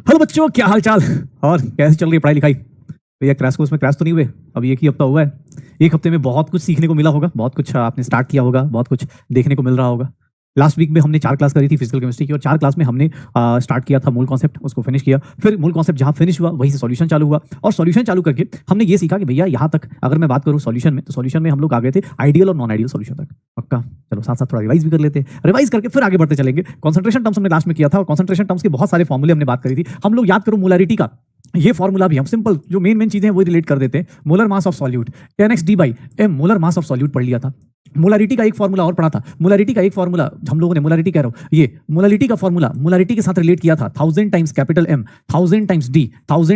Hello बच्चों, क्या हाल चाल और कैसे चल रही है पढ़ाई लिखाई? भैया क्रैश कोर्स में क्रैश तो नहीं हुए? अभी एक ही हफ्ता हुआ है। एक हफ्ते में बहुत कुछ सीखने को मिला होगा, बहुत कुछ आपने स्टार्ट किया होगा, बहुत कुछ देखने को मिल रहा होगा। लास्ट वीक में हमने 4 क्लास करी थी फिजिकल केमिस्ट्री की, और 4 क्लास में हमने स्टार्ट किया था मूल कॉन्सेप्ट, उसको फिनिश किया। फिर मूल कॉन्सेप्ट जहाँ फिनिश हुआ वहीं से सॉल्यूशन चालू हुआ, और सॉल्यूशन चालू करके हमने ये सीखा कि भैया यहाँ तक अगर मैं बात करूँ सॉल्यूशन में, तो सॉल्यूशन में हम लोग आ गए थे आइडियल और नॉन आइडियल सॉल्यूशन तक। पक्का? चलो साथ साथ थोड़ा रिवाइज भी कर लेते हैं, रिवाइज करके फिर आगे बढ़ते चलेंगे। कॉन्सेंट्रेशन टर्म्स हमने लास्ट में किया था, और कॉन्सेंट्रेशन टर्म्स के बहुत सारे फॉर्मूले हमने बात करी थी। हम लोग याद करो मोलैरिटी का ये फॉर्मूला भी हम सिंपल जो मेन चीजें हैं वो रिलेट कर देते हैं। Molar mass of solute 10x d by m molar mass of solute पढ़ लिया था। मोलैरिटी का एक फॉर्मूला और पढ़ा था। मोलैरिटी का एक फॉर्मूला हम लोगों ने, मोलैरिटी कह रहा हूं, ये मोलैरिटी का फॉर्मूला मोलैरिटी के साथ रिलेट किया था 1000 times capital M 1000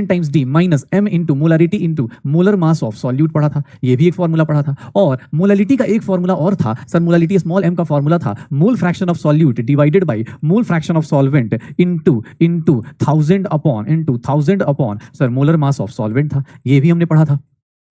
times D minus m into molarity into molar mass of solute पढ़ा था। ये भी एक फॉर्मूला पढ़ा था। और मोलैरिटी का एक फॉर्मूला और था सर, मोलैरिटी स्मॉल m का फॉर्मूला था मोल fraction of solute divided by mole fraction of solvent into 1000 upon sir molar mass of solvent था। ये भी हमने पढ़ा था।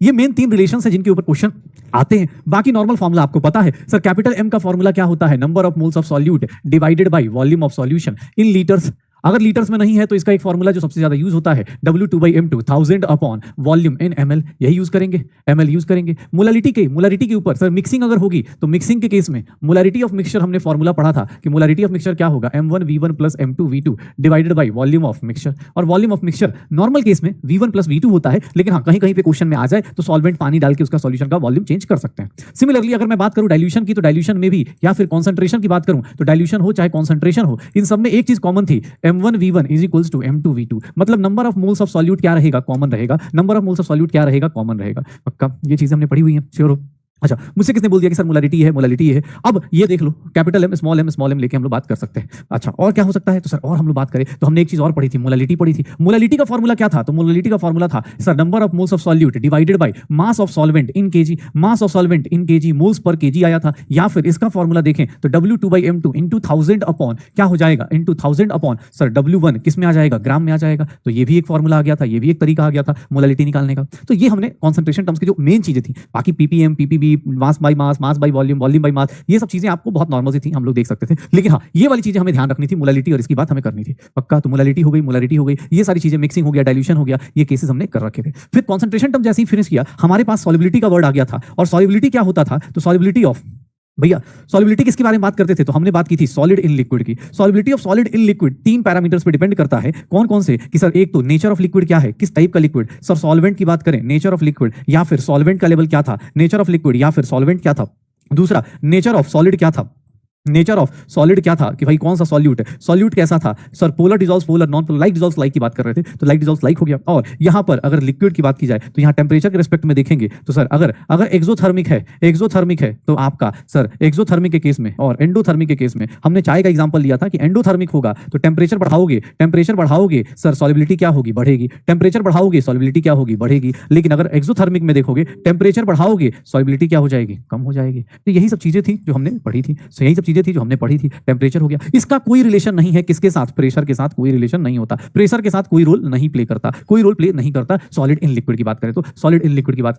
ये मेन 3 रिलेशन है जिनके ऊपर क्वेश्चन आते हैं। बाकी नॉर्मल फॉर्मूला आपको पता है सर, कैपिटल M का फॉर्मूला क्या होता है? Number of moles of solute divided by volume of solution in litres. अगर लीटर्स में नहीं है तो इसका एक फॉर्मूला जो सबसे ज्यादा यूज होता है W2/M2 1000 अपॉन वॉल्यूम इन ml, यही यूज करेंगे, ml यूज करेंगे। मोलैरिटी के ऊपर सर मिक्सिंग अगर होगी तो मिक्सिंग के केस में मोलैरिटी ऑफ मिक्सचर हमने फॉर्मूला पढ़ा था कि मोलैरिटी ऑफ मिक्सचर क्या होगा? M1V1 plus M2V2 divided by volume of mixture. और volume of mixture normal case में V1 प्लस V2 होता है, लेकिन हाँ कहीं कहीं पे क्वेश्चन में आ जाए तो सॉल्वेंट पानी डाल के उसका सॉल्यूशन का वॉल्यूम चेंज कर सकते हैं। सिमिलरली अगर मैं बात करूं डाइल्यूशन की, तो डाइल्यूशन में भी या फिर कॉन्सेंट्रेशन की बात करूं तो डाइल्यूशन हो चाहे कॉन्सेंट्रेशन हो, इन सब में एक चीज कॉमन थी, M1V1 is equals to M2V2। मतलब number of moles of solute क्या रहेगा? कॉमन रहेगा। Number of moles of solute क्या रहेगा? कॉमन रहेगा। पक्का? ये चीजें हमने पढ़ी हुई हैं, श्योर हो? अच्छा, मुझसे किसने बोल दिया कि सर मोलैरिटी है, मोलैरिटी है? अब ये देख लो, कैपिटल M स्मॉल m लेके हम लोग बात कर सकते हैं। अच्छा, और क्या हो सकता है? तो सर और हम लोग बात करें तो हमने एक चीज और पढ़ी थी, मोलैरिटी पढ़ी थी। मोलैरिटी का फॉर्मूला क्या था? तो मोलैरिटी का फॉर्मूला था sir number of moles of solute divided by mass of solvent in KG. Mass of solvent in KG, moles per KG आया था। या फिर इसका फॉर्मूला देखें तो W2/M2 इंटू 1000 अपॉन क्या हो जाएगा? इंटू 1000 अपॉन सर W1 किस में आ जाएगा? ग्राम में आ जाएगा। तो ये भी एक फॉर्मूला आ गया था, ये भी एक तरीका आ गया था मोलैरिटी निकालने का। तो ये हमने कॉन्सेंट्रेशन टर्म्स की जो मेन चीजें थी। बाकी PPM, PPB, mass by mass by volume, volume by mass, ये सब चीजें आपको बहुत नॉर्मल सी थी, हम लोग देख सकते थे। लेकिन हाँ, ये वाली चीजें हमें ध्यान रखनी थी, मोलैरिटी, और इसकी बात हमें करनी थी। पक्का? तो मोलैरिटी हो गई, मोलैरिटी हो गई, ये सारी चीजें, मिक्सिंग हो गया, डाइल्यूशन हो गया, ये केसेस हमने कर रखे थे। फिर कॉन्सेंट्रेशन टर्म जैसे ही फिनिश किया, हमारे पास सॉल्युबिलिटी का वर्ड आ गया था। और सॉल्युबिलिटी क्या होता था? तो सॉल्युबिलिटी ऑफ, भैया सॉल्युबिलिटी किसके बारे में बात करते थे? तो हमने बात की थी सॉलिड इन लिक्विड की। Solubility of solid in liquid 3 parameters पे डिपेंड करता है। कौन कौन से? कि सर एक तो नेचर ऑफ लिक्विड क्या है, किस टाइप का लिक्विड। सर सॉल्वेंट की बात करें, नेचर ऑफ लिक्विड, या फिर सॉल्वेंट का लेवल क्या था, नेचर ऑफ लिक्विड, या फिर सॉल्वेंट क्या था। दूसरा, नेचर ऑफ सॉलिड क्या था, नेचर ऑफ सॉलिड क्या था, कि भाई कौन सा सॉल्यूट है, सॉल्यूट कैसा था। Sir polar dissolves polar, non polar, like dissolves like की बात कर रहे थे, तो लाइक डिसॉल्व्स लाइक हो गया। और यहां पर अगर लिक्विड की बात की जाए तो यहां टेम्परेचर के रिस्पेक्ट में देखेंगे तो सर अगर एक्सोथर्मिक है तो आपका सर एक्सोथर्मिक के केस में और एंडोथर्मिक के केस में हमने चाय का एग्जांपल लिया था कि एंडोथर्मिक होगा तो टेम्परेचर बढ़ाओगे सर सॉल्युबिलिटी क्या होगी? बढ़ेगी। टेम्परेचर बढ़ाओगे सॉल्युबिलिटी क्या होगी? बढ़ेगी। लेकिन अगर एक्सोथर्मिक में देखोगे, टेम्परेचर बढ़ाओगे सॉल्युबिलिटी क्या हो जाएगी? कम हो जाएगी। तो यही सब चीजें थी जो हमने पढ़ी थी, टेम्परेचर हो गया। इसका कोई रिलेशन नहीं है किसके साथ? प्रेशर के साथ कोई रिलेशन नहीं होता। प्रेशर के साथ कोई रोल नहीं प्ले करता, कोई रोल प्ले नहीं करता। सॉलिड इन लिक्विड की बात करें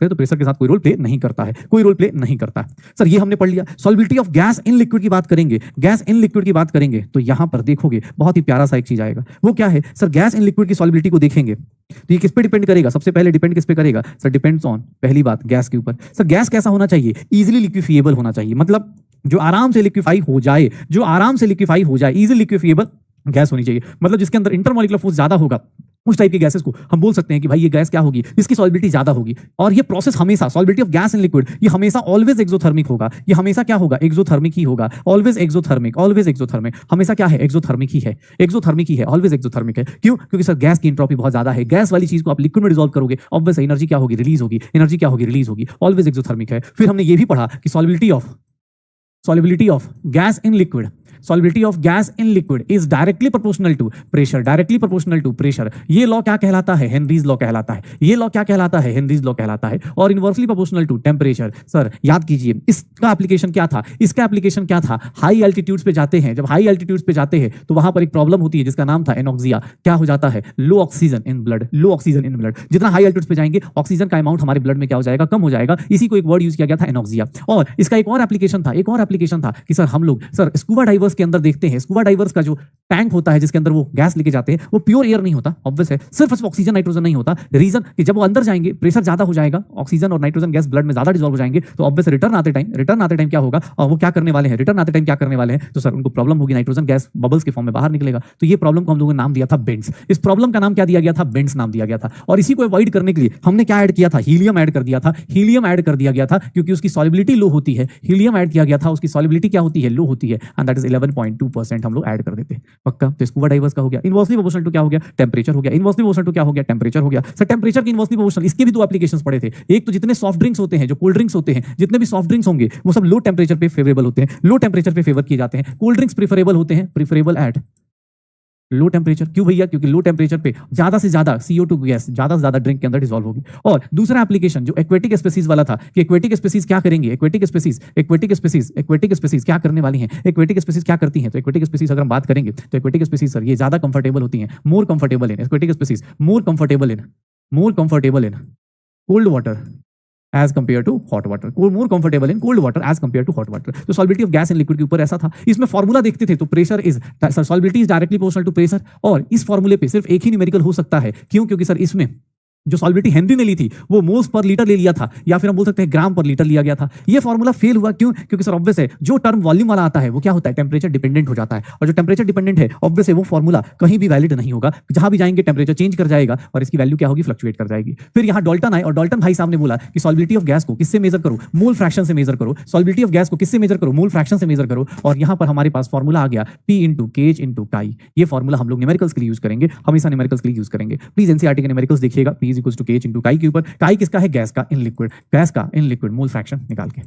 तो प्रेशर के साथ कोई रोल प्ले नहीं करता है, कोई रोल प्ले नहीं करता है। सर ये हमने पढ़ लिया। Solubility of gas in liquid की बात करेंगे, गैस इन लिक्विड की बात करेंगे तो यहां पर देखोगे बहुत ही प्यारा सा एक चीज आएगा। वो क्या है? सर गैस इन लिक्विड की सॉल्युबिलिटी को देखेंगे तो ये किस पे डिपेंड करेगा? सबसे पहले डिपेंड किस पे करेगा? सर डिपेंड्स ऑन, पहली बात गैस के ऊपर। सर गैस कैसा होना चाहिए? इजीली लिक्विफिएबल होना चाहिए, मतलब जो आराम से लिक्विफाई हो जाए, इजीली लिक्विफिएबल गैस होनी चाहिए। मतलब जिसके अंदर इंटरमॉलिक्यूलर फोर्स ज्यादा होगा, उस टाइप की गैसेस को हम बोल सकते हैं कि भाई ये गैस क्या होगी? इसकी सॉल्युबिलिटी ज्यादा होगी। और ये प्रोसेस हमेशा, solubility of gas in liquid, ये हमेशा ऑलवेज एक्सोथर्मिक होगा। ये हमेशा क्या होगा? एक्सोथर्मिक ही होगा। ऑलवेज एक्सोथर्मिक, हमेशा क्या है? एक्सोथर्मिक ही है, ऑलवेज एक्सोथर्मिक है। क्यों? क्योंकि सर गैस की एंट्रोपी बहुत ज्यादा है। गैस वाली चीज को आप लिक्विड में डिसॉल्व करोगे, ऑब्वियस एनर्जी क्या होगी? रिलीज होगी, ऑलवेज एक्सोथर्मिक है। फिर हमने ये भी पढ़ा कि solubility of gas in liquid solubility of gas in liquid is directly proportional to pressure। ये लॉ क्या कहलाता है? हेनरीज लॉ कहलाता है। और inversely proportional to temperature. Sir याद कीजिए इसका एप्लीकेशन क्या था? हाई एल्टीट्यूड्स पे जाते हैं, जब हाई एल्टीट्यूड्स पे जाते हैं तो वहां पर एक प्रॉब्लम होती है जिसका नाम था एनॉक्सिया। क्या हो जाता है? लो ऑक्सीजन इन ब्लड। जितना हाई एल्टीट्यूड्स पे जाएंगे ऑक्सीजन का अमाउंट हमारे ब्लड में क्या हो जाएगा? कम हो जाएगा। इसी को एक वर्ड यूज किया गया था, एनॉक्सिया। और इसका एक और एप्लीकेशन एप्लीकेशन था कि सर हम लोग सर स्कूबा डाइवर्स के अंदर देखते हैं, स्कूबा डाइवर्स का जो टैंक होता है जिसके अंदर वो गैस लेके जाते हैं वो प्योर एयर नहीं होता, ऑब्वियस है, सिर्फ ऑक्सीजन नाइट्रोजन नहीं होता। रीजन कि जब वो अंदर जाएंगे प्रेशर ज्यादा हो जाएगा, ऑक्सीजन और नाइट्रोजन गैस ब्लड में ज्यादा डिजॉल्व हो जाएंगे, तो ऑब्वियस रिटर्न आते टाइम क्या होगा, और वो क्या करने वाले हैं, रिटर्न आते टाइम क्या करने वाले हैं, तो सर उनको प्रॉब्लम होगी, नाइट्रोजन गैस बबल्स के फॉर्म में बाहर निकलेगा। तो ये प्रॉब्लम को हम लोगों ने नाम दिया था बेंड्स। इस प्रॉब्लम का नाम क्या दिया गया था, बेंड्स नाम दिया गया था। और इसी को अवॉइड करने के लिए हमने क्या ऐड किया था, हीलियम ऐड कर दिया था। हीलियम ऐड कर दिया गया था क्योंकि उसकी सॉल्युबिलिटी लो होती है, हीलियम ऐड किया गया था, उसकी सॉल्युबिलिटी क्या होती है, लो होती है, एंड दैट इज 11.2% हम लोग ऐड कर देते हैं। पक्का। तो स्कूबा डाइवर्स का हो गया। इनवर्सली प्रोपोर्शनल टू क्या हो गया, टेंपरेचर हो गया। इनवर्सली प्रोपोर्शनल टू क्या हो गया, टेंपरेचर हो गया। सर टेंपरेचर की इनवर्सली प्रोपोर्शनल, इसके भी दो एप्लीकेशंस पड़े थे। एक तो जितने सॉफ्ट ड्रिंक्स होते हैं, जो कोल्ड ड्रिंक्स होते हैं, जितने भी सॉफ्ट ड्रिंक्स होंगे वो सब लो टेंपरेचर पे फेवरेबल होते हैं, लो टेंपरेचर पे फेवर किए जाते हैं। कोल्ड ड्रिंक्स प्रिफरेबल होते हैं, प्रिफरेबल एट लो टेंपरेचर। क्यों भैया, क्योंकि लो टेंपरेचर पे ज्यादा से ज्यादा CO2 गैस ज्यादा से ज्यादा ड्रिंक के अंदर डिसॉल्व होगी। और दूसरा एप्लीकेशन जो एक्वेटिक स्पीसीज वाला था कि एक्वेटिक स्पीसीज क्या करेंगे, एक्वेटिक स्पीसीज क्या करने वाली हैं, एक्वेटिक स्पीसीज क्या करती हैं। तो एक्वेटिक स्पीसीज अगर हम बात करेंगे तो एक्वेटिक स्पीसीज सर ये ज्यादा कंफर्टेबल होती हैं, more comfortable in aquatic species, more comfortable in cold water as compare to hot water, more comfortable in cold water as compare to hot water. तो solubility of gas in liquid के ऊपर ऐसा था। इसमें formula देखते थे तो pressure is solubility is directly proportional to pressure, और इस फॉर्मूले पे सिर्फ एक ही न्यूमेरिकल हो सकता है। क्यों, क्योंकि सर इसमें जो सॉल्बिलिटी हेनरी ने ली थी वो मोल्स पर लीटर ले लिया था, या फिर हम बोल सकते हैं ग्राम पर लीटर लिया गया था। ये फॉर्मूला फेल हुआ। क्यों, क्योंकि सर ऑब्वियस है जो टर्म वॉल्यूम वाला आता है वो क्या होता है, टेंपरेचर डिपेंडेंट हो जाता है, और जो टेंपरेचर डिपेंडेंट है ऑब्वियस है वो फॉर्मूला कहीं भी वैलिड नहीं होगा। जहां भी जाएंगे टेंपरेचर चेंज कर जाएगा और इसकी वैल्यू क्या होगी, फ्लक्चुएट कर जाएगी। फिर यहाँ डाल्टन आए और डाल्टन भाई साहब ने बोला कि सॉल्बिलिटी ऑफ गैस को किससे मेजर करो, मोल फ्रैक्शन से मेजर करो। सॉल्बिलिटी ऑफ गैस को किससे मेजर करो, मोल फ्रैक्शन से मेजर करो। और यहाँ पर हमारे पास फॉर्मूला आ गया P इंटू केज इंटू काई। ये फॉर्मूला हम लोग न्यूमेरिकल्स के लिए यूज करेंगे, हमेशा न्यूमेरिकल्स के लिए यूज करेंगे। प्लीज एनसीईआरटी के न्यूमेरिकल्स देखिएगा, P इज इक्वल्स टू केज इंटू काई के ऊपर। काई किसका है, गैस का इन लिक्विड, गैस का इन लिक्विड मोल फ्रैक्शन निकाल के।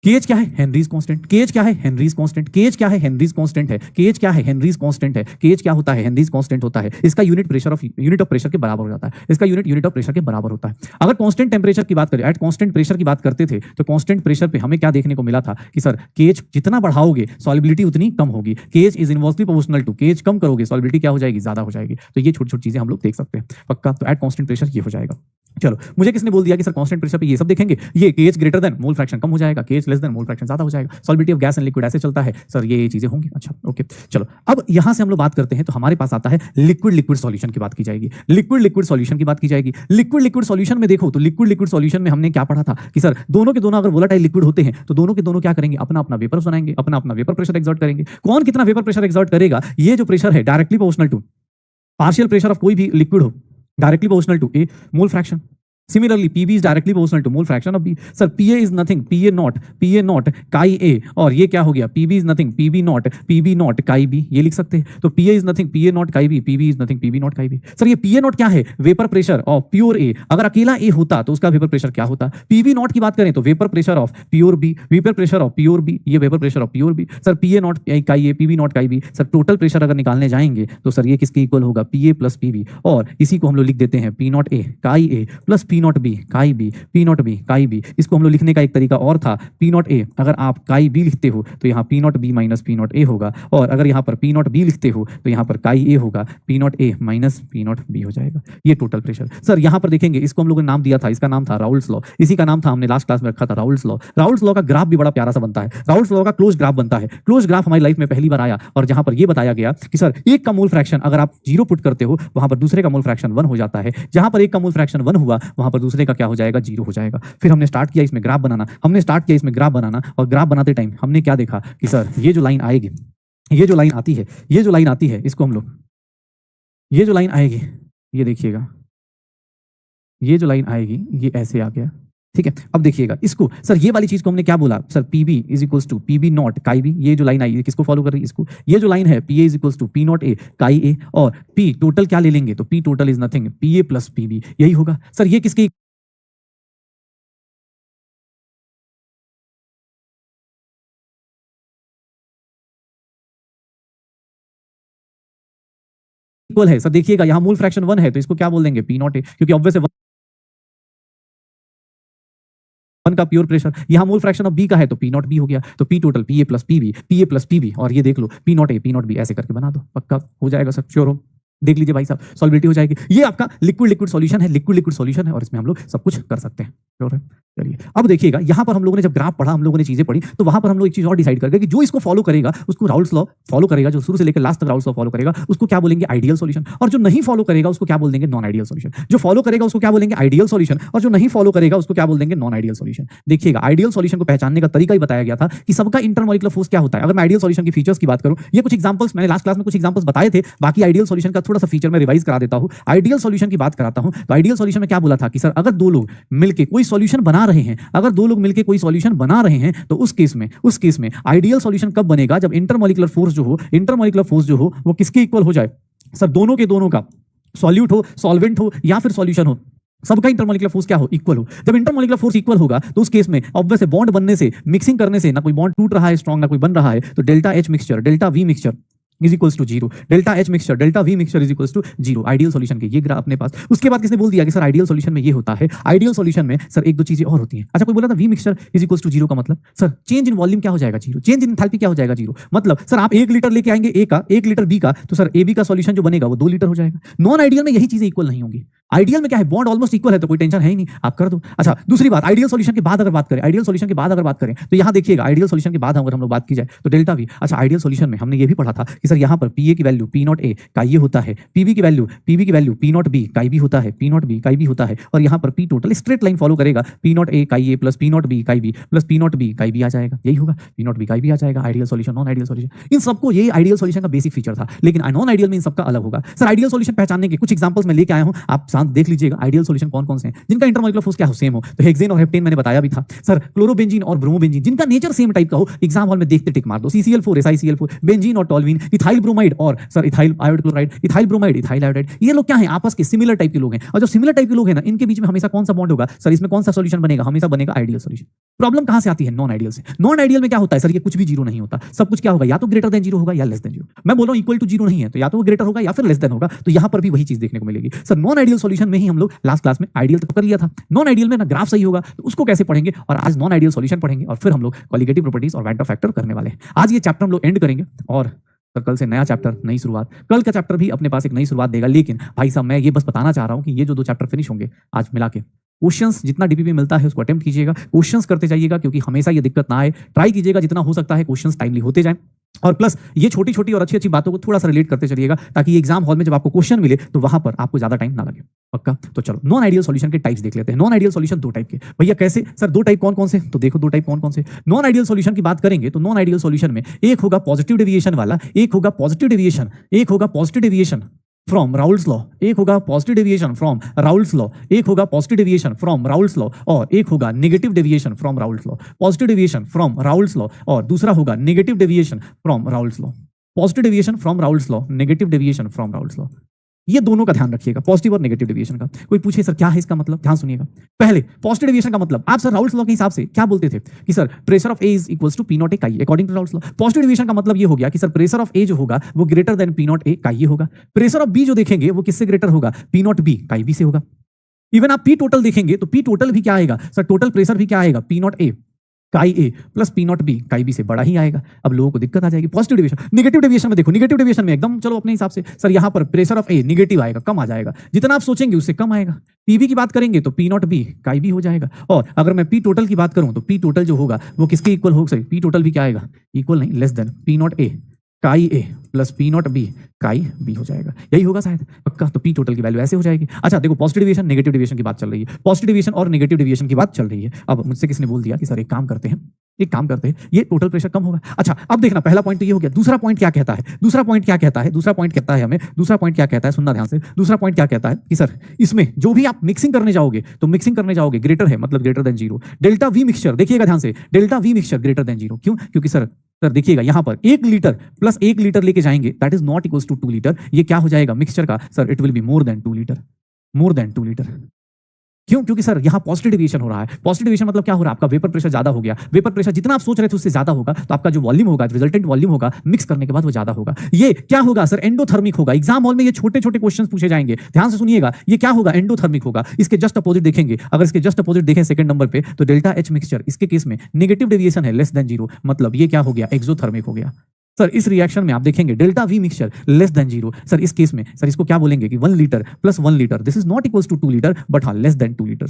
केज क्या है, हेनरीज कांस्टेंट। केज क्या है, हेनरीज कांस्टेंट। केज क्या है, हेनरीज कांस्टेंट है। केज क्या है, हेनरीज कांस्टेंट है। केज क्या होता है, हेनरीज कांस्टेंट होता है। इसका यूनिट ऑफ प्रेशर के बराबर हो जाता है। इसका यूनिट ऑफ प्रेशर के बराबर होता है। अगर कांस्टेंट टेंपरेचर की बात करें, एट कांस्टेंट प्रेशर की बात करते थे तो कांस्टेंट प्रेशर पे हमें क्या देखने को मिला था कि सर केज जितना बढ़ाओगे सॉल्युबिलिटी उतनी कम होगी। KH is inversely proportional to, KH कम करोगे सॉल्युबिलिटी क्या हो जाएगी, ज्यादा हो जाएगी। तो ये छोटी छोटी चीजें हम लोग देख सकते हैं। पक्का। तो एट कांस्टेंट प्रेशर ये हो जाएगा। चलो, मुझे किसने बोल दिया कि सर कांस्टेंट प्रेशर पे ये सब देखेंगे, ये KH greater than mole fraction कम हो जाएगा, KH less than mole fraction ज्यादा हो जाएगा, solubility of gas and liquid ऐसे चलता है सर, ये चीजें होंगी। अच्छा ओके, चलो अब यहां से हम लोग बात करते हैं तो हमारे पास आता है लिक्विड सॉल्यूशन की बात की जाएगी। लिक्विड सॉल्यूशन की बात की जाएगी। लिक्विड सॉल्यूशन में देखो तो लिक्विड सॉल्यूशन में हमने क्या पढ़ा था कि सर दोनों के दोनों अगर वोलेटाइल लिक्विड होते हैं तो दोनों के दोनों क्या करेंगे, अपना अपना वेपर्स बनाएंगे, अपना अपना वेपर प्रेशर एक्सर्ट करेंगे। कौन कितना वेपर प्रेशर एक्सर्ट करेगा, ये जो प्रेशर है directly proportional to partial pressure of कोई भी लिक्विड हो, directly proportional to a mole fraction. Similarly, PV is directly proportional to mole fraction of B. Sir PA is nothing, PA not chi A, और ये क्या हो गया, PB is nothing, PB not chi B, ये लिख सकते हैं। तो PA is nothing, PA not chi B, PB is nothing, PB not chi B। Sir ये PA not क्या है, vapour pressure of pure A। अगर अकेला A होता तो उसका वेपर प्रेशर क्या होता। PB not की बात करें तो vapour pressure of pure B, vapour pressure of pure B, ये vapour pressure of pure B। Sir PA not chi A, PB not chi B। Sir total pressure अगर निकालने जाएंगे तो सर ये किसके इक्वल होगा, PA प्लस PB, और इसी को हम लोग लिख देते हैं P not A chi A plus P not B chi B, P not B chi B। इसको हम लोग लिखने का एक तरीका और था, P not A अगर आप chi B लिखते हो तो यहाँ P not B minus P not A होगा, और अगर यहाँ पर P not B लिखते हो तो यहाँ पर chi A होगा, P not A minus P not B हो जाएगा। ये टोटल प्रेशर। सर यहाँ पर देखेंगे, इसको हम लोगों ने नाम दिया था, इसका नाम था राउल्स लॉ। इसी का नाम था, हमने लास्ट क्लास में रखा था राउल्स लॉ। राउल्स लॉ का ग्राफ भी बड़ा प्यारा सा बनता है। राउल्स लॉ का क्लोज ग्राफ बनता है। क्लोज ग्राफ हमारी लाइफ में पहली बार आया, और जहां पर ये बताया गया कि सर एक का मोल फ्रैक्शन अगर आप 0 पुट करते हो वहां पर दूसरे का मोल फ्रैक्शन 1 हो जाता है। जहां पर एक का मोल फ्रैक्शन 1 हुआ वहां पर दूसरे का क्या हो जाएगा, 0 हो जाएगा। फिर हमने स्टार्ट किया इसमें ग्राफ बनाना, और ग्राफ बनाते टाइम हमने क्या देखा कि सर ये जो लाइन आएगी, ये जो लाइन आती है इसको हम लोग, ये जो लाइन आएगी, ये देखिएगा, ये जो लाइन आएगी ये ऐसे आ गया, ठीक है। अब देखिएगा इसको, सर ये वाली चीज को हमने क्या बोला, sir PB is equals to PB nought chi B। ये जो लाइन आई है किसको फॉलो कर रही है, इसको। ये जो लाइन है PA is equals to P nought A chi A, और P टोटल क्या ले लेंगे तो P total is nothing, PA plus PB, यही होगा। सर ये किसके इक्वल है। सर देखिएगा यहाँ मोल फ्रैक्शन 1 है तो इसको क्या बोल देंगे, P नॉट A, क्योंकि ऑब्वियस है 1 का प्योर प्रेशर। यहाँ मोल फ्रैक्शन ऑफ B का है तो P नॉट B हो गया। तो P total PA plus PB, और ये देख लो P nought A P not B, ऐसे करके बना दो, पक्का हो जाएगा सर, श्योर हो। देख लीजिए भाई साहब, सॉल्बिलिटी हो जाएगी। ये आपका लिक्विड सॉल्यूशन है, लिक्विड सॉल्यूशन है, और इसमें हम लोग सब कुछ कर सकते हैं, श्योर है। चलिए अब देखिएगा यहाँ पर हम लोगों ने जब ग्राफ पढ़ा, हम लोगों ने चीजें पढ़ी, तो वहां पर हम लोग एक चीज और डिसाइड कर गए कि जो इसको फॉलो करेगा उसको राउल्स लॉ फॉलो करेगा, जो शुरू से लेकर लास्ट तक राउल्स लॉ फॉलो करेगा उसको क्या बोलेंगे आइडियल सॉल्यूशन, और जो नहीं फॉलो करेगा उसको क्या बोल देंगे नॉन आइडियल सॉल्यूशन। जो फॉलो करेगा उसको क्या बोलेंगे आइडियल सॉल्यूशन, और जो नहीं फॉलो करेगा उसको क्या बोल देंगे नॉन आइडियल सॉल्यूशन। देखिएगा आइडियल सॉल्यूशन को पहचानने का तरीका ही बताया गया था कि सबका इंटरमॉलिक्यूलर फोर्स क्या होता है। अगर मैं आइडियल सॉल्यूशन की फीचर्स की बात करूं, ये कुछ एग्जांपल्स मैंने लास्ट क्लास में कुछ एग्जांपल्स बताए थे, बाकी आइडियल सॉल्यूशन का थोड़ा सा फीचर मैं रिवाइज करा देता हूं। आइडियल सॉल्यूशन की बात कराता हूं तो आइडियल सॉल्यूशन में क्या बोला था कि सर अगर दो लोग मिलकर कोई सॉल्यूशन बना रहे हैं, अगर दो लोग मिलकर कोई सॉल्यूशन बना रहे हैं तो उस केस में आइडियल सॉल्यूशन कब बनेगा, जब इंटरमॉलिक्यूलर फोर्स जो हो वो किसके इक्वल हो जाए, सर दोनों के दोनों का, सॉल्यूट हो, सॉल्वेंट हो या फिर सॉल्यूशन हो, सबका इंटरमॉलिक्यूलर फोर्स क्या हो इक्वल हो। जब इंटरमॉलिक्यूलर फोर्स इक्वल होगा तो उस केस में ऑब्वियस बॉन्ड बनने से, मिक्सिंग करने से, ना कोई बॉन्ड टूट रहा है स्ट्रॉन्ग ना कोई बन रहा है, तो delta H mixture delta V mixture is equals to zero, delta H mixture delta V mixture is equals to zero. Ideal solution के ये ग्राफ अपने पास। उसके बाद किसने बोल दिया कि सर आइडियल सॉल्यूशन में ये होता है, आइडियल सॉल्यूशन में सर एक दो चीजें और होती हैं। अच्छा कोई बोला था V mixture is equals to zero का मतलब सर चेंज इन वॉल्यूम क्या हो जाएगा जीरो, चेंज इन एंथैल्पी क्या हो जाएगा जीरो। मतलब सर आप 1 लीटर लेके आएंगे ए का, 1 लीटर बी का, तो सर ए बी का सॉल्यूशन जो बनेगा वो 2 लीटर हो जाएगा। नॉन आइडियल में यही चीजें इक्वल नहीं होंगी। आइडियल में क्या है, बॉन्ड ऑलमोस्ट इक्वल है तो कोई टेंशन है ही नहीं, आप कर दो। अच्छा दूसरी बात, आइडियल सॉल्यूशन के बाद अगर बात करें, आइडियल सॉल्यूशन के बाद अगर बात करें तो यहां देखिएगा आइडियल सॉल्यूशन के बाद अगर हम लोग बात की जाए तो डेल्टा वी। अच्छा आइडियल सॉल्यूशन में हमने ये भी पढ़ा था कि सर यहां पर पीए की वैल्यू पी नॉट ए का ये होता है, पीबी की वैल्यू पी नॉट बी का भी होता है, पी नॉट बी का भी होता है, और यहां पर P total straight line follow करेगा, पी नॉट ए का A plus P nought B का B plus P nought B का भी आ जाएगा, यही होगा, पी नॉट बी का भी आ जाएगा। Ideal solution non ideal solution in सबको, ये आइडियल सॉल्यूशन का बेसिक फीचर था, लेकिन नॉन आइडियल में इन सबका अलग होगा। सर आइडियल सॉल्यूशन पहचानने के कुछ एग्जांपल्स मैं लेके आया हूं, आप शांत देख लीजिएगा आइडियल सॉल्यूशन कौन कौन से हैं जिनका इंटरमॉलिक्यूलर फोर्स क्या हो सेम हो। तो हेक्सेन और हेप्टेन मैंने बताया भी था। सर क्लोरोबेंजीन और ब्रोमोबेंजीन जिनका नेचर सेम टाइप का हो, एग्जाम हॉल में देखते टिक मार दो, CCl4 SiCl4, बेंजीन और टॉल्वीन, इथाइल ब्रोमाइड और सर इथाइल आयोड chloride, ethyl bromide ethyl iodide, ये लोग क्या हैं आपस के सिमिलर टाइप के लोग हैं। और जो सिमिलर टाइप के लोग हैं ना, इनके बीच में हमेशा कौन सा बॉन्ड होगा सर, इसमें कौन सा सॉल्यूशन बनेगा, हमेशा बनेगा आइडियल सॉल्यूशन। प्रॉब्लम कहां से आती है, नॉन आइडियल से। नॉन आइडियल में क्या होता है सर, ये कुछ भी जीरो नहीं होता, सब कुछ क्या होगा, या तो ग्रेटर देन जीरो होगा या लेस देन जीरो। मैं बोल रहा हूं इक्वल टू जीरो नहीं है, तो या तो ग्रेटर होगा या फिर लेस देन होगा, तो यहां पर भी वही चीज देखने को मिलेगी। सर नॉन आइडियल सॉल्यूशन में ही हम लोग लास्ट क्लास में आइडियल तक कर लिया था। नॉन आइडियल में ना ग्राफ सही होगा तो उसको कैसे पढ़ेंगे, और आज नॉन आइडियल सॉल्यूशन पढ़ेंगे, और फिर हम लोग कॉलिगेटिव प्रॉपर्टीज और वैन ऑफ फैक्टर करने वाले हैं। आज ये चैप्टर हम लोग एंड करेंगे, और तो कल से नया चैप्टर, नई शुरुआत। कल का चैप्टर भी अपने पास एक नई शुरुआत देगा, लेकिन भाई साहब मैं ये बस बताना चाह रहा हूं कि ये जो 2 चैप्टर फिनिश होंगे आज मिला के, क्वेश्चंस जितना डीपीपी मिलता है उसको अटेम्प्ट कीजिएगा, क्वेश्चंस करते जाइएगा, क्योंकि हमेशा ये दिक्कत ना आए, ट्राई कीजिएगा जितना हो सकता है क्वेश्चंस टाइमली होते जाएं, और प्लस ये छोटी छोटी और अच्छी अच्छी बातों को थोड़ा सा रिलेट करते चलिएगा, ताकि एग्जाम हॉल में जब आपको क्वेश्चन मिले तो वहां पर आपको ज्यादा टाइम ना लगे। पक्का? तो चलो नॉन आइडियल सॉल्यूशन के टाइप्स देख लेते हैं। नॉन आइडियल सॉल्यूशन 2 टाइप के। भैया कैसे सर, 2 टाइप कौन कौन से, तो देखो 2 टाइप कौन कौन से। नॉन आइडियल सॉल्यूशन की बात करेंगे तो नॉन आइडियल सॉल्यूशन में एक होगा पॉजिटिव डेविएशन वाला, एक होगा positive deviation from Raoult's law, एक होगा positive deviation from Raoult's law, एक होगा positive deviation from Raoult's law, और एक होगा negative deviation from Raoult's law. Positive deviation from Raoult's law और दूसरा होगा negative deviation from Raoult's law. Positive deviation from Raoult's law, negative deviation from Raoult's law, ये दोनों का ध्यान रखिएगा, पॉजिटिव और नेगेटिव डेविएशन का। कोई पूछे सर क्या है इसका मतलब, ध्यान सुनिएगा। पहले पॉजिटिव डेविएशन का मतलब, आप सर राउल्स लॉ के हिसाब से क्या बोलते थे कि sir pressure of A is equals to P not A chi, according to Raoult's law. Positive deviation का मतलब ये हो गया कि सर प्रेशर ऑफ ए जो होगा वो greater than P not A काई होगा। प्रेशर ऑफ बी जो देखेंगे वो किससे ग्रेटर होगा, पी नॉट बी काई बी से होगा। इवन आप पी टोटल देखेंगे तो पी टोटल भी क्या आएगा सर, टोटल प्रेशर भी क्या आएगा, पी नॉट ए काई ए प्लस पी नॉट बी काई बी से बड़ा ही आएगा। अब लोगों को दिक्कत आ जाएगी। पॉजिटिव डेविएशन, नेगेटिव डेविएशन में देखो, नेगेटिव डेविएशन में एकदम चलो अपने हिसाब से सर यहाँ पर प्रेशर ऑफ ए नेगेटिव आएगा, कम आ जाएगा, जितना आप सोचेंगे उससे कम आएगा। पीवी की बात करेंगे तो पी नॉट बी काई बी हो जाएगा। और अगर मैं पी टोटल की बात करूं तो पी टोटल जो होगा वो किसके इक्वल होगा, सॉरी पी टोटल भी क्या आएगा, इक्वल नहीं less than P not A काई ए प्लस पी नॉट बी काई बी हो जाएगा, यही होगा शायद, पक्का। तो पी टोटल की वैल्यू ऐसे हो जाएगी। अच्छा देखो पॉजिटिव डेविएशन नेगेटिव डेविएशन की बात चल रही है, पॉजिटिव डेविएशन और नेगेटिव डेविएशन की बात चल रही है। अब मुझसे किसने बोल दिया कि सर एक काम करते हैं, ये टोटल प्रेशर कम होगा। अच्छा अब देखना, पहला पॉइंट तो ये हो गया। दूसरा पॉइंट क्या कहता है, दूसरा पॉइंट क्या कहता है, सुनना ध्यान से। दूसरा पॉइंट क्या कहता है कि सर इसमें जो भी आप मिक्सिंग करने जाओगे ग्रेटर है, मतलब greater than zero. Delta V mixture देखिएगा ध्यान से, delta V mixture greater than zero. क्यों? क्योंकि सर देखिएगा यहाँ पर 1 लीटर प्लस 1 लीटर लेके जाएंगे, that is not equals to 2 litre. ये क्या हो जाएगा मिक्सचर का, sir it will be more than 2 litre. क्यों? क्योंकि सर यहाँ पॉजिटिव डेविएशन हो रहा है। पॉजिटिव डेविएशन मतलब क्या हो रहा है, आपका वेपर प्रेशर ज्यादा हो गया। वेपर प्रेशर जितना आप सोच रहे थे उससे ज्यादा होगा, तो आपका जो वॉल्यूम होगा, रिजल्टेंट वॉल्यूम होगा, मिक्स करने के बाद वो ज्यादा होगा। ये क्या होगा सर, एंडोथर्मिक होगा। एग्जाम हॉल में ये छोटे छोटे क्वेश्चन पूछे जाएंगे, ध्यान से सुनिएगा। ये क्या होगा, एंडोथर्मिक होगा। इसके जस्ट अपोजिट देखेंगे, अगर इसके जस्ट अपोजिट देखें सेकंड नंबर पे, तो डेल्टा एच मिक्सचर, इसके केस में नेगेटिव डेविएशन है लेस देन जीरो, मतलब ये क्या हो गया, एक्सोथर्मिक हो गया। सर इस रिएक्शन में आप देखेंगे delta V mixture less than zero. Sir इस केस में सर इसको क्या बोलेंगे कि 1 litre plus 1 litre, this is not equals to 2 litre but हाँ लेस देन 2 लीटर।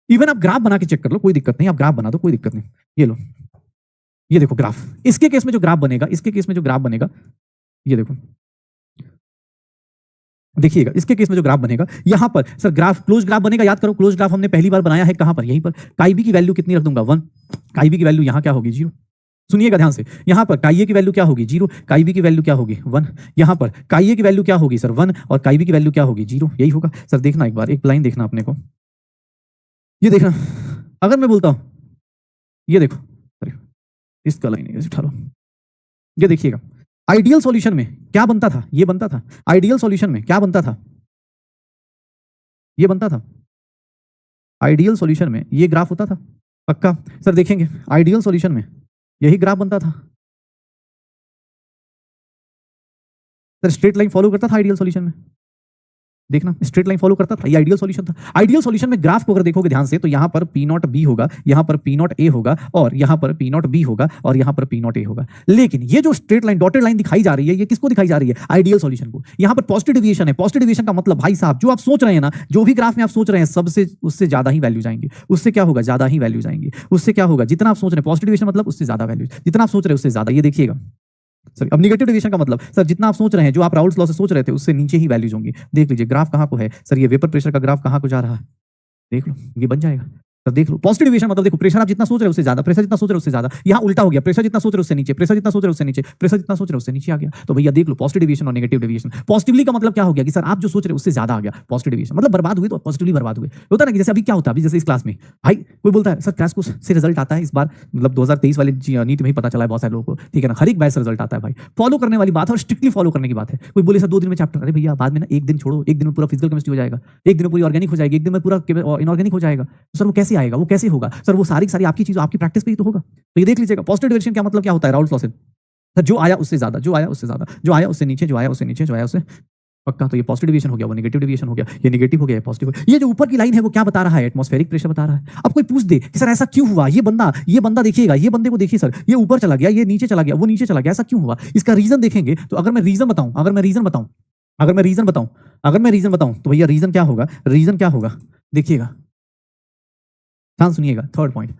इवन आप ग्राफ बना के चेक कर लो, कोई दिक्कत नहीं, आप ग्राफ बना दो, कोई दिक्कत नहीं। ये लो, ये देखो ग्राफ, इसके केस में जो ग्राफ बनेगा, इसके केस में जो ग्राफ बनेगा, ये देखो, देखिएगा इसके केस में जो ग्राफ बनेगा, यहां पर सर ग्राफ क्लोज ग्राफ बनेगा। याद करो, क्लोज ग्राफ हमने पहली बार बनाया है कहां पर, यहीं पर। काई बी की वैल्यू कितनी रख दूंगा, 1। काई बी की वैल्यू यहां क्या होगी, 0। सुनिएगा ध्यान से, यहां पर काई ए की वैल्यू क्या होगी, 0। काई बी की वैल्यू क्या होगी, 1। यहां पर काई ए की वैल्यू क्या होगी सर, 1, और काई बी की वैल्यू क्या होगी, 0। यही होगा सर। देखना एक बार, एक लाइन देखना अपने को, ये देखना, अगर मैं बोलता हूं, ये देखो, इसका लाइन ऐसे उठा लो, ये देखिएगा, आइडियल सॉल्यूशन में क्या बनता था, ये बनता था। आइडियल सॉल्यूशन में क्या बनता था, ये बनता था। आइडियल सॉल्यूशन में ये ग्राफ होता था, पक्का सर। देखेंगे आइडियल सॉल्यूशन में यही ग्राफ बनता था सर, स्ट्रेट लाइन फॉलो करता था आइडियल सॉल्यूशन में। देखना, स्ट्रेट लाइन फॉलो करता था, ये आइडियल सॉल्यूशन था। आइडियल सॉल्यूशन में ग्राफ को अगर देखोगे ध्यान से, तो यहां पर पी नॉट बी होगा, यहां पर पी नॉट ए होगा, और यहां पर पी नॉट बी होगा, और यहां पर पी नॉट ए होगा। लेकिन ये जो स्ट्रेट लाइन, डॉटेड लाइन दिखाई जा रही है, ये किसको दिखाई जा रही है, आइडियल सॉल्यूशन को। यहां पर पॉजिटिव डिविएशन है। पॉजिटिव डिविएशन का मतलब भाई साहब, जो आप सोच रहे हैं ना, जो भी ग्राफ में आप सोच रहे हैं, सबसे उससे ज्यादा ही वैल्यू जाएंगे। उससे क्या होगा, ज्यादा ही वैल्यू जाएंगे। उससे क्या होगा, जितना आप सोच रहे हैं, पॉजिटिव डिविएशन मतलब उससे ज्यादा वैल्यू, जितना आप सोच रहे हैं उससे ज्यादा। ये देखिएगा सर। अब नेगेटिव डिविएशन का मतलब सर, जितना आप सोच रहे हैं, जो आप राउल्स लॉ से सोच रहे थे, उससे नीचे ही वैल्यूज होंगी। देख लीजिए ग्राफ कहां को है सर, ये वेपर प्रेशर का ग्राफ कहां को जा रहा है, देख लो, ये बन जाएगा। तो देख लो, पॉजिटिव डिविएशन मतलब देखो, प्रेशर आप जितना सोच रहे हो उससे ज्यादा, प्रेशर जितना सोच रहे हो उससे ज्यादा। यहां उल्टा हो गया, प्रेशर जितना सोच रहे हो उससे नीचे, प्रेशर जितना सोच रहे हो उससे नीचे, प्रेशर जितना सोच रहे हो उससे नीचे आ गया। तो भैया देख लो, पॉजिटिव डिविएशन और नेगेटिव डिविएशन। पॉजिटिवली का मतलब क्या हो गया कि सर आप जो सोच रहे हो उससे ज्यादा आ गया। पॉजिटिव डिविएशन मतलब बर्बाद हुए, तो पॉजिटिवली बर्बाद हुए। होता ना कि जैसे अभी क्या होता है, अभी जैसे इस क्लास में भाई कोई बोलता है सर क्रैश कोर्स से रिजल्ट आता है इस बार, मतलब 2023 वाले नीट में ही पता चला है बहुत सारे लोगों को, ठीक है ना। हर एक बैच से रिजल्ट आता है भाई, फॉलो करने वाली बात है और स्ट्रिक्टली फॉलो करने की बात है। कोई बोले सर 2 दिन में चैप्टर, अरे भैया बाद में ना 1 दिन छोड़ो, 1 दिन में पूरा फिजिकल केमिस्ट्री हो जाएगा, 1 दिन में पूरी ऑर्गेनिक हो जाएगी, 1 दिन में पूरा इनऑर्गेनिक हो जाएगा। तो सर वो कैसे आएगा, वो कैसे होगा सर, वो सारी सारी आपकी चीज आपकी प्रैक्टिस पे ही तो होगा। तो ये देख लीजिएगा, पॉजिटिव डिविएशन क्या मतलब क्या होता है, राउल्स लॉ से सर, जो आया उससे ज्यादा, जो आया उससे ज्यादा, जो आया उससे नीचे, जो आया उससे नीचे, जो आया उससे, पक्का। तो ये पॉजिटिव डिविएशन हो गया, वो नेगेटिव डिविएशन हो गया, ये नेगेटिव हो गया, पॉजिटिव। ये जो ऊपर की लाइन है वो क्या बता रहा है, एटमॉस्फेरिक प्रेशर बता रहा है। अब कोई पूछ दे कि सर ऐसा क्यों हुआ, ये बंदा देखिएगा, ये बंदे को देखिए सर, ये ऊपर चला गया, ये नीचे चला गया, वो नीचे चला गया, ऐसा क्यों हुआ। इसका रीजन देखेंगे तो अगर मैं रीजन बताऊं, तो भैया रीजन क्या होगा, रीजन क्या होगा, देखिएगा, ध्यान सुनिएगा। थर्ड पॉइंट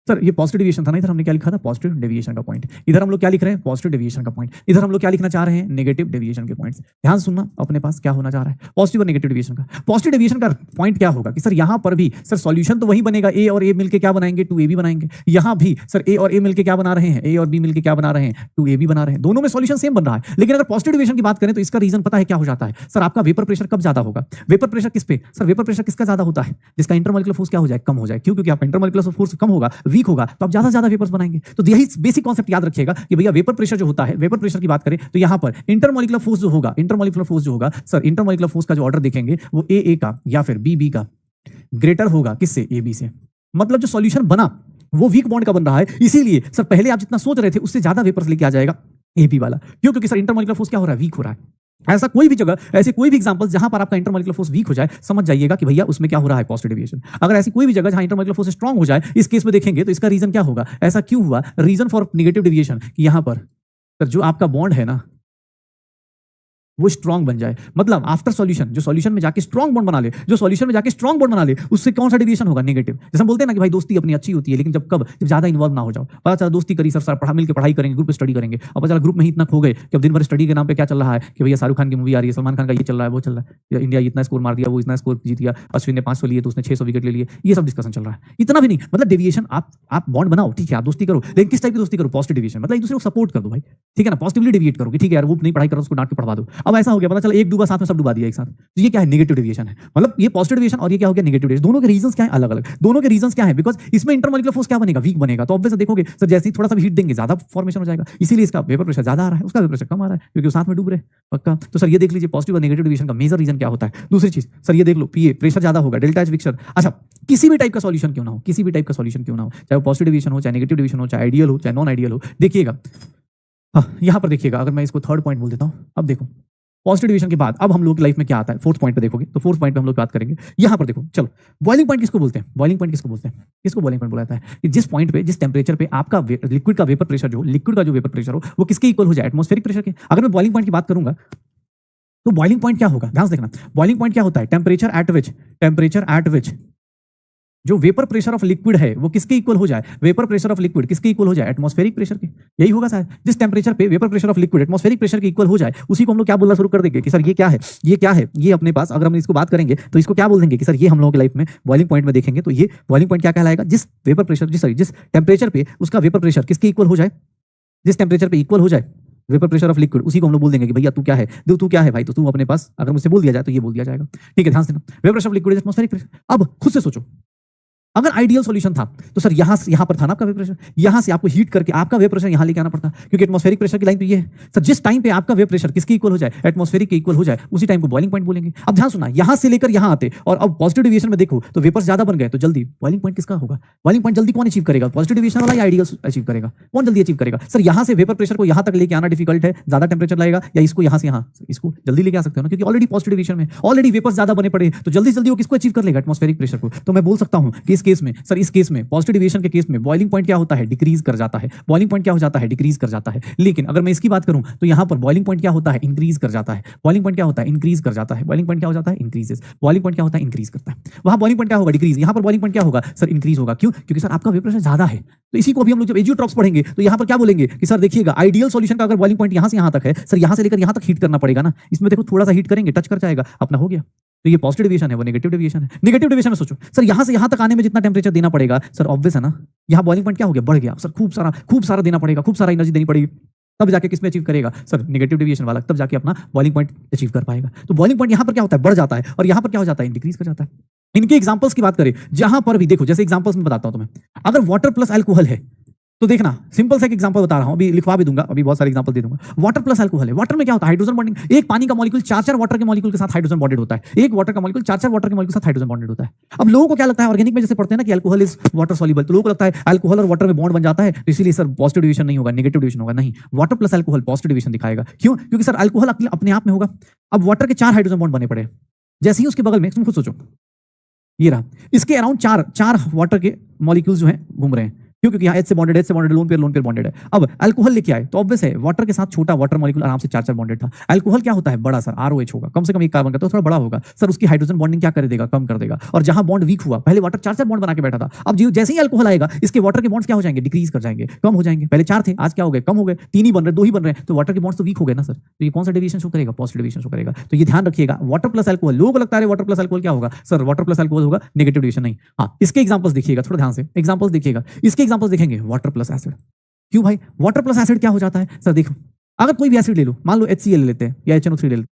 सर, ये पॉजिटिव डिविएशन था ना, इधर हमने क्या लिखा था, पॉजिटिव डिविएशन का पॉइंट। इधर हम लोग क्या लिख रहे हैं, पॉजिटिव डिविएशन का पॉइंट। इधर हम लोग क्या लिखना चाह रहे हैं, नेगेटिव डिविएशन के पॉइंट्स। ध्यान सुनना, अपने पास क्या होना चाह रहा है, पॉजिटिव और नेगेटिव डिविएशन का। पॉजिटिव डिविएशन का पॉइंट क्या होगा कि सर यहां पर भी सर सॉल्यूशन तो वही बनेगा, ए और ए मिलकर क्या बनाएंगे, 2ab बनाएंगे। यहां भी सर ए और ए मिलकर क्या बना रहे हैं, ए और बी मिलकर क्या बना रहे हैं, 2ab बना रहे हैं। दोनों में सॉल्यूशन सेम बन रहा है। लेकिन अगर पॉजिटिव डिविएशन की बात करें तो इसका रीजन पता है क्या हो जाता है सर, आपका वेपर प्रेशर कब ज्यादा होगा, वेपर प्रेशर किस पे सर, वेपर प्रेशर किसका ज्यादा होता है, जिसका इंटरमॉलिक्यूलर फोर्स क्या हो जाए, कम हो जाए। क्यों, क्योंकि आपका इंटरमॉलिक्यूलर फोर्स कम होगा, वीक होगा, तो आप ज्यादा वेपर्स बनाएंगे। तो यही बेसिक कॉन्सेप्ट याद रखिएगा कि भैया वेपर प्रेशर जो होता है, वेपर प्रेशर की बात करें तो यहां पर इंटरमॉलिक्यूलर फोर्स जो होगा, सर इंटरमॉलिक्यूलर फोर्स का जो ऑर्डर देखेंगे वो ए का या फिर बी का ग्रेटर होगा किससे, ए बी से। मतलब जो सॉल्यूशन बना वो वीक बॉन्ड का बन रहा है, इसीलिए सर पहले आप जितना सोच रहे थे उससे ज्यादा वेपर्स लेके आ जाएगा एबी वाला। क्यों, क्योंकि सर इंटरमॉलिक्यूलर फोर्स क्या हो रहा है, वीक हो रहा है। ऐसा कोई भी जगह, ऐसे कोई भी एग्जांपल जहां पर आपका इंटरमॉलिक्यूलर फोर्स वीक हो जाए, समझ जाइएगा कि भैया उसमें क्या हो रहा है, पॉजिटिव डिविएशन। अगर ऐसी कोई भी जगह जहां इंटरमॉलिक्यूलर फोर्स स्ट्रांग हो जाए, इस केस में देखेंगे तो इसका रीजन क्या होगा, ऐसा क्यों हुआ, रीजन फॉर नेगेटिव डिविएशन कि यहां पर सर जो आपका बॉन्ड है ना वो स्ट्रांग बन जाए। मतलब आफ्टर सॉल्यूशन, जो सॉल्यूशन में जाके स्ट्रांग बॉन्ड बना ले, जो सॉल्यूशन में जाके स्ट्रांग बॉन्ड बना ले, उससे कौन सा डिविएशन होगा, नेगेटिव। जैसे हम बोलते हैं ना कि भाई दोस्ती अपनी अच्छी होती है, लेकिन जब ज्यादा इन्वॉल्व ना हो जाओ। पता चला दोस्ती करी सर मिलकर पढ़ाई करेंगे, ग्रुप स्टडी करेंगे, अब पता चला ग्रुप में ही इतना खो गए कि अब दिन भर स्टडी के नाम पे क्या चल रहा है कि भैया शाहरुख खान की मूवी आ रही है, सलमान खान का ये चल रहा है, वो चल रहा है, इंडिया इतना स्कोर मार दिया, वो इतना स्कोर जीत गया, अश्विन ने 500 लिए तो उसने 600 विकेट ले लिए, ये सब डिस्कशन चल रहा है। इतना भी नहीं, मतलब डिविएशन आप बॉन्ड बनाओ, ठीक है, आप दोस्ती करो, लेकिन किस टाइप की दोस्ती करो, पॉजिटिव डिविएशन। मतलब एक दूसरे को सपोर्ट कर दो भाई, ठीक है ना, पॉजिटिवली डिविएट करो कि ठीक है यार वो नहीं पढ़ाई करो, उसको डांट के पढ़वा दो। अब ऐसा हो गया, पता चला एक डूबा साथ में सब डुबा दिया एक साथ, तो ये क्या है, नेगेटिव डिविएशन है। मतलब ये पॉजिटिव डिविएशन और ये क्या हो गया, नेगेटिव डिविएशन। दोनों के रीजंस क्या है, अलग अलग। दोनों के रीजंस क्या है, बिकॉज इसमें इंटरमॉलिक्यूलर फोर्स क्या बनेगा, वीक बनेगा। तो ऑब्वियसली देखोगे सर जैसे ही थोड़ा सा भी हीट देंगे ज्यादा फॉर्मेशन हो जाएगा, इसीलिए इसका वेपर प्रेशर ज्यादा आ रहा है, उसका वेपर प्रेशर कम आ रहा है, क्योंकि वो साथ में डूब रहे। पक्का। तो सर ये देख लीजिए पॉजिटिव और नेगेटिव डिविएशन का मेजर रीजन क्या होता है। दूसरी चीज सर ये देख लो, पीए प्रेशर ज्यादा होगा, डेल्टा एच विक्सर। अच्छा, किसी भी टाइप का सॉल्यूशन क्यों ना हो, किसी भी टाइप का सॉल्यूशन क्यों ना हो, चाहे वो पॉजिटिव डिविएशन हो, चाहे नेगेटिव डिविएशन हो, चाहे आइडियल हो, चाहे नॉन आइडियल हो, देखिएगा यहां पर देखिएगा, अगर मैं इसको थर्ड पॉइंट बोल देता हूं, अब देखो पॉजिटिव डिविएशन के बाद अब हम लोग की लाइफ में क्या आता है, फोर्थ पॉइंट पे देखोगे तो फोर्थ पॉइंट पे हम लोग बात करेंगे। यहां पर देखो, चलो बॉइलिंग पॉइंट किसको बोलते हैं, बॉइलिंग पॉइंट किसको बोलते हैं, किसको बॉइलिंग पॉइंट बोला जाता है कि जिस पॉइंट पे, जिस टेंपरेचर पे आपका लिक्विड का वेपर प्रेशर जो, लिक्विड का जो वेपर प्रेशर हो वो किसके इक्वल हो जाए, एटमॉस्फेरिक प्रेशर के। अगर मैं बॉइलिंग पॉइंट की बात करूंगा तो बॉइलिंग पॉइंट क्या होगा, ध्यान से देखना, बॉइलिंग पॉइंट क्या होता है, टेम्परेचर एट विच जो वेपर प्रेशर ऑफ लिक्विड है वो किसके इक्वल हो जाए, वेपर प्रेशर ऑफ लिक्विड किसके इक्वल हो जाए, एटमॉस्फेरिक प्रेशर के। यही होगा शायद, जिस टेंपरेचर पे vapour pressure of liquid atmospheric pressure के इक्वल हो जाए उसी को हम लोग क्या बोलना शुरू कर देंगे कि सर ये क्या है, ये क्या है, ये अपने पास अगर हम इसको बात करेंगे तो इसको क्या बोल देंगे कि सर ये हम लोगों की लाइफ में बॉइलिंग पॉइंट में देखेंगे तो ये बॉइलिंग पॉइंट क्या कहलाएगा, जिस वेपर प्रेशर जिस टेंपरेचर पे उसका वेपर प्रेशर किसके इक्वल हो जाए, जिस टेंपरेचर पे इक्वल हो जाए वेपर प्रेशर ऑफ लिक्विड, उसी को हम लोग बोल देंगे कि भैया तू क्या है, तू क्या है भाई, तो तू अपने पास अगर मुझसे बोल दिया जाए तो ये बोल दिया जाएगा। ठीक है, ध्यान से देना, vapour pressure of liquid atmospheric pressure. अब खुद से सोचो, अगर आइडियल सॉल्यूशन था तो सर यहां से यहां पर था ना आपका वेपर प्रेशर, यहां से आपको हीट करके आपका वेपर प्रेशर यहां लेके आना पड़ता, क्योंकि एटमॉस्फेरिक प्रेशर की लाइन तो ये है। सर जिस टाइम पे आपका वेपर प्रेशर किसके इक्वल हो जाए, एटमॉस्फेरिक के इक्वल हो जाए, उसी टाइम को बॉइलिंग पॉइंट बोलेंगे। अब ध्यान सुना, यहां से लेकर यहां आते और अब पॉजिटिव डेविएशन में देखो तो वेपर्स ज्यादा बन गए तो जल्दी बॉइलिंग पॉइंट किसका होगा, बॉइलिंग पॉइंट जल्दी कौन अचीव करेगा, पॉजिटिव डेविएशन वाला या आइडियल अचीव करेगा, कौन जल्दी अचीव करेगा। सर यहां से वेपर प्रेशर को यहां तक लेके आना डिफिकल्ट है, ज्यादा टेंपरेचर लगेगा, या इसको यहां से यहां इसको जल्दी लेके आ सकते हो ना, क्योंकि ऑलरेडी पॉजिटिव डेविएशन में ऑलरेडी वेपर्स ज्यादा बने पड़े, तो जल्दी जल्दी वो किसको अचीव कर लेगा, एटमॉस्फेरिक प्रेशर को। तो मैं बोल सकता हूं कि इस केस में सर, इस केस में पॉजिटिव डेविएशन के केस में बॉइलिंग पॉइंट क्या होता है, डिक्रीज कर जाता है, बॉइलिंग पॉइंट क्या हो जाता है, डिक्रीज कर जाता है। लेकिन अगर मैं इसकी बात करूं तो यहां पर बॉइलिंग पॉइंट क्या होता है, इंक्रीज कर जाता है, बॉइलिंग पॉइंट क्या होता है, इंक्रीज कर जाता है, बॉइलिंग पॉइंट क्या हो जाता है, इंक्रीजेस, बॉइलिंग पॉइंट क्या होता है, इंक्रीज करता है। वहां बॉइलिंग पॉइंट क्या होगा, डिक्रीज, यहां पर बॉइलिंग पॉइंट क्या होगा सर, इंक्रीज होगा। क्यों, क्योंकि सर आपका वेपर प्रेशर ज्यादा है। तो इसी को अभी हम लोग जब एजियोट्रॉप्स पढ़ेंगे तो यहां पर क्या बोलेंगे कि सर देखिएगा, आइडियल सॉल्यूशन का अगर बॉइलिंग पॉइंट यहां से यहां तक है, सर यहां से लेकर यहां तक हीट करना पड़ेगा ना, इसमें देखो थोड़ा सा हीट करेंगे, टच कर जाएगा, अपना हो गया। तो ये पॉजिटिव डेविएशन है, वो नेगेटिव डेविएशन है। नेगेटिव डेविएशन में सोचो सर, यहां से यहां तक आने में जितना टेंपरेचर देना पड़ेगा सर, ऑब्वियस है ना, यहाँ बॉइलिंग पॉइंट क्या हो गया, बढ़ गया सर, खूब सारा देना पड़ेगा, खूब सारा एनर्जी देनी पड़ेगी, तब जाके किसमें अचीव करेगा सर, नेगेटिव डेविएशन वाला, तब जाके अपना बॉइलिंग पॉइंट अचीव कर पाएगा। तो बॉइलिंग पॉइंट यहां पर क्या होता है, बढ़ जाता है, और यहां पर क्या हो जाता है, इंक्रीज कर जाता है। इनके एग्जांपल्स की बात करें, जहां पर भी देखो, जैसे एग्जांपल्स में बताता हूं तुम्हें, अगर वाटर प्लस अल्कोहल है तो देखना, सिंपल सा एक एग्जांपल बता रहा हूं, अभी लिखवा भी दूंगा, अभी बहुत सारे एग्जांपल दे दूंगा। वाटर प्लस अल्कोहल है, वाटर में क्या होता है, हाइड्रोजन बॉन्डिंग, एक पानी का मॉलिक्यूल चार चार वाटर के मॉलिक्यूल के साथ हाइड्रोजन बॉन्डेड होता है, एक वाटर का मॉलिक्यूल चार चार वाटर के मॉलिक्यूल के साथ हाइड्रोजन बॉन्डेड होता है। अब लोगों को क्या लगता है, ऑर्गेनिक में जैसे पढ़ते हैं ना कि अल्कोहल इज वाटर सॉल्युबल, तो लोगों को लगता है अल्कोहल और वाटर में बॉन्ड बन जाता है, तो इसीलिए सर पॉजिटिव डिविजन नहीं होगा, नेगेटिव डिविजन होगा। नहीं, water plus alcohol positive division दिखाएगा। क्यों, क्योंकि सर अल्कोहल अपने आप में होगा, अब वाटर के चार हाइड्रोजन बॉन्ड बने पड़े, जैसे ही उसके बगल में, तुम खुद सोचो, ये रहा, इसके अराउंड चार चार वाटर के मॉलिक्यूल्स जो हैं घूम रहे हैं, क्यों, क्योंकि यहाँ एच से बॉन्डेड लोन पेयर बॉन्डेड है। अब अल्कोहल लेके आए तो ऑब्वियस है, वाटर के साथ छोटा वाटर मॉलिक्यूल आराम से चार चार बॉन्डेड था। अल्कोहल क्या होता है, बड़ा सर, आरओएच होगा, कम से कम एक कार्बन का, तो थोड़ा बड़ा होगा सर, उसकी हाइड्रोजन बॉन्डिंग क्या कर देगा, कम कर देगा। और जहां बॉन्ड वीक हुआ, पहले वाटर चार चार बॉन्ड बना के बैठा था, अब जैसे ही अल्कोहल आएगा इसके वाटर के बॉन्ड्स क्या हो जाएंगे, डिक्रीज कर जाएंगे, कम हो जाएंगे। पहले चार थे, आज क्या हो गए, कम हो गए, तीन ही बन रहे, दो ही बन रहे हैं, तो वाटर के बॉन्ड्स तो वीक हो गए ना सर। तो ये कौन सा डेविएशन शो करेगा, पॉजिटिव डेविएशन शो करेगा। तो ये ध्यान रखिएगा, वाटर प्लस अल्कोहल, लोगों को लगता है वाटर प्लस अल्कोहल क्या होगा सर, वाटर प्लस अल्कोहल होगा, नेगेटिव डेविएशन नहीं। हाँ, इसके एग्जांपल्स देखिएगा, थोड़ा ध्यान से एग्जांपल्स देखिएगा, इसके एग्जांपल्स देखेंगे, वाटर प्लस एसिड। क्यों भाई, वाटर प्लस एसिड क्या हो जाता है सर, देखो, अगर कोई भी एसिड ले लो, मान लो HCl ले लेते हैं या HNO3 ले लेते हैं,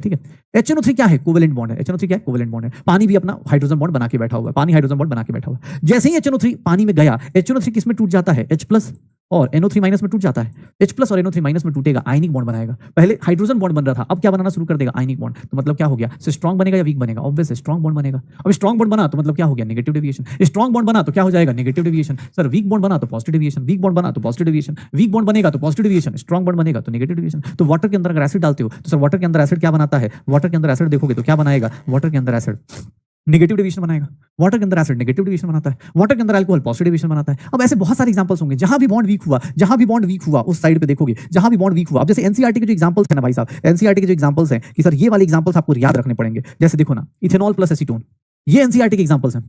ठीक है। HNO3 क्या है? कोवेलेंट बॉन्ड है। HNO3 क्या है? कोवेलेंट बॉन्ड है। पानी भी अपना हाइड्रोजन बॉन्ड बना के बैठा हुआ है, पानी हाइड्रोजन बॉन्ड बना के बैठा हुआ है। जैसे ही HNO3 पानी में गया, HNO3 किस में टूट जाता है? H+ और NO3 माइनस में टूट जाता है। H+ और NO3 माइनस में टूटेगा, आयनिक बॉन्ड बनाएगा। पहले हाइड्रोजन बॉन्ड बन रहा था, अब क्या बनाना शुरू कर देगा? Ionic bond. तो मतलब क्या हो गया? स्ट्रॉन्ग बनेगा या वीक बनेगा? ऑब्वियस है स्ट्रॉन्ग बॉन्ड बनेगा। अब स्ट्रॉन्ग बॉन्ड बना तो मतलब क्या हो गया? Negative deviation. स्ट्रॉन्ग बॉन्ड बना तो क्या हो जाएगा? Negative deviation. Sir weak bond बना तो पॉजिटिव डेविएशन, वीक बॉन्ड बना तो पॉजिटिव डेविएशन, वीक बॉन्ड बनेगा तो पॉजिटिव डेविएशन, स्ट्रॉन्ग बॉन्ड बनेगा तो नेगेटिव डेविएशन। तो वाटर के अंदर अगर एसिड डालते हो तो सर वाटर के अंदर एसिड क्या बनाता है? वाटर के अंदर एसिड देखोगे तो क्या बनाएगा? वाटर के अंदर एसिड नेगेटिव डिवीजन बनाएगा। वाटर के अंदर एसिड नेगेटिव डिवीजन बनाता है, वाटर के अंदर अल्कोहल पॉजिटिव डिवीजन बनाता है। अब ऐसे बहुत सारे एग्जांपल्स होंगे जहां भी बॉन्ड वीक हुआ, जहां भी बॉन्ड वीक हुआ उस साइड पे देखोगे जहां भी बॉन्ड वीक हुआ। अब जैसे एनसीईआरटी के जो एग्जांपल्स है ना भाई साहब, एनसीईआरटी के जो एग्जांपल्स हैं कि सर ये वाले एग्जांपल्स आपको याद रखने पड़ेंगे। जैसे देखो ना, इथेनॉल प्लस एसीटोन, ये एनसीईआरटी के एग्जांपल्स हैं।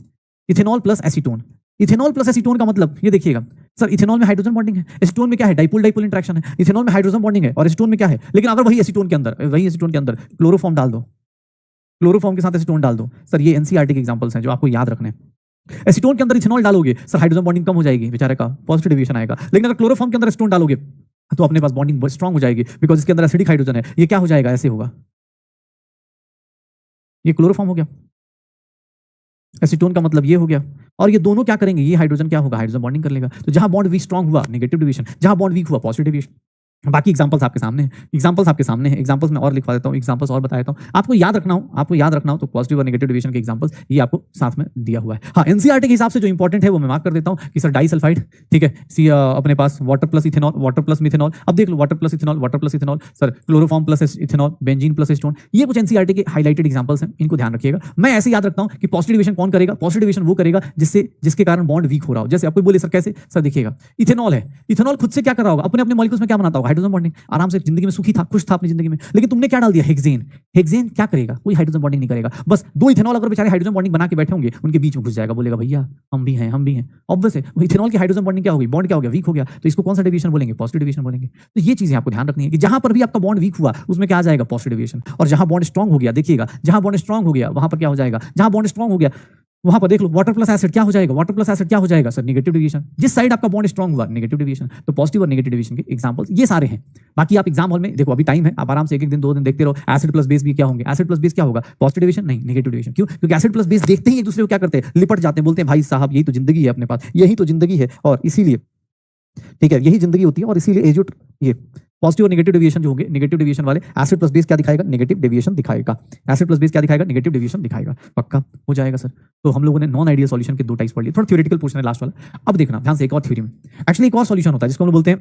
Ethanol plus acetone, ethanol plus acetone का मतलब ये देखिएगा सर, इथेनॉल में हाइड्रोजन बॉन्डिंग है, एसीटोन में क्या है? डाइपोल डाइपोल इंटरेक्शन है। इथेनॉल में हाइड्रोजन बॉन्डिंग है और एसीटोन में क्या है? लेकिन अगर वही एसीटोन के अंदर क्लोरोफॉर्म डाल दो, क्लोरोफॉर्म के साथ एसीटोन डाल दो। सर ये एनसीईआरटी के एग्जांपल्स हैं जो आपको याद रखने हैं। एसीटोन के अंदर इथेनॉल डालोगे सर, हाइड्रोजन बॉन्डिंग कम हो जाएगी, बेचारे का पॉजिटिव डिवीजन आएगा। लेकिन अगर क्लोरोफॉर्म के अंदर एसीटोन डालोगे तो अपने पास बॉन्डिंग स्ट्रांग हो जाएगी, बिकॉज इसके अंदर एसिडिक हाइड्रोजन है। ये क्या हो जाएगा? ऐसे होगा, ये क्लोरोफॉर्म हो गया, एसीटोन का मतलब ये हो गया। और ये दोनों क्या करेंगे? ये हाइड्रोजन क्या होगा? हाइड्रोजन बॉन्डिंग कर लेगा। तो जहां बॉन्ड वीक स्ट्रांग हुआ नेगेटिव डिवीजन, जहां बॉन्ड वीक हुआ पॉजिटिव डिवीजन। बाकी एग्जांपल्स आपके सामने हैं, एग्जांपल्स आपके सामने हैं, एग्जांपल्स में और लिखवा देता हूं, एग्जांपल्स और बता देता हूं। आपको याद रखना हो तो पॉजिटिव और नेगेटिव डिवीजन के एग्जांपल्स ये आपको साथ में दिया हुआ है। हाँ, एनसीईआरटी के हिसाब से जो इंपॉर्टेंट है वो मैं मार्क कर देता हूं कि सर डाइसल्फाइड, ठीक है, अपने पास water plus ethanol, water plus methanol. अब देख लो, water plus ethanol, sir chloroform plus ethanol, benzene plus acetone. ये कुछ एनसीईआरटी के हाईलाइटेड एग्जांपल्स हैं, इनको ध्यान रखिएगा। मैं ऐसे याद रखता हूं कि पॉजिटिव डिवीजन कौन करेगा? पॉजिटिव डिवीजन वो करेगा जिसके कारण बॉन्ड वीक हो रहा हो। जैसे आपको बोले सर कैसे? सर देखिएगा, इथेनॉल है, इथेनॉल खुद से क्या कर रहा होगा? अपने अपने मॉलिक्यूल्स में क्या बनाता होगा? Hydrogen bonding. आराम से जिंदगी में सुखी था, खुश था अपनी जिंदगी में। लेकिन तुमने क्या डाल दिया? हेक्सेन। हेक्सेन क्या करेगा? कोई हाइड्रोजन बॉन्डिंग नहीं करेगा। बस दो इथेनॉल अगर बेचारे हाइड्रोजन बॉन्डिंग बना के बैठे होंगे, उनके बीच में घुस जाएगा, बोलेगा भैया हम भी हैं, हम भी हैं। ऑब्वियस है, वो इथेनॉल की हाइड्रोजन बॉन्डिंग क्या होगी? बॉन्ड क्या हो गया? वीक हो गया। तो इसको कौन सा डिवीजन बोलेंगे? पॉजिटिव डिवीजन बोलेंगे। तो ये चीजें आपको ध्यान रखनी है कि जहां पर भी आपका बॉन्ड वीक हुआ उसमें क्या आ जाएगा? Positive division. और जहां बॉन्ड स्ट्रांग हो गया, देखिएगा जहां बॉन्ड स्ट्रांग हो गया वहां पर क्या हो जाएगा? जहां बॉन्ड स्ट्रांग हो गया वहां पर देख लो, वाटर प्लस एसिड क्या हो जाएगा? वाटर प्लस एसिड क्या हो जाएगा? Sir negative division. जिस साइड आपका बॉन्ड स्ट्रांग हुआ नेगेटिव डिवीजन। तो पॉजिटिव और नेगेटिव डिवीजन के एग्जांपल्स ये सारे हैं। बाकी आप एग्जाम हॉल में देखो, अभी टाइम है, आप आराम से एक दिन 2 दिन देखते रहो। एसिड प्लस बेस भी क्या होंगे? एसिड प्लस बेस क्या होगा? पॉजिटिव डिवीजन नहीं, नेगेटिव डिवीजन। क्यों? क्योंकि एसिड प्लस बेस देखते ही एक दूसरे को क्या करते हैं? लिपट जाते हैं, बोलते हैं भाई साहब यही तो जिंदगी है अपने पास, यही तो जिंदगी है। और इसीलिए ठीक है, यही जिंदगी होती है। और इसीलिए ये पॉजिटिव और नेगेटिव डेविएशन जो होंगे, नेगेटिव डेविएशन वाले एसिड प्लस बेस क्या दिखाएगा? नेगेटिव डेविएशन दिखाएगा। एसिड प्लस बेस क्या दिखाएगा? नेगेटिव डेविएशन दिखाएगा। पक्का हो जाएगा सर। तो हम लोगों ने नॉन आइडियल सॉल्यूशन के 2 टाइप्स पढ़ लिए। थोड़ा थ्योरेटिकल पोर्शन है लास्ट वाला। अब देखना ध्यान से, एक और थ्योरी में एक्चुअली एक और सॉल्यूशन होता है जिसको हम लोग बोलते हैं,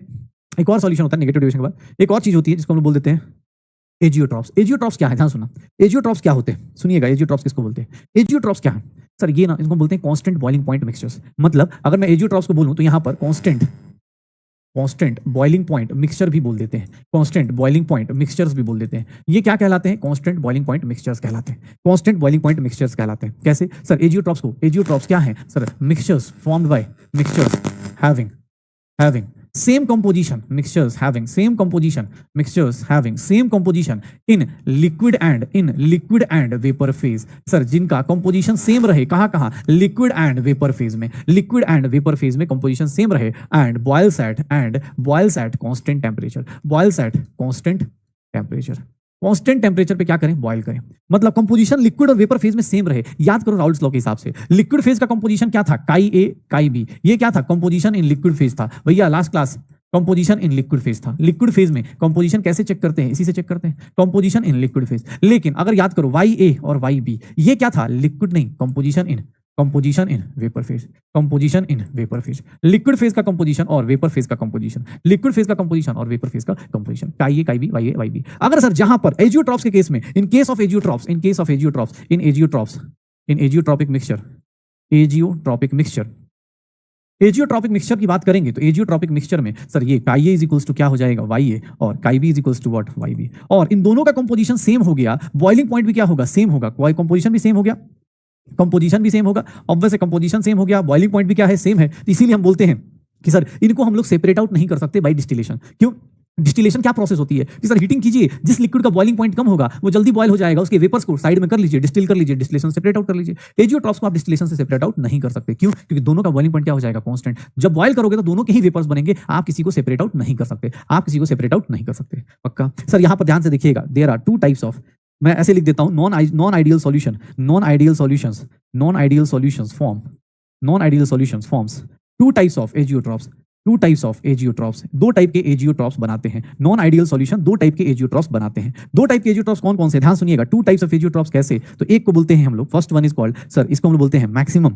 एक और सॉल्यूशन होता है नेगेटिव डेविएशन के बाद। एक और चीज होती है जिसको हम लोग बोल देते हैं एजियोट्रॉप्स। एजियोट्रॉप्स क्या है? ध्यान सुनना, एजियोट्रॉप्स क्या होते हैं? सुनिएगा, एजियोट्रॉप्स किसको बोलते हैं? एजियोट्रॉप्स क्या है सर? ये ना इनको बोलते हैं कांस्टेंट बॉइलिंग पॉइंट मिक्सचर्स। मतलब अगर मैं एजियोट्रॉप्स को बोलूं तो यहां पर कांस्टेंट बॉइलिंग पॉइंट मिक्सचर भी बोल देते हैं, कांस्टेंट बॉइलिंग पॉइंट मिक्सचर्स भी बोल देते हैं। ये क्या कहलाते हैं? कांस्टेंट बॉइलिंग पॉइंट मिक्सचर्स कहलाते हैं। कांस्टेंट बॉइलिंग पॉइंट मिक्सचर्स कहलाते हैं। कैसे सर? एजियोट्रॉप्स क्या है sir? Mixtures formed by mixtures having same composition, mixtures having same composition, mixtures having same composition in liquid and vapor phase। Sir जिनका composition same रहे, कहाँ liquid and vapor phase में, liquid and vapor phase में composition same रहे and boils at constant temperature, constant temperature पे क्या करें? Boil करें। मतलब कंपोजिशन लिक्विड और वेपर फेज में सेम रहे। याद करो राउल्ट्स लॉ के हिसाब से, लिक्विड फेज का कंपोजिशन क्या था? काई ए काई बी। ये क्या था? कंपोजिशन इन लिक्विड फेज था। भैया last class composition in liquid phase था। लिक्विड फेज में कंपोजिशन कैसे चेक करते हैं? इसी से चेक करते हैं, कंपोजिशन इन लिक्विड फेज। लेकिन अगर याद करो वाई ए और वाई बी, ये क्या था? लिक्विड नहीं, composition in vapour phase, composition in vapour phase. Liquid phase का कंपोजिशन और वेपर फेज का कंपोजिशन, लिक्विड फेज का कंपोजिशन और वेपर फेज का कंपोजिशन, काई ए काई बी वाई ए वाई बी। अगर सर जहां पर एजियोट्रॉप्स के केस में, in case of azeotropes in azeotropic mixture की बात करेंगे तो एजियोट्रॉपिक मिक्सचर में सर ये काई ए इज इक्वल्स टू क्या हो जाएगा? वाई ए, और chi B is equals to what? Y B. और इन दोनों का कंपोजिशन सेम हो गया, बॉइलिंग पॉइंट भी क्या होगा? सेम होगा। कंपोजिशन भी सेम हो गया, ऑब्वियसली कंपोजिशन सेम हो गया, बॉइलिंग पॉइंट भी क्या है? सेम है। तो इसीलिए हम बोलते हैं कि सर इनको हम लोग सेपरेट आउट नहीं कर सकते बाय डिस्टिलेशन। क्यों? डिस्टिलेशन क्या प्रोसेस होती है कि सर हीटिंग कीजिए, जिस लिक्विड का बॉइलिंग पॉइंट कम होगा वो जल्दी बॉयल हो जाएगा, उसके वेपर्स को साइड में कर लीजिए, डिस्टिल कर लीजिए, डिस्टिलेशन सेपरेट आउट कर लीजिए। एजियोट्रॉप्स को आप डिस्टिलेशन से सेपरेट आउट नहीं कर सकते। क्यों? क्योंकि दोनों का बॉइलिंग पॉइंट क्या हो जाएगा? कांस्टेंट। जब बॉयल करोगे तो दोनों के ही वेपर्स बनेंगे, आप किसी को सेपरेट आउट नहीं कर सकते, पक्का। सर यहां पर ध्यान से देखिएगा, देयर आर 2 टाइप्स ऑफ मैं ऐसे लिख देता हूं, non ideal solution, non ideal solutions, non ideal solutions form, non ideal solutions forms two types of azeotropes, two types of azeotropes, दो टाइप के एजियोट्रॉप्स बनाते हैं। नॉन आइडियल सॉल्यूशन दो टाइप के एजियोट्रॉप्स बनाते हैं। दो टाइप के एजियोट्रॉप्स कौन कौन से, ध्यान सुनिएगा। टू टाइप्स ऑफ एजियोट्रॉप्स कैसे, तो एक को बोलते हैं हम लोग, first one is called, sir इसको हम लोग बोलते हैं maximum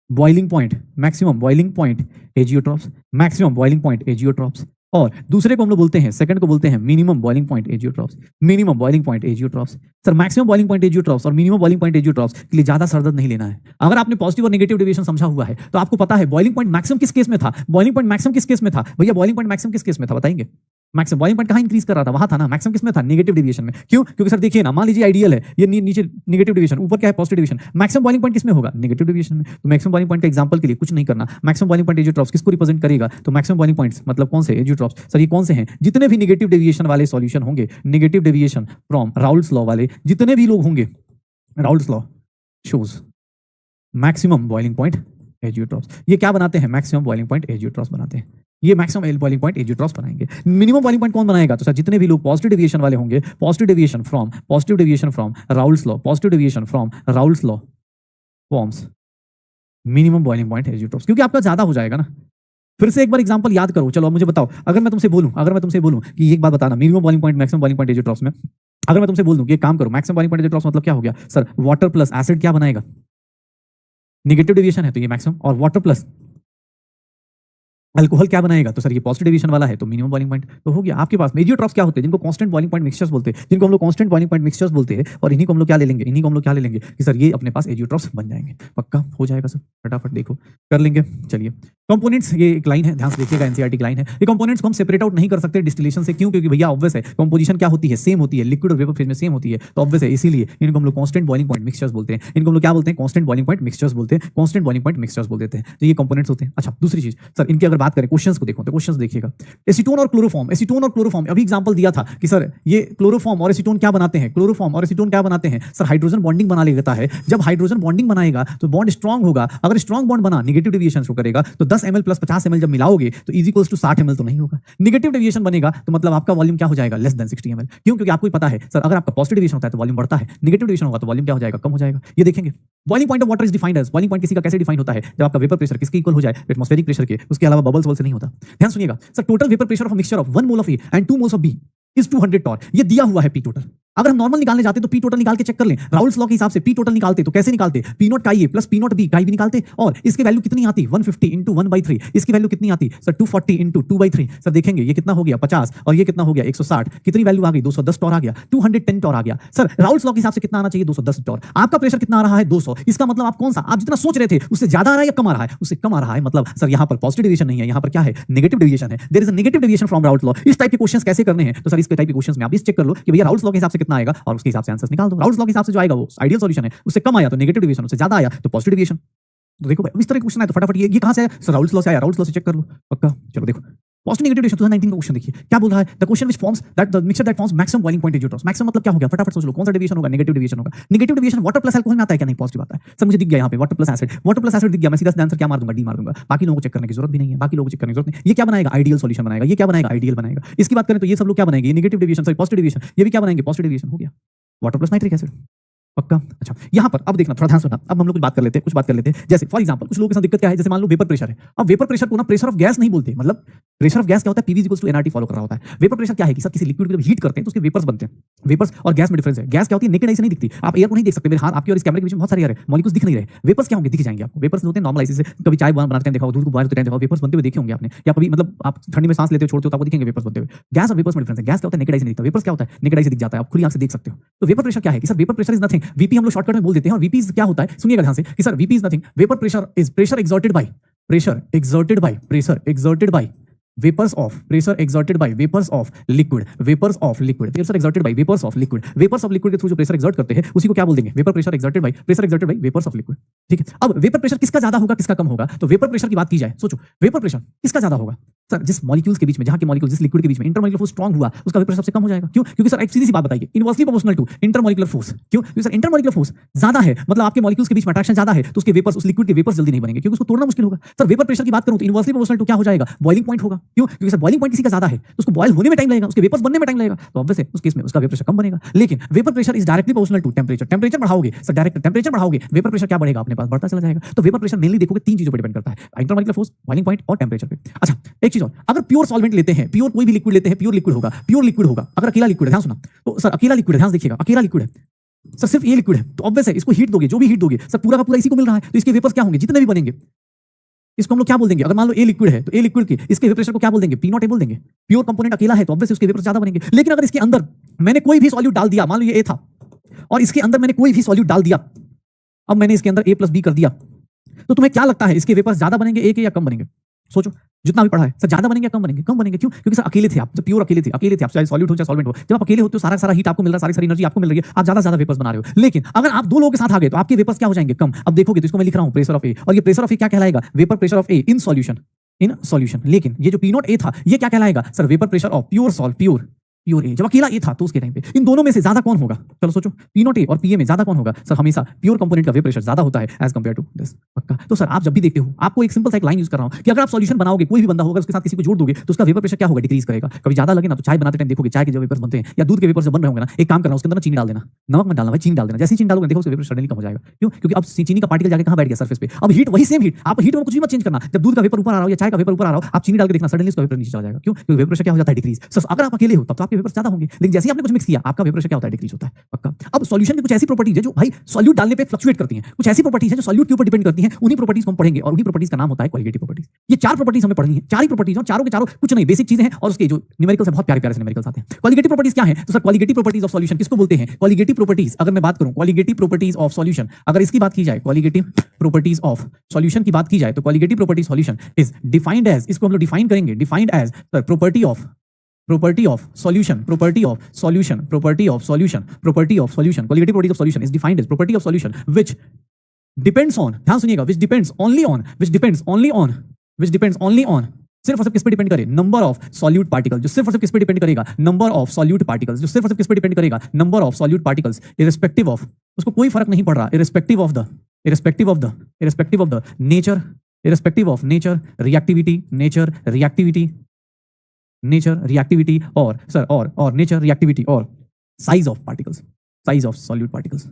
boiling point, maximum boiling point azeotropes, maximum boiling point azeotropes. और दूसरे को हम लोग बोलते हैं, सेकंड को बोलते हैं minimum boiling point azeotropes, minimum boiling point azeotropes. Sir maximum boiling point azeotropes और मिनिमम बॉइलिंग पॉइंट एजियोट्रॉप्स के लिए ज्यादा सरदर्द नहीं लेना है। अगर आपने पॉजिटिव और नेगेटिव डेविएशन समझा हुआ है तो आपको पता है बॉइलिंग पॉइंट मैक्सिमम किस केस में था, बॉइलिंग पॉइंट मैक्सिमम किस केस में था भैया, बॉइलिंग पॉइंट मैक्सिमम किस केस में था बताएंगे। मैक्सिमम बॉइलिंग पॉइंट कहां इंक्रीज कर रहा था, वहां था ना, मैक्सिमम किस में था, नेगेटिव डेविएशन में। क्यों, क्योंकि सर देखिए ना, मान लीजिए आइडियल है, ये नीचे नेगेटिव डेविएशन, ऊपर क्या है positive deviation, maximum boiling point किसमें होगा, नेगेटिव डेविएशन में। तो मैक्सिमम बॉइलिंग पॉइंट का एग्जांपल के लिए कुछ नहीं करना, मैक्सिमम बॉइलिंग पॉइंट एजियोट्रॉप्स किसको रिप्रेजेंट करेगा, तो मैक्सिमम बॉइलिंग पॉइंट्स मतलब कौन से एजियोट्रॉप्स, सर ये कौन से हैं, जितने भी नेगेटिव डेविएशन वाले सॉल्यूशन होंगे, negative deviation from Raoult's law वाले जितने भी लोग होंगे, Raoult's law shows maximum boiling point azeotropes. ये क्या बनाते हैं, मैक्सिमम बॉइलिंग पॉइंट एजियोट्रॉप्स बनाते हैं। ये मैक्सिमम बॉइलिंग पॉइंट एजियोट्रॉप्स बनाएंगे। मिनिमम बॉइलिंग पॉइंट कौन बनाएगा, तो सर जितने भी लोग पॉजिटिव डेविएशन वाले होंगे, positive deviation from Raoult's law, positive deviation from Raoult's law forms minimum boiling point azeotropes, क्योंकि आपका ज्यादा हो जाएगा ना। फिर से एक बार एग्जांपल याद करो, चलो अब मुझे बताओ, अगर मैं तुमसे बोलूं कि एक बात बताना, minimum boiling point maximum boiling point azeotropes में अगर मैं तुमसे बोल दूं कि एक काम करो, मैक्सिमम बॉइलिंग पॉइंट एजियोट्रॉप्स मतलब क्या हो गया, सर वाटर प्लस एसिड क्या बनाएगा, नेगेटिव डेविएशन है तो ये मैक्सिमम, और वाटर प्लस अल्कोहल क्या बनाएगा, तो सर ये पॉजिटिव डेविएशन वाला है तो मिनिमम बॉइलिंग पॉइंट। तो हो गया आपके पास। एजियोट्रॉप्स क्या होते हैं, जिनको कांस्टेंट बॉइलिंग पॉइंट मिक्सचर्स बोलते हैं, जिनको हम लोग कांस्टेंट बॉइलिंग पॉइंट मिक्सचर्स बोलते हैं, और इन्हीं को हम लोग क्या ले लेंगे, कि सर ये अपने पास एजियोट्रॉप्स बन जाएंगे। पक्का हो जाएगा सर, फटाफट देखो कर लेंगे। चलिए कंपोनेंट्स, ये एक लाइन है, ध्यान से देखिएगा, एनसीईआरटी की लाइन है। ये कंपोनेंट्स को हम सेपरेट आउट नहीं कर सकते डिस्टिलेशन से, क्यों, क्योंकि भैया ऑब्वियस है कंपोजिशन क्या होती है, सेम होती है, लिक्विड और वेपर फेज में सेम होती है, तो ऑब्वियस है, इसीलिए इनको हम लोग कांस्टेंट बॉइलिंग पॉइंट मिक्सचर्स बोलते हैं। इनको हम लोग क्या बोलते हैं, कांस्टेंट बॉइलिंग पॉइंट मिक्सचर्स बोलते हैं, कांस्टेंट बॉइलिंग पॉइंट मिक्सचर्स बोल देते हैं। तो ये कंपोनेंट्स होते हैं। अच्छा दूसरी चीज सर, इनकी अगर बात करें क्वेश्चंस को देखो तो क्वेश्चंस देखिएगा, एसीटोन और क्लोरोफॉर्म, एसीटोन और क्लोरोफॉर्म, अभी एग्जांपल दिया था कि सर ये क्लोरोफॉर्म और एसीटोन क्या बनाते हैं, क्लोरोफॉर्म और एसीटोन क्या बनाते हैं, सर हाइड्रोजन बॉन्डिंग बना लेता है। जब हाइड्रोजन बॉन्डिंग बनाएगा तो बॉन्ड स्ट्रांग होगा, अगर स्ट्रांग बॉन्ड बना नेगेटिव डेविएशन शो करेगा, तो 10 ml प्लस 50 ml जब मिलाओगे तो इज इक्वल्स टू 60 ml तो नहीं होगा। नेगेटिव डेविएशन बनेगा तो मतलब आपका वॉल्यूम क्या हो जाएगा, लेस देन 60 ml। क्यों, क्योंकि आपको पता है सर, अगर आपका पॉजिटिव डेविएशन होता है तो वॉल्यूम बढ़ता है, नेगेटिव डेविएशन होगा तो वॉल्यूम क्या हो जाएगा, कम हो जाएगा। ये देखेंगे। Boiling point of water is defined as, boiling point किसी का कैसे डिफाइन होता है, जब आपका वेपर प्रेशर किसके इक्वल हो जाए, एटमॉस्फेरिक प्रेशर के, उसके अलावा बबल्स वॉल से नहीं होता। ध्यान सुनिएगा sir, total vapour pressure of mixture of 1 mole of A and 2 moles of B is 200 torr. ये दिया हुआ है पी टोटल। अगर हम नॉर्मल निकालने जाते तो पी टोटल निकाल के चेक कर लें, राउल्स लॉ के हिसाब से पी टोटल निकालते तो कैसे निकालते, पी नॉट काई ए प्लस पी नॉट बी काई बी निकालते, और इसकी वैल्यू कितनी आती, 150 इंटू 1/3, इसकी वैल्यू कितनी आती सर, 240 इंटू 2/3। सर देखेंगे ये कितना हो गया 50, और ये कितना हो गया 160, कितनी वैल्यू आ गई 210 टॉर आ गया, 210 टॉर आ गया। सर राउल्स लॉ के हिसाब से कितना आना चाहिए, 210 टॉर। आपका प्रेशर कितना आ रहा है, 200। इसका मतलब आप कौन सा, आप जितना सोच रहे थे उससे ज्यादा आ रहा है या कम आ रहा है, उससे कम आ रहा है। मतलब सर यहाँ पर पॉजिटिव डेविएशन नहीं है, यहाँ पर क्या है, नेगेटिव डेविएशन है। There is a negative deviation from Raoult's law. इस टाइप के क्वेश्चंस कैसे करने हैं, तो सर इस टाइप के क्वेश्चंस में आप इस चेक कर लो कि भैया राउल्स लॉ के हिसाब से कितना आएगा, और उसके हिसाब से आंसर्स निकाल दो। राउल्स लॉ के हिसाब से जो आएगा वो आइडियल सॉल्यूशन है, उससे कम आया तो नेगेटिव डेविएशन, उससे ज्यादा आया तो पॉजिटिव डेविएशन। तो देखो भाई इस तरह क्वेश्चन है तो फटाफट ये कहां से आया, सर राउल्स लॉ से आया, राउल्स लॉ से चेक कर लो। पक्का चलो देखो, पॉजिटिव नेगेटिव डेविएशन 2019 का क्वेश्चन देखिए क्या बोल रहा है, the question which forms that the mixture that forms maximum boiling point azeotropes. Maximum मतलब क्या हो गया, फटाफट सोच लो कौन सा डेविएशन होगा, नेगेटिव डेविएशन होगा। Negative deviation water plus alcohol में आता है क्या, नहीं पॉजिटिव आता है। सर मुझे दिख गया यहाँ पे water plus acid, water plus acid दिख गया, मैं सीधा आंसर क्या मार दूंगा, डी मार दूंगा। बाकी लोगों को चेक करने की जरूरत भी नहीं है, बाकी लोगों को चेक करने की जरूरत नहीं। ये क्या बनाएगा, आइडियल सॉल्यूशन बनाएगा। ये क्या बनाएगा, आइडियल बनाएगा। इसकी बात करें तो ये सब लोग क्या बनाएंगे, negative deviation, sorry positive deviation, ये भी क्या बनाएंगे, पॉजिटिव डेविएशन हो गया, वाटर प्लस नाइट्रिक एसिड। पक्का। अच्छा यहाँ पर अब देखना, थोड़ा ध्यान सुनना, अब हम लोग कुछ बात कर लेते हैं, जैसे फॉर एग्जांपल कुछ लोगों के साथ दिक्कत क्या है, जैसे मान लो वेपर प्रेशर है। अब वेपर प्रेशर को ना प्रेशर ऑफ गैस नहीं बोलते, मतलब प्रेशर ऑफ गैस क्या होता है, PV equals to NRT follow कर रहा होता है। वेपर प्रेशर क्या है कि सर किसी लिक्विड को जब हीट करते हैं तो उसके वेपर्स बनते हैं। वेपर्स और गैस में डिफरेंस है। गैस क्या होती है, नेकेड आई से नहीं दिखती, आप एयर को नहीं देख सकते। मेरे हाथ आपके और इस कैमरे के बीच में बहुत सारे एयर है, मॉलिक्यूल्स दिख नहीं रहे। वेपर्स क्या होंगे, दिख जाएंगे आपको। वेपर्स होते हैं नॉर्मल आइस से, कभी चाय बनाते हैं देखा, दूध को बॉयल होते हैं देखा, वेपर्स बनते हुए देखे होंगे आपने, या कभी मतलब आप ठंडी में सांस लेते हो छोड़ते हो तो आपको दिखेंगे वेपर्स बनते हुए। गैस और वेपर्स में डिफरेंस है। गैस क्या होता है, नेकेड आई से नहीं दिखता, वेपर्स क्या होता है, नेकेड आई से दिख जाता है, आप खुली आंख से देख सकते हो। तो वेपर प्रेशर क्या है कि sir vapour pressure is nothing, VP हम लोग शॉर्टकट में बोल देते हैं, और वीपी क्या होता है, सुनिएगा ध्यान से कि sir VP is nothing, vapour pressure is pressure exerted bye vapors of pressure exerted by vapors of liquid pressure exerted by vapors of liquid के थ्रू जो प्रेशर एक्सर्ट करते हैं उसी को क्या बोल देंगे, vapour pressure exerted by vapours of liquid. ठीक है, अब वेपर प्रेशर किसका ज्यादा होगा किसका कम होगा, तो वेपर प्रेशर की बात की जाए, सोचो वेपर प्रेशर किसका ज्यादा होगा, सर जिस मॉलिक्यूल्स के बीच में, जहां के मॉलिक्यूल जिस लिक्विड के बीच में इंटरमॉलिक्यूलर फोर्स स्ट्रांग हुआ, उसका वेपर प्रेशर सबसे कम हो जाएगा। क्यों? क्योंकि सर एक सीधी सी बात बताइए, inversely proportional to intermolecular force. क्यों? क्योंकि सर इंटरमॉलिक्यूलर फोर्स ज्यादा है, मतलब आपके मॉलिक्यूल्स के बीच में अट्रैक्शन ज्यादा है, तो उसके वेपर्स, उस लिक्विड के वेपर्स जल्दी नहीं बनेंगे, क्योंकि उसको तोड़ना मुश्किल होगा। सर वेपर प्रेशर की बात करूं तो इनवर्सली प्रोपोर्शनल टू क्या हो जाएगा? बॉइलिंग पॉइंट होगा। क्यों? क्योंकि सर बॉइलिंग पॉइंट किसी का ज्यादा है, तो उसको बॉयल होने में टाइम लगेगा, उसके वेपर्स बनने में टाइम लगेगा, तो ऑब्वियस है उस केस में उसका वेपर प्रेशर कम बनेगा। लेकिन vapour pressure is directly proportional to temperature. Temperature बढ़ाओगे सर, डायरेक्ट टेंपरेचर बढ़ाओगे, वेपर प्रेशर क्या बढ़ेगा? अपने पास बढ़ता चला जाएगा। तो वेपर प्रेशर मेनली देखोगे तीन चीजों पर डिपेंड करता है, इंटरमॉलिक्यूलर फोर्स, बॉइलिंग पॉइंट और टेंपरेचर पे। अच्छा एक चीज और, अगर प्योर सॉल्वेंट लेते हैं, प्योर कोई भी लिक्विड लेते हैं, प्योर लिक्विड होगा, प्योर लिक्विड होगा। अगर अकेला लिक्विड है, ध्यान सुना, तो सर अकेला लिक्विड है, ध्यान देखिएगा, अकेला लिक्विड है सर, सिर्फ ये लिक्विड है, तो ऑब्वियस है इसको हीट दोगे, जो भी हीट दोगे सर पूरा का पूरा इसी को मिल रहा है, तो इसके वेपर्स क्या होंगे? जितने भी बनेंगे इसको हम लोग क्या बोल देंगे? अगर मान लो ए लिक्विड है, तो ए लिक्विड की इसके वेपर प्रेशर को क्या बोल देंगे? पी नॉट ए बोल देंगे। प्योर कंपोनेंट अकेला है तो ऑब्वियसली उसके वेपर्स ज्यादा बनेंगे। लेकिन अगर इसके अंदर मैंने कोई भी सॉल्यूट डाल दिया, मान लो ये ए था और इसके अंदर मैंने कोई भी सॉल्यूट डाल दिया, अब मैंने इसके अंदर ए प्लस बी कर दिया, तो तुम्हें क्या लगता है इसके वेपर्स ज्यादा बनेंगे ए के या कम बनेंगे? सोचो, जितना भी पढ़ा है सर, ज्यादा बनेंगे या कम बनेंगे? कम बनेंगे। क्यों? क्योंकि सर अकेले थे आप, जब प्योर अकेले थे आप, चाहे सॉल्यूट हो चाहे सॉल्वेंट हो, जब आप अकेले होते हो सारा हीट आपको मिल रहा है, सारी एनर्जी आपको मिल रही है, आप ज्यादा वेपर्स बना रहे हो। लेकिन अगर आप दो लोगों के साथ आ गए तो आपके वेपर्स क्या हो जाएंगे? कम। अब देखोगे तो इसको मैं लिख रहा हूं प्रेशर ऑफ ए, और ये प्रेशर ऑफ ए क्या कहलाएगा? Vapour pressure of A in solution. लेकिन ये जो पी नॉट ए था ये क्या कहलाएगा? Sir vapour pressure of pure A. जब अकेला ए था तो उसके टाइम पे इन दोनों में से ज्यादा कौन होगा? चलो सोचो, पी नॉट ए और पीए में ज्यादा कौन होगा? सर हमेशा प्योर कंपोनेंट का वेपर प्रेशर ज्यादा होता है एज कंपेयर टू दिस। पक्का? तो सर आप जब भी देखते हो, आपको एक सिंपल सा एक लाइन यूज कर रहा हूं कि अगर आप सॉल्यूशन बनाओगे, कोई भी बंदा होगा उसके साथ किसी को जोड़ दोगे तो उसका वेपर प्रेशर क्या होगा? डिक्रीज करेगा। कभी ज्यादा लगे ना तो चाय बनाते टाइम देखोगे, चाय के जो वेपर्स बनते हैं या दूध के वेपर्स बन रहे होंगे ना, एक काम करना उसके अंदर चीनी डाल देना, नमक मत डालना भाई, चीनी डाल देना। जैसे ही चीनी डालोगे देखो उसका वेपर सडनली कम हो जाएगा। क्यों? क्योंकि अब चीनी का पार्टिकल जाके कहां बैठ गया? सरफेस पे। अब हीट वही सेम हीट, आप हीट में कुछ भी मत चेंज करना। जब दूध का वेपर ऊपर आ रहा हो या चाय का वेपर ऊपर आ रहा हो, आप चीनी डाल के देखना, सडनली उसका वेपर नीचे चला जाएगा। क्यों? क्योंकि वेपर प्रेशर क्या हो जाता है? डिक्रीज। सर अगर आप अकेले हो तब तो आपके वेपर्स ज्यादा होंगे, लेकिन जैसे ही आपने कुछ मिक्स किया आपका वेपर प्रेशर क्या होता है? डिक्रीज होता है। पक्का? अब सॉल्यूशन की कुछ ऐसी प्रॉपर्टीज है जो भाई सॉल्यूट डालने पे फ्लक्चुएट करती हैं, कुछ ऐसी प्रॉपर्टीज है जो सॉल्यूट के ऊपर डिपेंड करती हैं, उन्हीं प्रॉपर्टीज को हम पढ़ेंगे और उन्हीं प्रॉपर्टीज का नाम होता है क्वालिटेटिव प्रॉपर्टीज। ये चार प्रॉपर्टीज हमें पढ़नी है, चार ही प्रॉपर्टीज और चारों के चारों कुछ नहीं, बेसिक चीजें हैं और उसके जो न्यूमेरिकल्स हैं बहुत प्यारे से न्यूमेरिकल्स आते हैं। क्वालिटेटिव प्रॉपर्टीज क्या है? तो sir qualitative properties of solution किसको बोलते हैं? क्वालिटेटिव प्रॉपर्टीज अगर मैं बात करूं, क्वालिटेटिव प्रॉपर्टीज ऑफ सॉल्यूशन अगर इसकी बात की जाए, क्वालिटेटिव प्रॉपर्टीज ऑफ सॉल्यूशन की बात की जाए तो qualitative properties solution is defined as, इसको हम लोग डिफाइन करेंगे, defined as property of solution, property of solution, property of solution, property of solution, qualitative properties of solution is defined as property of solution which depends on, ध्यान सुनिएगा, which depends only on सिर्फ और सिर्फ किस पे depend करे? Number of solute particles, जो सिर्फ और सिर्फ किस पे डिपेंड करेगा? नंबर ऑफ सॉल्यूट पार्टिकल्स, जो सिर्फ और सिर्फ किस पे डिपेंड करेगा? Number of solute particles, irrespective of, उसको कोई फर्क नहीं पड़ रहा, irrespective of the nature reactivity और सर और नेचर रिएक्टिविटी और size of particles, size of solute particles,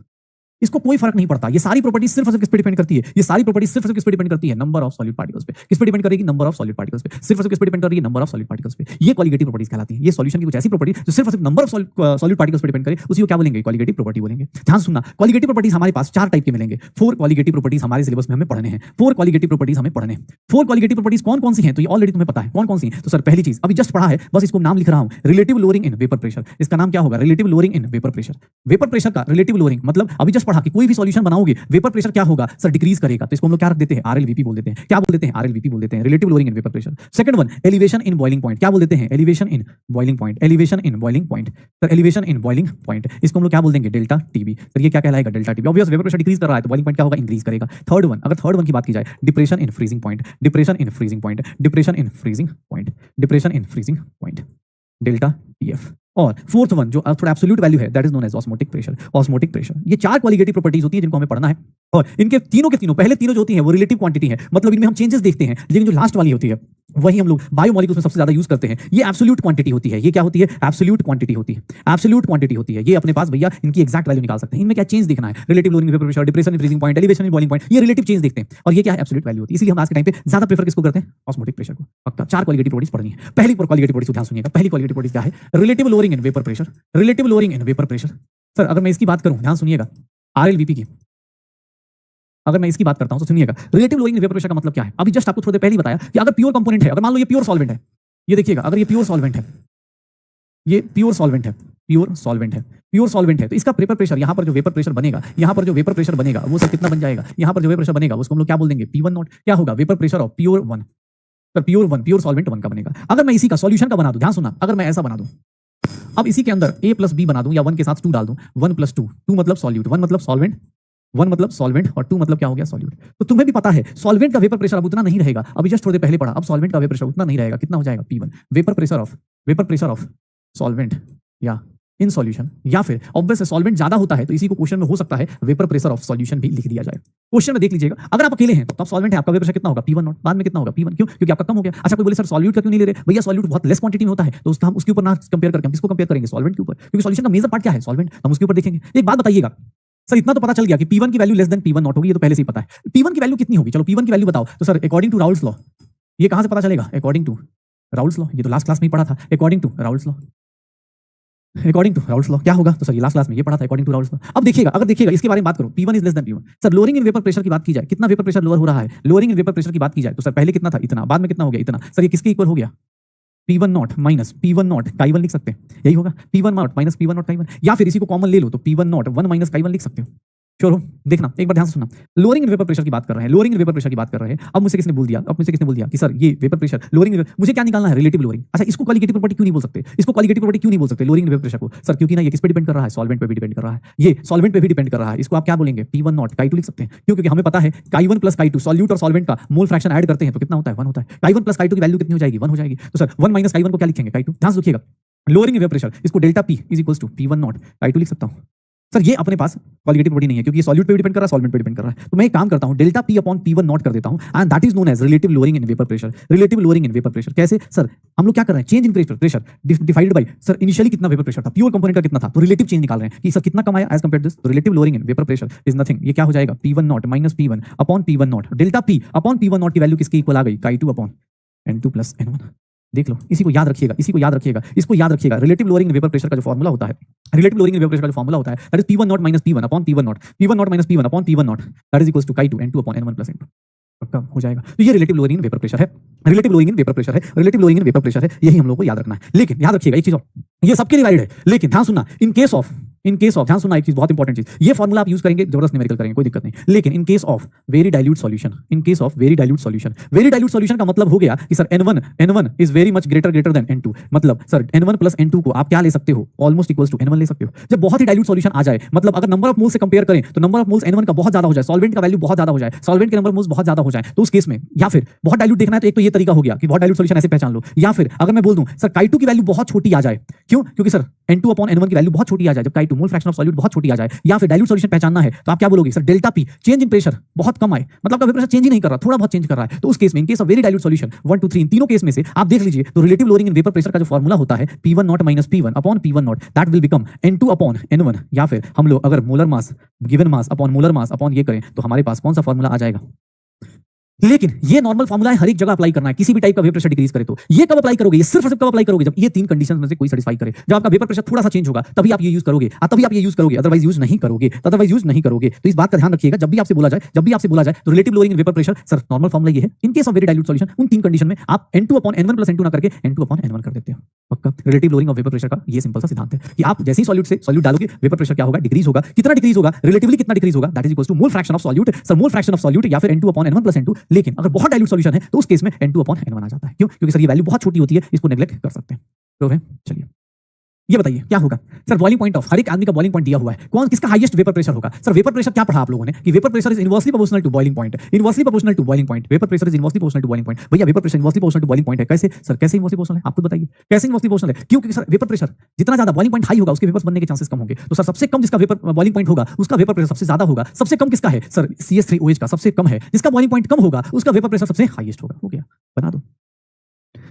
इसको कोई फर्क नहीं पड़ता। ये सारी प्रॉपर्टीज सिर्फ और सिर्फ किस पे डिपेंड करती है? ये सारी प्रॉपर्टीज सिर्फ और सिर्फ किस पे डिपेंड करती है? नंबर ऑफ सॉल्यूट पार्टिकल्स पे। किस पे डिपेंड करेगी? नंबर ऑफ सॉल्यूट पार्टिकल्स पे। सिर्फ और सिर्फ किस पे डिपेंड कर रही है? नंबर ऑफ सॉल्यूट पार्टिकल्स पे। ये क्वालिटेटिव प्रॉपर्टीज कहलाती हैं। ये सॉल्यूशन की कुछ ऐसी प्रॉपर्टी जो सिर्फ और सिर्फ नंबर ऑफ सॉल्यूट पार्टिकल्स पे डिपेंड करे, उसी को क्या बोलेंगे? क्वालिटेटिव प्रॉपर्टी बोलेंगे। ध्यान सुनना, क्वालिटेटिव प्रॉपर्टीज हमारे पास चार टाइप के मिलेंगे। 4 क्वालिटेटिव प्रॉपर्टीज हमारे सिलेबस में हमें पढ़ने हैं। 4 क्वालिटेटिव प्रॉपर्टीज हमें पढ़ने हैं। 4 क्वालिटेटिव प्रॉपर्टीज कौन सी हैं? तो ये ऑलरेडी तुम्हें पता है कौन कौन सी हैं। तो सर पहली चीज अभी जस्ट पढ़ा है, बस इसको नाम लिख रहा हूं, relative lowering in vapour pressure. इसका नाम क्या होगा? Relative lowering in vapour pressure. Vapour pressure का रिलेटिव लोअरिंग मतलब अभी जस्ट पढ़ा कि कोई भी सॉल्यूशन बनाओगे वेपर प्रेशर क्या होगा? सर डिक्रीज करेगा। तो इसको हम लोग क्या रख देते हैं? आरएलवीपी बोल देते हैं। क्या बोल देते हैं? आरएलवीपी बोल देते हैं, relative lowering in vapour pressure. Second one, elevation in boiling point. क्या बोल देते हैं? Elevation in boiling point, elevation in boiling point. Sir elevation in boiling point, इसको हम लोग क्या बोल देंगे? Delta TB. सर ये क्या कहलाएगा? Delta TB. Obvious vapour pressure decrease कर रहा है तो बॉइलिंग पॉइंट क्या होगा? इंक्रीज करेगा। थर्ड वन, अगर थर्ड वन की बात की जाए, depression in freezing point, depression in freezing point, depression in freezing point, depression in freezing point, delta TF. और फोर्थ वन जो थोड़ा एब्सोल्यूट वैल्यू है, that is known as osmotic pressure, osmotic pressure. ये चार क्वालिटेटिव प्रॉपर्टीज होती है जिनको हमें पढ़ना है और इनके तीनों के तीनों, पहले तीनों जो होती हैं वो रिलेटिव क्वांटिटी है, मतलब इनमें हम चेंजेस देखते हैं, लेकिन जो लास्ट वाली होती है वही हम लोग बायोमोलिक्यूल्स में सबसे ज्यादा यूज करते हैं। ये एब्सोल्यूट क्वांटिटी होती है। ये क्या होती है? एब्सोल्यूट क्वांटिटी होती है, एब्सोल्यूट क्वांटिटी होती है। ये अपने पास भैया इनकी एक्जैक्ट वैल्यू निकाल सकते हैं। इनमें क्या चेंज देखना है? Relative lowering vapour pressure, depression in freezing point, elevation in boiling point, ये रिलेटिव चेंज देखते हैं और ये क्या है? एब्सोल्यूट वैल्यू होती है। इसलिए हम आज के टाइम पे ज्यादा प्रेफर किसको करते हैं? ऑस्मोटिक प्रेशर को। पक्का चार क्वालिटेटिव प्रॉपर्टीज पढ़नी है। पहली क्वालिटेटिव प्रॉपर्टीज ध्यान सुनिएगा, पहली क्वालिटेटिव प्रॉपर्टीज क्या है? Relative lowering in vapour pressure, relative lowering in vapour pressure. Sir अगर मैं इसकी बात करूं, ध्यान सुनिएगा, आरएलवीपी की अगर मैं इसकी बात करता हूं तो सुनिएगा, relative lowering in vapour pressure का मतलब क्या है? अभी जस्ट आपको थोड़ी देर पहले ही बताया कि अगर प्योर कंपोनेंट है, अगर मान लो ये प्योर सॉल्वेंट है, ये देखिएगा, अगर ये प्योर सॉल्वेंट है, ये प्योर सॉल्वेंट है, प्योर सॉल्वेंट है, प्योर सॉल्वेंट है, तो इसका वेपर प्रेशर, यहां पर जो वेपर प्रेशर बनेगा, यहां पर जो वेपर प्रेशर बनेगा वो सर कितना बन जाएगा? यहां पर जो वेपर प्रेशर बनेगा उसको हम लोग क्या बोल देंगे? P1 not. क्या होगा? Vapour pressure of pure 1, sir pure 1, pure solvent 1 का बनेगा। अगर मैं इसी का सॉल्यूशन का बना दूं, ध्यान सुनना, अगर मैं ऐसा बना दूं, अब इसी के अंदर a प्लस बी बना दूं या 1 के साथ 2 डाल दूं, 1 प्लस 2, 2 मतलब सॉल्यूट, 1 मतलब सॉल्वेंट, 1 मतलब सॉल्वेंट और 2 मतलब क्या हो गया सॉल्यूट। तो तुम्हें भी पता है सॉल्वेंट का वेपर प्रेशर अब उतना नहीं रहेगा, अभी जस्ट थोड़ी देर पहले पढ़ा, अब सॉल्वेंट का वेपर प्रेशर उतना नहीं रहेगा, कितना हो जाएगा P1 vapour pressure of solvent या इन सॉल्यूशन, या फिर ऑब्वियस सॉल्वेंट ज्यादा होता है तो इसी को क्वेश्चन में हो सकता है वेपर प्रेशर ऑफ सॉल्यूशन भी लिख दिया जाए। क्वेश्चन में देख लीजिएगा, अगर आप अकेले हैं तो आप सॉल्वेंट है, आपका वेपर प्रेशर कितना होगा P1 नॉट, बाद में कितना होगा P1, क्यों? क्योंकि आपका कम हो गया। अच्छा कोई बोले सर सॉल्यूट का क्यों नहीं ले रहे? भैया सॉल्यूट बहुत लेस क्वांटिटी में होता है तो हम उसके ऊपर ना कंपेयर करके हम किसको कंपेयर करेंगे? सॉल्वेंट के ऊपर, क्योंकि सॉल्यूशन का मेजर पार्ट क्या है? सॉल्वेंट, हम उसके ऊपर देखेंगे। एक बात बताइएगा सर, इतना तो पता चल गया कि P1 की value less than P1 not होगी, ये तो पहले से ही पता है। P1 की वैल्यू कितनी होगी? चलो P1 की वैल्यू बताओ। तो sir according to Raoult's law, ये कहां से पता चलेगा? अकॉर्डिंग टू राउल्स लॉ, ये तो लास्ट क्लास में ही पढ़ा था। According to Raoult's law, according to Raoult's law क्या होगा? तो सर ये लास्ट क्लास में ये पढ़ा था अकॉर्डिंग टू राउल्स लॉ। अब देखिएगा, अगर देखिएगा इसके बारे में बात करो, P1 is less than P1। Sir lowering in vapour pressure की बात की जाए, कितना वेपर प्रेशर लोअर हो रहा है? लोअरिंग इन वेपर प्रेशर की बात की जाए तो सर पहले कितना था? इतना, बाद में कितना हो गया? इतना। सर ये किसके इक्वल हो गया? P1 not minus P1 not Chi1 लिख सकते हैं, यही होगा P1 not minus P1 not Chi1, या फिर इसी को कॉमन ले लो तो P1 नॉट 1 माइनस Chi1 लिख सकते हो। श्योर हो? देखना एक बार ध्यान से सुनना, लोअरिंग इन वेपर प्रेशर की बात कर रहे हैं, लोअरिंग इन वेपर प्रेशर की बात कर रहे हैं। अब मुझसे किसने बोल दिया कि सर ये वेपर प्रेशर लोअरिंग, मुझे क्या निकालना है? Relative lowering. अच्छा इसको क्वालिटेटिव प्रॉपर्टी क्यों नहीं बोल सकते? इसको क्वालिटेटिव प्रॉपर्टी क्यों नहीं बोल सकते लोअरिंग इन वेपर प्रेशर को? सर क्योंकि ना ये किस पे डिपेंड कर रहा है? सॉल्वेंट पे भी डिपेंड कर रहा है, ये सॉल्वेंट पे भी डिपेंड कर रहा है। इसको आप क्या बोलेंगे? P1 नॉट Chi2 लिख सकते हैं, क्यों? क्योंकि हमें पता है Chi1 प्लस Chi2 सॉल्यूट और सॉल्वेंट का मोल फ्रैक्शन ऐड करते हैं तो कितना होता है? 1 होता है। Chi1 प्लस Chi2 की वैल्यू कितनी हो जाएगी? 1 हो जाएगी। तो सर 1 माइनस Chi1 को क्या लिखेंगे? Chi2। ध्यान से रखिएगा, लोअरिंग इन वेपर प्रेशर, इसको delta P is equals to P1 naught Chi2 लिख सकता हूं। सर ये अपने पास क्वालिटेटिव प्रॉपर्टी नहीं है क्योंकि ये सॉल्यूट पे भी डिपेंड कर रहा है, सॉल्वेंट पे डिपेंड कर रहा है। तो मैं एक काम करता हूं, delta P upon P1 not कर देता हूं and that is known as relative lowering in vapour pressure. Relative lowering in vapour pressure कैसे? सर हम लोग क्या कर रहे हैं? Change in pressure divided by, sir initially कितना वेपर प्रेशर था, प्योर कंपोनेंट का कितना था, तो रिलेटिव चेंज निकाल रहे हैं कि सर कितना कम आया एज कंपेयर दिस। तो relative lowering in vapour pressure is nothing, ये क्या हो जाएगा? P1 not minus P1 upon P1 not, delta P upon P1 not की वैल्यू किसके इक्वल आ गई? Chi2 upon N2 plus N1। देख लो, इसी को याद रखिएगा, इसको याद रखिएगा। Relative lowering in vapour pressure का जो फॉर्मूला होता है, relative lowering in vapour pressure का जो फॉर्मूला होता है that is P1 not minus P1 upon P1 not, P1 not minus P1 upon P1 not that is equals to Chi2 N2 upon N1 plus N2। पक्का हो जाएगा। तो ये relative lowering in vapour pressure है, relative lowering in vapour pressure है, relative lowering in vapour pressure है, यही हम लोग को याद रखना है। लेकिन याद रखिएगा एक चीज और, ये सबके लिए वैलिड है, लेकिन ध्यान सुनना, इन केस ऑफ ध्यान सुनना एक चीज बहुत इंपॉर्टेंट चीज, ये फॉर्मूला आप यूज करेंगे जबरदस्त न्यूमेरिकल करेंगे कोई दिक्कत नहीं, लेकिन in case of very dilute solution, in case of very dilute solution, very dilute solution का मतलब हो गया कि sir N1 is very much greater than N2, मतलब सर N1 प्लस N2 को आप क्या ले सकते हो? ऑलमोस्ट इक्वल्स टू N1 ले सकते हो। जब बहुत ही डाइल्यूट सॉल्यूशन आ जाए, मतलब अगर नंबर ऑफ मोल्स से कंपेयर करें तो नंबर ऑफ मोल्स N1 का बहुत ज्यादा हो जाए, सॉल्वेंट का वैल्यू बहुत ज्यादा हो जाए, सॉल्वेंट के नंबर मोल्स बहुत ज्यादा हो जाए, तो उस केस में, या फिर बहुत डाइल्यूट देखना है तो एक तो ये तरीका हो गया कि बहुत डाइल्यूट सॉल्यूशन ऐसे पहचान लो, या फिर अगर मैं बोल दूं सर Chi2 की वैल्यू बहुत छोटी आ जाए, क्यों? क्योंकि सर N2 अपॉन N1 की वैल्यू बहुत छोटी आ जाए, जब Chi2 mole fraction of solute बहुत छोटी आ जाए, या फिर डाइल्यूट सॉल्यूशन पहचानना है तो आप क्या बोलोगे? Sir delta P change in pressure बहुत कम आए, मतलब आपका प्रेशर चेंज ही नहीं कर रहा, थोड़ा बहुत चेंज कर रहा है, तो उस केस में in case of very dilute solution 1 2 3 इन तीनों केस में से आप देख लीजिए तो relative lowering in vapour pressure का जो फॉर्मूला होता है P1 not minus P1 upon P1 not that will become N2 upon N1, या फिर हम लोग अगर molar mass given mass upon molar mass upon ये करें तो हमारे पास कौन सा फॉर्मूला आ जाएगा? लेकिन ये नॉर्मल फॉर्मूला है, हर एक जगह अप्लाई करना है, किसी भी टाइप का वेपर प्रेशर डिक्रीज करे तो ये कब अप्लाई करोगे? ये सिर्फ कब अप्लाई करोगे? जब ये तीन कंडीशंस में से कोई सेटिस्फाई करे, जब आपका वेपर प्रेशर थोड़ा सा चेंज होगा तभी आप ये यूज करोगे, अदरवाइज यूज नहीं करोगे। तो इस बात का ध्यान रखिएगा, जब भी आपसे बोला जाए तो relative lowering in vapour pressure, sir normal formula ये है, in case of very dilute solution उन तीन कंडीशन में आप N2 upon N1 plus N2 ना करके N2 अपॉन N1 कर देते हो। पक्का relative lowering of vapour pressure का ये सिंपल सा सिद्धांत है कि आप जैसे ही सॉल्यूट डालोगे वेपर प्रेशर क्या होगा? डिक्रीज होगा। कितना डिक्रीज होगा? रिलेटिवली कितना डिक्रीज होगा? That is equals to mole fraction of solute, sir mole fraction of solute या फिर N2 upon N1 plus N2। लेकिन अगर बहुत डाइल्यूट सॉल्यूशन है तो उस केस में N2 अपॉन N1 आ जाता है, क्यों? क्योंकि सर ये वैल्यू बहुत छोटी होती है, इसको नेग्लेक्ट कर सकते हैं। तो है चलिए ये बताइए क्या होगा? Sir boiling point of her एक आदमी का बॉइलिंग पॉइंट दिया हुआ है, कौन किसका हाईएस्ट वेपर प्रेशर होगा? सर वेपर प्रेशर क्या पढ़ा आप लोगों ने कि vapour pressure is inversely proportional to boiling point, inversely proportional to boiling point, vapour pressure is inversely proportional to boiling point. भैया vapour pressure inversely proportional to boiling point है, कैसे sir? कैसे इनवर्सली प्रोपोर्शनल है? आपको बताइए कैसे inversely proportional है? क्योंकि सर वेपर प्रेशर जितना ज्यादा बॉइलिंग पॉइंट हाई होगा उसके वेपर्स बनने के चांसेस कम होंगे, तो सर सबसे कम जिसका वेपर बॉइलिंग पॉइंट होगा उसका वेपर प्रेशर सबसे ज्यादा होगा। सबसे कम किसका है? सर CH3OH का सबसे कम है, जिसका बॉइलिंग पॉइंट कम होगा उसका वेपर प्रेशर सबसे हाईएस्ट होगा। हो गया, बना दो।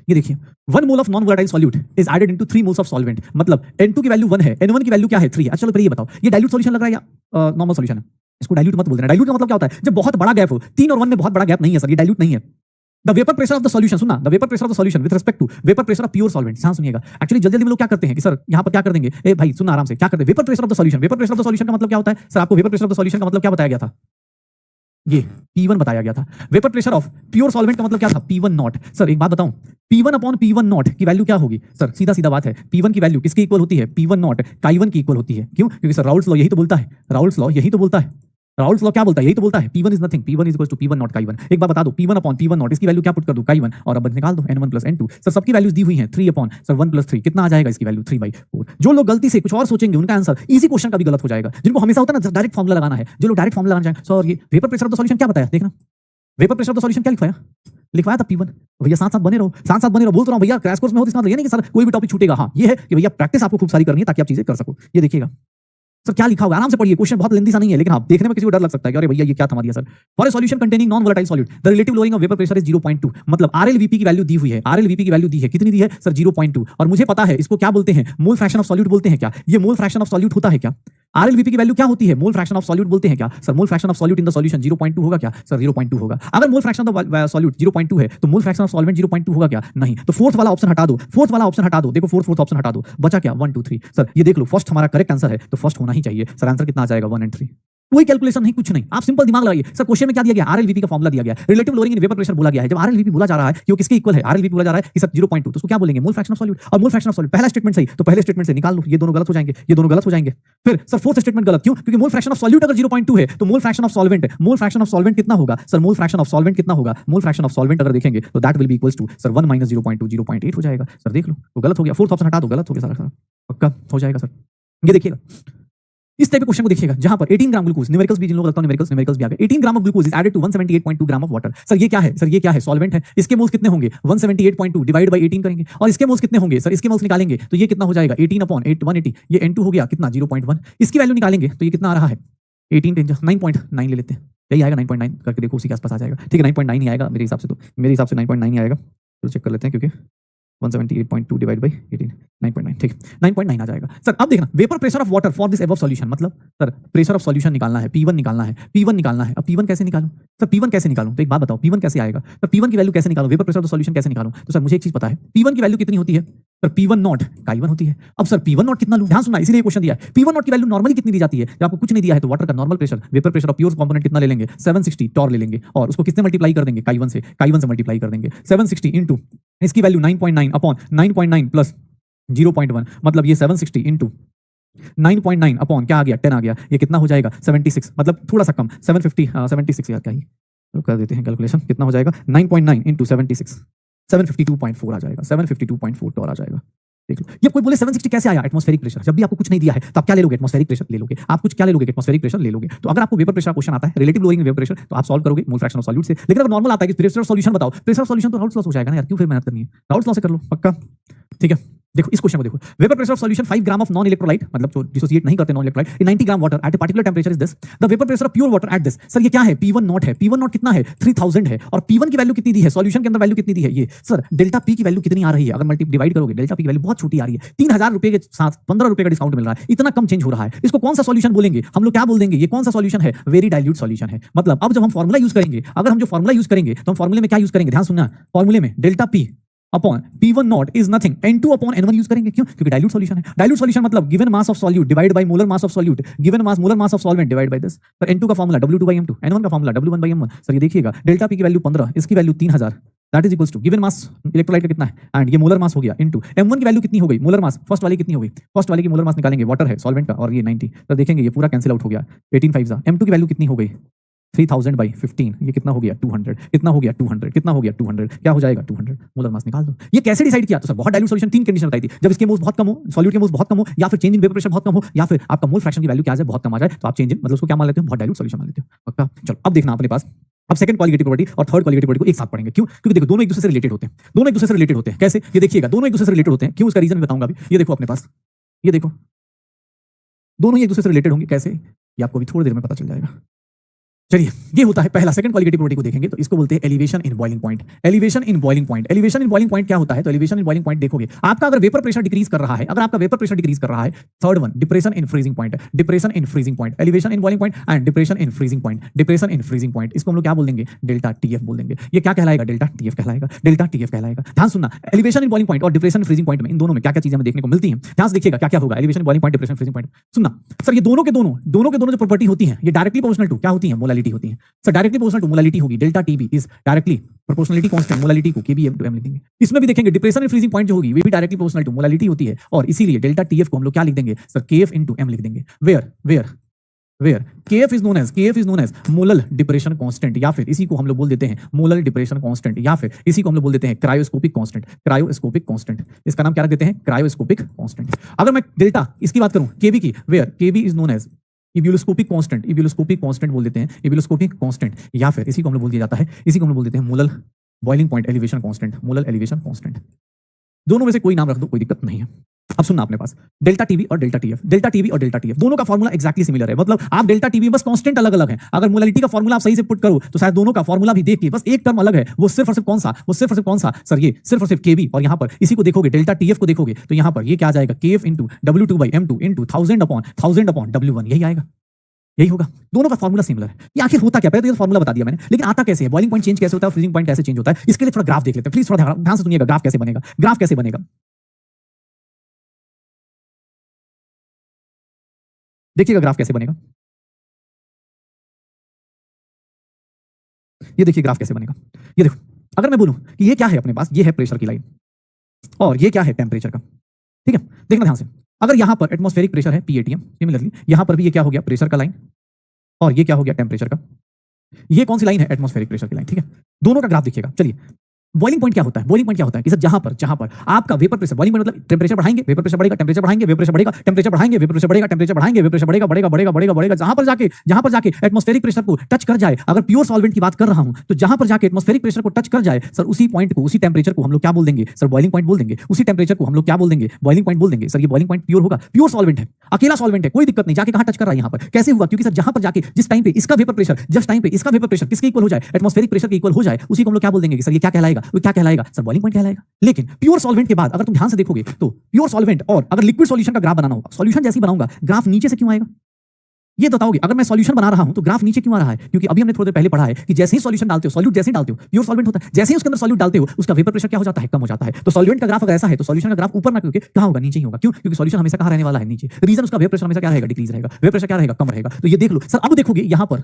ये देखिए 1 mole of non volatile solute is added into 3 moles of solvent, मतलब N2 की वैल्यू 1 है, N1 की वैल्यू क्या है? 3 है। अच्छा चलो फिर ये बताओ ये डाइल्यूट सॉल्यूशन लग रहा है या नॉर्मल सॉल्यूशन है? इसको डाइल्यूट मत बोल देना। डाइल्यूट का मतलब क्या होता है? जब बहुत बड़ा गैप हो, 3 और 1 में बहुत बड़ा गैप नहीं है सर, ये डाइल्यूट नहीं है। The vapour pressure of the solution, सुनना, the vapour pressure of the solution with respect to vapour pressure of pure solvent. ध्यान सुनिएगा, एक्चुअली जल्दी लोग क्या करते हैं कि सर यहां पर क्या कर देंगे, ए भाई सुनना आराम से, क्या करते हैं? Vapour pressure of the solution, vapour pressure of the solution का मतलब क्या होता है? सर आपको vapour pressure of the solution का मतलब क्या बताया गया था? ये P1 बताया गया था। Vapour pressure of pure solvent का मतलब क्या था? P1 not. सर एक बात बताऊं, P1 अपॉन P1 नॉट की वैल्यू क्या होगी? सर सीधा सीधा बात है, P1 की वैल्यू किसकी इक्वल होती है? P1 नॉट Chi1 की इक्वल होती है। क्यों? क्योंकि सर राउल्स लॉ यही तो बोलता है, राउल्स लॉ क्या बोलता है? यही तो बोलता है P1 is nothing, P1 is equal to P1 naught का I1। एक बार बता दो P1 अपॉन P1 नॉट, इसकी वैल्यू क्या पुट कर दो? का I1, और अब निकाल दो N1 प्लस N2। सर सबकी वैल्यूज दी हुई हैं 3 अपॉन सर 1 प्लस 3, कितना आ जाएगा इसकी वैल्यू? 3/4। जो लोग गलती से कुछ और सोचेंगे उनका आंसर इसी क्वेश्चन का भी गलत हो जाएगा। जिनको हमेशा होता है ना डायरेक्ट फॉर्मुला लगाना है, जो लोग डायरेक्ट फॉर्मुला लगाना चाहें, सर ये vapour pressure of the solution क्या बताया? देखना vapour pressure of the solution क्या लिखवाया था P1। भैया साथ साथ बने रहो, साथ साथ बने रहो। बोल तो रहा हूं भैया क्रैश कोर्स में हो तो इसका मतलब ये नहीं कि सर कोई भी टॉपिक छूटेगा। हाँ ये है कि भैया प्रैक्टिस आपको खूब सारी करनी है ताकि आप चीजें कर सको। ये देखिएगा सर क्या लिखा होगा, आराम से पढ़िए। क्वेश्चन बहुत लेंथी सा नहीं है, लेकिन हाँ देखने में किसी को डर लग सकता है कि अरे भैया ये क्या थमा दिया sir. For a solution containing non volatile solute the relative lowering of vapour pressure is 0.2। मतलब RLVP की वैल्यू दी हुई है, RLVP की वैल्यू दी है, कितनी दी है सर? 0.2। और मुझे पता है इसको क्या बोलते हैं? मोल फ्रैक्शन ऑफ सॉल्यूट बोलते हैं क्या? ये मोल फ्रैक्शन ऑफ सॉल्यूट होता है क्या? RLVP की वैल्यू क्या होती है? मोल फ्रैक्शन ऑफ सॉल्यूट बोलते हैं क्या sir? Mole fraction of solute in the solution 0.2 होगा क्या सर? 0.2 होगा। अगर मोल फ्रैक्शन ऑफ सॉल्यूट 0.2 है तो मोल फ्रैक्शन ऑफ सॉल्वेंट 0.2 होगा क्या? नहीं। तो फोर्थ वाला ऑप्शन हटा दो, फोर्थ वाला ऑप्शन हटा दो। देखो फोर्थ ऑप्शन हटा दो, बचा क्या? 1 2 3। सर ये देख लो फर्स्ट हमारा करेक्ट आंसर है तो फर्स्ट होना ही चाहिए। सर आंसर कितना आ जाएगा? 1 और 3। कोई कैलकुलेशन नहीं, कुछ नहीं, आप सिंपल दिमाग लगाइए। सर क्वेश्चन में क्या दिया गया? RLVP का फॉर्मूला दिया गया है, relative lowering in vapour pressure बोला गया है। जब RLVP बोला जा रहा है कि वो किसके इक्वल है, RLVP बोला जा रहा है कि सर 0.2, तो उसको क्या बोलेंगे? मोल फ्रैक्शन ऑफ सॉल्यूट। और मोल फ्रैक्शन ऑफ सॉल्यूट पहला स्टेटमेंट सही तो पहले स्टेटमेंट से निकाल लो, ये दोनों गलत हो जाएंगे, ये दोनों गलत हो जाएंगे। फिर सर फोर्थ स्टेटमेंट गलत क्यों? क्योंकि मोल फ्रैक्शन ऑफ सॉल्यूट अगर 0.2 है तो मोल फ्रैक्शन ऑफ सॉल्वेंट कितना होगा sir? Mole fraction of solvent कितना होगा? मोल फ्रैक्शन ऑफ सॉल्वेंट अगर देखेंगे तो that will be equals to sir 1 minus 0.2 0.8 हो जाएगा। सर देख लो तो गलत हो गया, फोर्थ ऑप्शन हटा दो, गलत हो गया सारा, पक्का हो जाएगा सर। ये देखिएगा इस टाइप के क्वेश्चन को देखिएगा जहां पर 18 ग्राम ग्लूकोज, न्यूमेरिकल्स भी जिन लोगों को लगता है न्यूमेरिकल्स भी आ गए। 18 gram of glucose is added to 178.2 gram of water. Sir ये क्या है? सर ये क्या है? सॉल्वेंट है। इसके मोल्स कितने होंगे? 178.2 डिवाइड बाय 18 करेंगे और इसके मोल्स कितने होंगे? सर इसके मोल्स निकालेंगे तो ये कितना हो जाएगा? 18 अपॉन 8 180। ये N2 हो गया कितना? 0.1। इसकी वैल्यू निकालेंगे तो ये कितना आ रहा है? 18 9.9 ले लेते हैं, यही आएगा 9.9 करके देखो, उसी के आसपास आ जाएगा। ठीक है 9.9 ही आएगा मेरे हिसाब से, तो मेरे हिसाब से 9.9 ही आएगा। तो चेक कर लेते हैं क्योंकि 178.2 डिवाइड बाय 18 9.9, ठीक 9.9 आ जाएगा। सर अब देखना vapour pressure of water for this above solution, मतलब सर प्रेशर ऑफ सॉल्यूशन निकालना है, P1 निकालना है, P1 निकालना है। अब P1 कैसे निकालूं सर? P1 कैसे निकालूं? तो एक बात बताओ P1 कैसे आएगा? तो P1 की वैल्यू कैसे निकालूं? Vapour pressure of the solution कैसे निकालूं? तो सर मुझे एक चीज पता है P1 की वैल्यू कितनी होती है सर? P1 नॉट का I1 होती है। अब सर P1 नॉट कितना लूं? ध्यान सुनना, इसीलिए क्वेश्चन दिया है। P1 नॉट की वैल्यू नॉर्मली कितनी दी जाती है? जब आपको कुछ नहीं दिया है तो वाटर का normal pressure, vapour pressure of pure component कितना ले लेंगे? 760 टॉर ले लेंगे और उसको किससे मल्टीप्लाई कर देंगे? Chi1 से, Chi1 से मल्टीप्लाई कर देंगे। 760 इंटू इसकी वैल्यू 9.9 अपॉन 9.9 प्लस 0.1, मतलब ये 760 इंटू 9.9 अपॉन क्या आ गया? 10 आ गया। ये कितना हो जाएगा? 76, मतलब थोड़ा सा कम 750 76 यार क्या ही तो कर देते हैं कैलकुलेशन, कितना हो जाएगा? 9.9 इंटू 76 752.4 आ जाएगा, 752.4 टॉर आ जाएगा। देख लो ये कोई बोले 760 कैसे आया? Atmospheric pressure. जब भी आपको कुछ नहीं दिया है तो आप क्या ले लोगे? एटमॉस्फेरिक प्रेशर ले लोगे। आप कुछ क्या ले लोगे? एटमॉस्फेरिक प्रेशर ले लोगे। तो अगर आपको वेपर प्रेशर क्वेश्चन आता है, रिलेटिव लोअरिंग वेपर प्रेशर, तो आप सॉल्व करोगे मोल फ्रैक्शन ऑफ सॉल्यूट से। लेकिन अगर नॉर्मल आता है कि प्रेशर ऑफ सॉल्यूशन बताओ, प्रेशर ऑफ सॉल्यूशन तो राउल्स लॉ हो जाएगा ना यार, क्यों फिर मेहनत करनी है? राउल्स लॉ से कर लो पक्का, ठीक है। देखो इस क्वेश्चन को देखो, vapour pressure of solution 5 gram of non electrolyte, मतलब जो डिसोसिएट नहीं करते non electrolyte, in 90 gram water at a particular temperature is this. The vapour pressure of pure water at this. Sir ये क्या है? P1 नॉट है। P1 not कितना है? 3000 है। और P1 की वैल्यू कितनी दी है? सॉल्यूशन के अंदर वैल्यू कितनी दी है? ये सर डेल्टा P की वैल्यू कितनी आ रही है? अगर मल्टी डिवाइड करोगे डेल्टा P की वैल्यू बहुत छोटी आ रही है, 3000 रुपए के साथ 15 रुपए का डिस्काउंट मिल रहा है, इतना कम चेंज हो रहा है। इसको कौन सा सॉल्यूशन बोलेंगे हम लोग? क्या बोल देंगे? ये कौन सा सॉल्यूशन है? वेरी डाइल्यूट सॉल्यूशन है। मतलब अब जब हम फॉर्मुला यूज करेंगे, अगर हम जो फॉर्मुला यूज करेंगे तो हम फॉर्मुले में क्या यूज करेंगे? ध्यान सुनना, फॉर्मुले में delta P upon P1 not is nothing N2 upon N1 use करेंगे। क्यों? क्योंकि डाइल्यूट सॉल्यूशन है। डाइल्यूट सॉल्यूशन मतलब given mass of solute divide by molar mass of solute, given mass molar mass of solvent divide by this. Sir N2 का formula W2/M2, N1 का formula W1/M1। Sir ये देखिएगा delta P की value 15, इसकी value 3000, that is equals to given mass electrolyte का कितना है and ये मोलर मास हो गया इनटू M1 की वैल्यू कितनी हो गई? मोलर मास फर्स्ट वाली कितनी हो गई? फर्स्ट वाली की मोलर मास निकालेंगे, वाटर है सॉल्वेंट का, और ये 90। तो देखेंगे ये पूरा कैंसिल आउट हो गया, 18 5 M2 की वैल्यू कितनी हो गई? 3000/15, ये कितना हो गया? 200, कितना हो गया? 200, कितना हो गया? 200, क्या हो जाएगा? 200। मोलर मास निकाल दो। ये कैसे डिसाइड किया? तो सर बहुत डाइल्यूट सॉल्यूशन 3 कंडीशन बताई थी, जब इसके मोल्स बहुत कम हो, सॉल्यूट के मोल्स बहुत कम हो, या फिर चेंज इन वेपर प्रेशर बहुत कम हो, या फिर आपका मोल फ्रैक्शन की वैल्यू क्या है? बहुत कम आ जाए, तो आप चेंज इन मतलब उसको क्या मान लेते हो? बहुत डाइल्यूट सॉल्यूशन मान लेते हो पक्का। चलो अब देखना अपने पास, अब सेकंड क्वालिटी प्रॉपर्टी और थर्ड क्वालिटी प्रॉपर्टी को एक साथ पढ़ेंगे। क्यों? क्योंकि देखो दोनों एक दूसरे से रिलेटेड होते हैं, दोनों एक दूसरे से रिलेटेड होते हैं। कैसे? ये देखिएगा दोनों एक दूसरे से रिलेटेड होते हैं। क्यों? उसका रीजन भी बताऊंगा अभी। ये देखो अपने पास, ये देखो दोनों ही एक दूसरे से रिलेटेड होंगे। कैसे? ये आपको अभी थोड़ी देर में पता चल जाएगा। चलिए ये होता है पहला, सेकंड क्वालिटी प्रॉपर्टी को देखेंगे तो इसको बोलते हैं elevation in boiling point. Elevation in boiling point, elevation in boiling point क्या होता है? तो एलिवेशन इन बॉइलिंग पॉइंट देखोगे आपका अगर वेपर प्रेशर डिक्रीज कर रहा है, अगर आपका वेपर प्रेशर डिक्रीज कर रहा है, third one depression in freezing point, depression in freezing point, elevation in boiling point and depression in freezing point, depression in freezing point, इसको हम लोग क्या बोल देंगे? डेल्टा TF बोल देंगे। ये क्या कहलाएगा? डेल्टा TF कहलाएगा, डेल्टा TF कहलाएगा। ध्यान सुनना, एलिवेशन इन बॉइलिंग पॉइंट और डिप्रेशन इन फ्रीजिंग पॉइंट में इन दोनों में क्या क्या चीजें हमें देखने को मिलती हैं? ध्यान से देखिएगा क्या क्या होगा elevation boiling point, depression freezing point. सुनना सर, ये दोनों के दोनों जो प्रॉपर्टी होती हैं ये डायरेक्टली प्रोपोर्शनल टू क्या होती है? मोलालिटी होती है। Sir directly proportional to molality होगी, delta TB is directly proportionality constant, molality को KBM/M लिख देंगे। इसमें भी देखेंगे डिप्रेशन इन फ्रीजिंग पॉइंट जो होगी वे भी डायरेक्टली प्रोपोर्शनल टू मोलालिटी होती है, और इसीलिए डेल्टा TF को हम लोग क्या लिख देंगे? सर KF/M लिख देंगे। Where where KF is known as molal depression constant, या फिर इसी को हम लोग बोल देते हैं मोलल डिप्रेशन कांस्टेंट, या फिर इसी को हम लोग बोल देते हैं क्रायोस्कोपिक कांस्टेंट। इसका नाम क्या रख देते हैं? Cryoscopic constant. अगर मैं डेल्टा इसकी बात करूं केबी की, where KB is known as ebullioscopic constant बोल देते हैं, इब्यूलोस्कोपिक कांस्टेंट, या फिर इसी को हम लोग बोल दिया जाता है, इसी को हम लोग बोल देते हैं molal boiling point elevation constant. दोनों में से कोई नाम रख दो, कोई दिक्कत नहीं है। अब सुनना अपने पास डेल्टा टीवी और डेल्टा टीएफ दोनों का फॉर्मूला एक्जैक्टली सिमिलर है। मतलब आप डेल्टा टीवी बस कांस्टेंट अलग अलग है। अगर मोलालिटी का फॉर्मूला आप सही से पुट करो तो शायद दोनों का फॉर्मूला भी देख के बस एक टर्म अलग है, वो सिर्फ और सिर्फ कौन सा सर, ये सिर्फ और सिर्फ केबी। और यहाँ पर इसी को देखोगे डेल्टा टीएफ को देखोगे तो यहाँ पर ये क्या आ जाएगा? KF into W2/M2 into 1000/W1, यही होगा। दोनों का फॉर्मूला सिमिलर है। ये आखिर होता क्या? पहले तो ये फॉर्मूला बता दिया मैंने, लेकिन आता कैसे है? बॉइलिंग पॉइंट चेंज कैसे होता है, फ्रीजिंग पॉइंट कैसे चेंज होता है, इसके लिए थोड़ा ग्राफ देख लेते हैं। प्लीज थोड़ा ध्यान से सुनिएगा। ग्राफ कैसे बनेगा? देखिएगा ग्राफ कैसे बनेगा। ये देखिए ग्राफ कैसे बनेगा। ये देखो, अगर मैं बोलूं कि ये क्या है अपने पास, ये है प्रेशर की लाइन और ये क्या है? टेम्परेचर का। ठीक है, देखना ध्यान से। अगर यहां पर एटमॉस्फेरिक प्रेशर है PATM, सिमिलरली यहां पर भी ये क्या हो गया? प्रेशर का लाइन, और ये क्या हो गया? टेम्परेचर का। ये कौन सी लाइन है? एटमॉस्फेरिक प्रेशर की लाइन। ठीक है, दोनों का ग्राफ देखिएगा। चलिए, बॉइलिंग पॉइंट क्या होता है? कि सर जहां पर आपका वेपर प्रेशर, बॉइलिंग पॉइंट मतलब टेम्परेचर बढ़ाएंगे, वेपर प्रेशर बढ़ेगा, टेम्परेचर बढ़ाएंगे, वेपर प्रेशर बढ़ेगा, टेम्परेचर बढ़ाएंगे, वेपर प्रेशर बढ़ेगा, टेम्परेचर बढ़ाएंगे, वेपर प्रेशर बढ़ेगा, जहां पर जाके एटमॉस्फेरिक प्रेशर को टच कर जाए। अगर प्योर सॉल्वेंट की बात कर रहा हूं तो जहां पर जाके एटमॉस्फेरिक प्रेशर को टच कर जाए सर, उसी पॉइंट को, उसी टेम्परेचर को हम लोग क्या बोल देंगे सर? बॉइलिंग पॉइंट बोल देंगे। उसी टेम्परेचर को हम लोग क्या बोल देंगे? बॉइलिंग पॉइंट बोल देंगे। सर ये बॉइलिंग पॉइंट प्योर होगा, प्योर सॉल्वेंट है, अकेला सॉल्वेंट है, कोई दिक्कत नहीं। जाके कहां टच कर रहा है? यहां पर। कैसे हुआ? क्योंकि सर जहां पर जाके जिस टाइम पे इसका वेपर प्रेशर किसके इक्वल हो जाए? एटमॉस्फेरिक प्रेशर के इक्वल हो जाए, उसी को हम लोग क्या बोल देंगे? सर ये क्या कहलाएगा? सर बॉइलिंग पॉइंट कहलाएगा। लेकिन प्योर सॉल्वेंट के बाद अगर तुम ध्यान से देखोगे तो प्योर सॉल्वेंट और अगर लिक्विड सॉल्यूशन का ग्राफ बनाना होगा, सॉल्यूशन जैसे बनाऊंगा, ग्राफ नीचे से क्यों आएगा? ये बताओगे। अगर मैं सॉल्यूशन बना रहा हूं तो ग्राफ नीचे क्यों आ रहा है? क्योंकि अभी हमने थोड़ी देर पहले पढ़ा है कि जैसे ही सॉल्यूशन डालते हो, सॉल्यूट जैसे ही डालते हो, प्योर सॉल्वेंट होता है, जैसे ही उसके अंदर सॉल्यूट डालते हो उसका वेपर प्रेशर क्या हो जाता है? कम हो जाता है। तो सॉल्वेंट का ग्राफ अगर ऐसा है तो सॉल्यूशन का ग्राफ ऊपर ना क्योंकि कहां होगा? नीचे ही होगा। क्यों? क्योंकि सॉल्यूशन हमेशा कहां रहने वाला है? नीचे। रीजन उसका वेपर प्रेशर हमेशा क्या रहेगा? डिक्रीज रहेगा। वेपर प्रेशर क्या रहेगा? कम रहेगा। तो ये देख लो सर। अब देखोगे यहां पर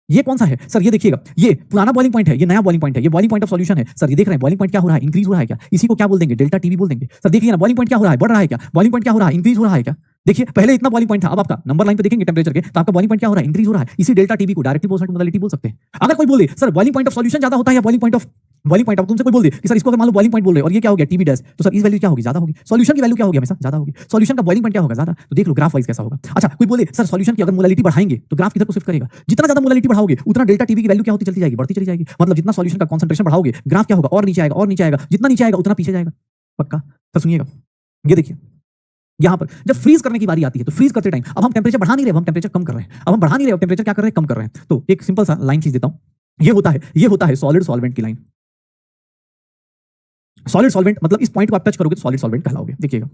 ये कौन सा है सर? ये देखिएगा, ये पुराना बॉइलिंग पॉइंट है, ये नया बॉइलिंग पॉइंट है, ये बॉइलिंग पॉइंट ऑफ सॉल्यूशन है। सर ये देख रहे हैं बॉइलिंग पॉइंट क्या हो रहा है? इंक्रीज हो रहा है क्या? इसी को क्या बोल देंगे? डेल्टा टीवी बोल देंगे। सर देखिए ना, बॉइलिंग पॉइंट क्या हो रहा है? बढ़ रहा है क्या? बॉइलिंग पॉइंट क्या हो रहा है? इंक्रीज हो रहा है क्या? देखिए पहले इतना बॉइलिंग पॉइंट था, अब आपका नंबर लाइन पे देखेंगे टेम्परेचर के तो आपका बॉइलिंग पॉइंट क्या हो रहा है? इंक्रीज हो रहा है। इसी डेल्टा टीवी को डायरेक्टली मोलालिटी बोल सकते हैं। अगर कोई बोले sir boiling point of solution ज्यादा होता है या बॉइलिंग पॉइंट ऑफ तुमसे कोई बोल दे कि सर इसको अगर मान लो बॉइलिंग पॉइंट बोल रहे और ये क्या हो गया? टीवी डैश, तो सर इस वैल्यू क्या होगी? ज्यादा होगी। सॉल्यूशन की वैल्यू क्या होगी? हमेशा ज्यादा होगी। सॉल्यूशन का बॉइलिंग पॉइंट क्या होगा? ज्यादा। तो देख लो ग्राफ वाइज कैसा होगा। अच्छा, कोई बोले सर सॉल्यूशन की अगर मोलालिटी बढ़ाएंगे तो ग्राफ किधर को शिफ्ट करेगा? जितना ज्यादा मोलालिटी बढ़ाओगे उतना डेल्टा टीवी की वैल्यू क्या होती चलती जाएगी? बढ़ती चली जाएगी। मतलब जितना सॉल्यूशन का कंसंट्रेशन बढ़ाओगे ग्राफ क्या होगा? और नीचे आएगा। जितना नीचे आएगा उतना पीछे जाएगा। पक्का? तो सुनिएगा, ये देखिए यहां पर जब फ्रीज करने की बारी आती है तो फ्रीज करते टाइम अब हम टेम्परेचर बढ़ा नहीं रहे, हम टेम्परेचर कम कर रहे हैं। अब हम बढ़ा नहीं रहे, टेम्परेचर क्या कर रहे हैं? कम कर रहे हैं। तो एक सिंपल सा लाइन खींच देता हूं। ये होता है सॉलिड सॉल्वेंट की लाइन। सॉलिड सॉल्वेंट मतलब इस पॉइंट को आप टच करोगे तो सॉलिड सॉल्वेंट कहलाओगे। देखिएगा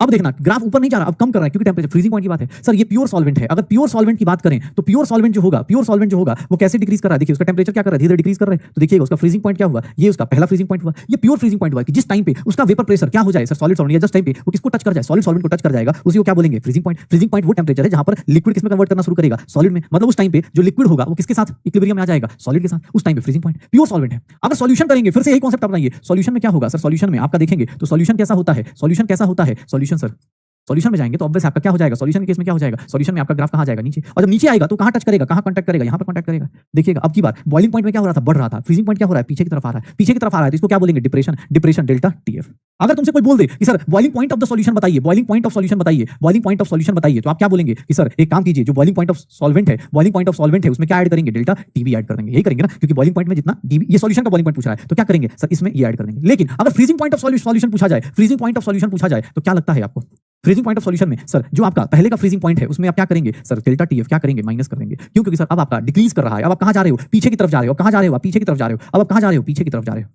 अब देखना ग्राफ ऊपर नहीं जा रहा, अब कम कर रहा है क्योंकि टेम्परेचर फ्रीजिंग पॉइंट की बात है। सर ये प्योर सॉल्वेंट है। अगर प्योर सॉल्वेंट की बात करें तो प्योर सॉल्वेंट जो होगा वो कैसे डिक्रीज कर रहा है? देखिए उसका टेम्परेचर क्या कर रहा है? धीरे डिक्रीज कर रहा है। तो देखिएगा उसका फ्रीजिंग पॉइंट क्या हुआ? ये उसका पहला फ्रीजिंग पॉइंट हुआ। ये प्योर फ्रीजिंग पॉइंट हुआ कि जिस टाइम पे उसका वेपर प्रेशर क्या हो जाए sir? Solid solvent just time पे वो किसको टच कर जाए? सॉलिड सॉल्वेंट को टच कर जाएगा, उसी को क्या बोलेंगे? Freezing point. फ्रीजिंग पॉइंट वो टेम्परेचर है जहां पर लिक्विड किसमें कन्वर्ट करना शुरू करेगा? सॉलिड में। मतलब उस टाइम पे जो लिक्विड होगा वो किसके साथ इक्विलिब्रियम में आ जाएगा? सॉलिड के साथ। उस टाइम पे फ्रीजिंग पॉइंट प्योर सॉल्वेंट है। अगर सॉल्यूशन करेंगे, फिर से यही कॉन्सेप्ट अपनाइए। सॉल्यूशन में क्या होगा सर? सॉल्यूशन में आपका देखेंगे तो सॉल्यूशन कैसा होता है? सॉल्यूशन सर सॉल्यूशन में जाएंगे तो ऑब्वियस आपका क्या हो जाएगा? सॉल्यूशन के केस में क्या हो जाएगा? सॉल्यूशन में आपका ग्राफ कहां जाएगा? नीचे। और जब नीचे आएगा तो कहां टच करेगा? कहां कांटेक्ट करेगा? यहां पर कांटेक्ट करेगा। देखिएगा अब की बार बॉइलिंग पॉइंट में क्या हो रहा था? बढ़ रहा था। फ्रीजिंग पॉइंट क्या हो रहा है? पीछे की तरफ आ रहा है। तो इसको क्या बोलेंगे? Depression delta TF. अगर तुमसे कोई बोल दे कि sir boiling point of the solution बताइए, तो आप क्या बोलेंगे कि सर एक काम कीजिए, जो बॉइलिंग पॉइंट ऑफ सॉल्वेंट है उसमें क्या ऐड करेंगे? डेल्टा टीवी ऐड कर देंगे। यही करेंगे ना, क्योंकि बॉइलिंग पॉइंट में जितना ये सॉल्यूशन का बॉइलिंग पॉइंट पूछ रहा है तो क्या करेंगे सर? इसमें ये ऐड कर देंगे। लेकिन अगर फ्रीजिंग पॉइंट ऑफ सॉल्यूशन पूछा जाए तो क्या लगता है आपको? फ्रीजिंग पॉइंट ऑफ सॉल्यूशन में सर जो आपका पहले का फ्रीजिंग पॉइंट है उसमें आप क्या करेंगे सर? डेल्टा टीएफ क्या करेंगे? माइनस कर देंगे। क्यों? क्योंकि सर अब आपका डिक्रीज कर रहा है। अब आप कहां जा रहे हो? पीछे की तरफ जा रहे हो। कहां जा रहे हो? आप पीछे की तरफ जा रहे हो। अब आप कहां जा रहे हो? पीछे की तरफ जा रहे हो।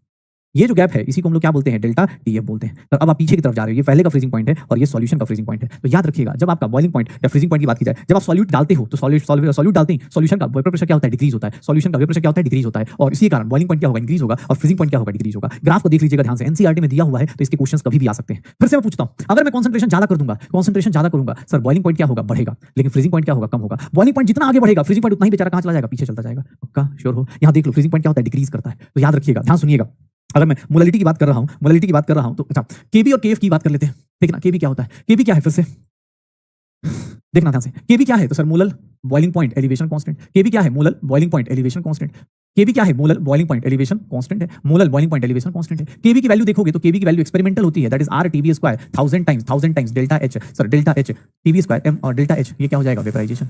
ये जो गैप है इसी को हम लोग क्या बोलते हैं? डेल्टा टीएफ बोलते हैं। तो अब आप पीछे की तरफ जा रहे हो। ये पहले का फ्रीजिंग पॉइंट है और ये सॉल्यूशन का फ्रीजिंग पॉइंट है। तो याद रखिएगा जब आपका बॉइलिंग पॉइंट या फ्रीजिंग पॉइंट की बात की जाए, जब आप सॉल्यूट डालते हो तो सॉल्यूट डालते हैं, सॉल्यूशन का वेपर प्रेशर क्या होता है? डिक्रीज होता है। सॉल्यूशन का वेपर प्रेशर क्या होता है? डिक्रीज होता है। और इसी कारण बॉइलिंग पॉइंट क्या होगा? इंक्रीज होगा और फ्रीजिंग पॉइंट क्या होगा? डिक्रीज होगा। ग्राफ को देख लीजिएगा ध्यान से, एनसीईआरटी में दिया हुआ है तो इसके क्वेश्चंस कभी भी आ सकते हैं। फिर से मैं पूछता हूं, अगर मैं कंसंट्रेशन ज्यादा करूंगा सर बॉइलिंग पॉइंट क्या होगा? बढ़ेगा। लेकिन फ्रीजिंग पॉइंट क्या होगा? कम होगा। बॉइलिंग पॉइंट जितना आगे बढ़ेगा फ्रीजिंग पॉइंट उतना ही बेचारा कहां चला जाएगा? पीछे चलता जाएगा। पक्का श्योर हो? यहां देख लो फ्रीजिंग पॉइंट क्या होता है? डिक्रीज करता है। तो याद रखिएगा, ध्यान सुनिएगा। अगर मैं मोलालिटी की बात कर रहा हूं तो अच्छा केबी और केएफ की बात कर लेते हैं। ठीक है ना? केबी क्या होता है? केबी क्या है फिर से? देखना ध्यान से, केबी क्या है तो sir molar boiling point elevation constant. KB क्या है molar boiling point elevation constant. KB क्या है molar boiling point elevation constant है, molar boiling point elevation constant है। केबी की वैल्यू देखोगे तो केबी की वैल्यू एक्सपेरिमेंटल होती है, that is R TB square 1000 times delta H, sir delta H TB square M और डेल्टा एच, ये क्या हो जाएगा वेपराइजेशन।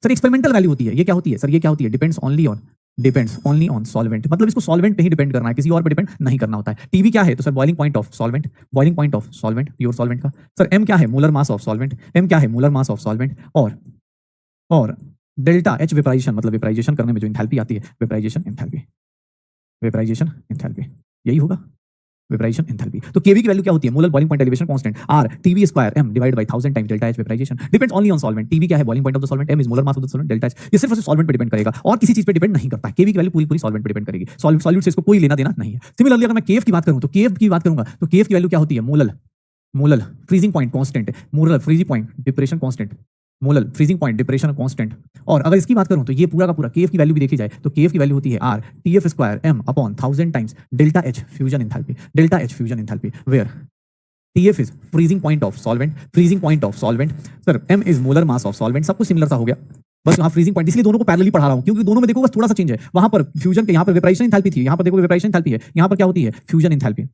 सर एक्सपेरिमेंटल वैल्यू होती है, ये क्या होती है सर, ये क्या होती है डिपेंड्स ओनली ऑन सॉल्वेंट, मतलब इसको सॉल्वेंट पे ही डिपेंड करना है, किसी और पे डिपेंड नहीं करना होता है। टीबी क्या है तो sir boiling point of solvent, boiling point of solvent pure solvent का। सर एम क्या है molar mass of solvent, M क्या है मोलर मास ऑफ सॉल्वेंट, और डेल्टा एच वेपराइजेशन, मतलब वेपराइजेशन करने में जो इंथैल्पी आती है वेपराइजेशन एंथैल्पी, वेपराइजेशन एंथैल्पी यही होगा वेपराइजेशन एंथैल्पी। तो केवी की वैल्यू क्या होती है molar boiling point elevation constant R TB square M divide by 1000 times delta H vaporisation depends only on solvent. TB क्या है boiling point of the solvent, M is molar mass of the solvent, delta H ये सिर्फ और सिर्फ solvent पे depend करेगा और किसी चीज पे डिपेंड नहीं करता। केवी की वैल्यू पूरी सॉल्वेंट पे डिपेंड करेगी, सॉल्यूट से इसको कोई लेना देना नहीं है। सिमिलरली अगर मैं केएफ की बात करूं तो केएफ की बात करूंगा तो केएफ की वैल्यू क्या होती है molar freezing point constant, molar freezing point depression constant, molar freezing point depression constant. और अगर इसकी बात करूं तो ये पूरा का पूरा केएफ की वैल्यू भी देखी जाए तो केएफ की वैल्यू होती है R TF square M upon 1000 times delta H fusion enthalpy, delta H fusion enthalpy where TF is freezing point of solvent, sir M is molar mass of solvent, सब कुछ similar सा हो गया, बस यहाँ फ्रीजिंग पॉइंट, इसलिए दोनों को पैरेलली पढ़ा रहा हूँ क्योंकि दोनों में देखो बस थोड़ा सा चेंज है। वहां पर फ्यूजन के, यहाँ पर वेपराइजेशन एंथैल्पी थी, यहाँ पर देखो वेपराइजेशन एंथैल्पी है, यहाँ पर क्या होती है फ्यूजन एंथैल्पी।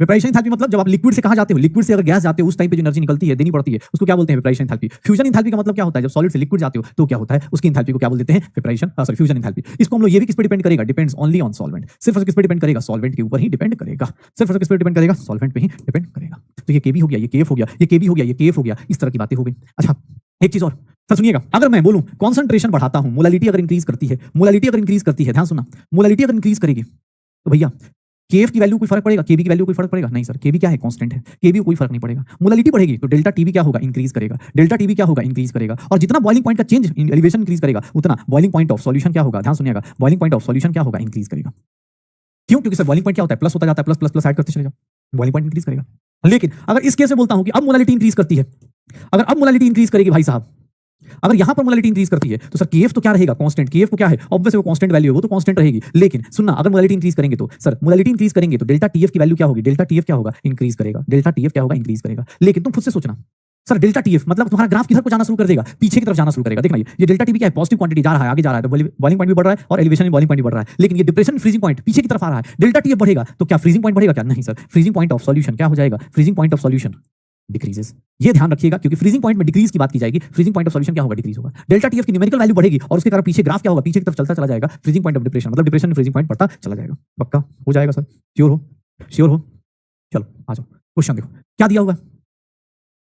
वेपराइजेशन एंथैल्पी मतलब जब आप लिक्विड से कहां जाते हो, लिक्विड से अगर गैस जाते हो उस टाइम पे जो एनर्जी निकलती है देनी पड़ती है उसको क्या बोलते हैं वेपराइजेशन एंथैल्पी। फ्यूजन एंथैल्पी का मतलब क्या होता है जब सॉलिड से लिक्विड जाते हो तो क्या होता है उसकी एंथैल्पी को क्या बोल देते हैं वेपराइजेशन, सॉरी फ्यूजन एंथैल्पी। इसको हम लोग ये भी किस पे डिपेंड करेगा, डिपेंड्स ओनली ऑन सॉल्वेंट, सिर्फ और किस पे डिपेंड करेगा सॉल्वेंट के ऊपर ही डिपेंड करेगा, सिर्फ और किस पे डिपेंड करेगा सॉल्वेंट पे ही डिपेंड करेगा। तो ये केबी हो गया, ये केएफ हो गया, ये केबी हो गया, ये केएफ हो गया, इस तरह की बातें हो गई। अच्छा एक चीज और सर सुनिएगा, अगर मैं बोलूं कॉन्सेंट्रेशन बढ़ाता हूं, मोलालिटी अगर इंक्रीज करती है, मोलालिटी अगर इंक्रीज करती है, ध्यान सुनना, मोलालिटी अगर इंक्रीज करेगी तो भैया केएफ की वैल्यू कोई फर्क पड़ेगा, केबी की वैल्यू कोई फर्क पड़ेगा नहीं सर, केबी क्या है कांस्टेंट है, केबी कोई फर्क नहीं पड़ेगा। मोलालिटी बढ़ेगी तो डेल्टा टीबी क्या होगा इंक्रीज करेगा, डेल्टा टीबी क्या होगा इंक्रीज करेगा, और जितना बॉइलिंग पॉइंट का चेंज एलिवेशन इंक्रीज करेगा उतना बॉइलिंग पॉइंट ऑफ सॉल्यूशन क्या होगा, ध्यान सुनिएगा, बॉइलिंग पॉइंट ऑफ सॉल्यूशन क्या होगा इंक्रीज करेगा। क्यों, क्योंकि सर बॉइलिंग पॉइंट क्या होता है प्लस होता जाता है, प्लस प्लस प्लस ऐड करते चले जाओ, बॉइलिंग पॉइंट इंक्रीज करेगा। लेकिन अगर इस केस में बोलता हूं कि अब मोलालिटी इंक्रीज करती है, अगर अब मोलालिटी इंक्रीज करेगी भाई साहब, अगर यहां पर मोलालिटी इंक्रीज करती है तो सर केएफ तो क्या रहेगा कांस्टेंट, केएफ को क्या है ऑब्वियसली वो कांस्टेंट वैल्यू है, वो तो कांस्टेंट रहेगी। लेकिन सुनना अगर मोलालिटी इंक्रीज करेंगे तो सर मोलालिटी इंक्रीज करेंगे तो डेल्टा टीएफ की वैल्यू क्या होगी, डेल्टा टीएफ क्या होगा इंक्रीज करेगा, डेल्टा टीएफ क्या होगा इंक्रीज करेगा। लेकिन तुम खुद से सोचना सर डेल्टा टीएफ मतलब तुम्हारा ग्राफ किधर को जाना शुरू कर देगा, पीछे की तरफ जाना शुरू करेगा। देखना ये डेल्टा टीबी क्या है पॉजिटिव क्वांटिटी जा रहा है, आगे जा रहा है तो बॉइलिंग पॉइंट भी बढ़ रहा है और एलिवेशन में बॉइलिंग पॉइंट भी बढ़ रहा है। लेकिन ये डिप्रेशन फ्रीजिंग पॉइंट पीछे की तरफ आ रहा है, डेल्टा टीएफ बढ़ेगा तो क्या फ्रीजिंग पॉइंट बढ़ेगा क्या, नहीं sir, freezing point of solution क्या हो जाएगा, freezing point of solution decreases. ये ध्यान रखिएगा क्योंकि फ्रीजिंग पॉइंट में डिक्रीज की बात की जाएगी, फ्रीजिंग पॉइंट ऑफ सॉल्यूशन क्या होगा डिक्रीज होगा। डेल्टा टीएफ की न्यूमेरिकल वैल्यू बढ़ेगी और उसके कारण पीछे ग्राफ क्या होगा पीछे की तरफ चलता चला जाएगा, फ्रीजिंग पॉइंट ऑफ डिप्रेशन मतलब डिप्रेशन में फ्रीजिंग पॉइंट बढ़ता चला जाएगा। पक्का हो जाएगा सर, श्योर हो। चलो आ जाओ क्वेश्चन देखो क्या दिया हुआ है,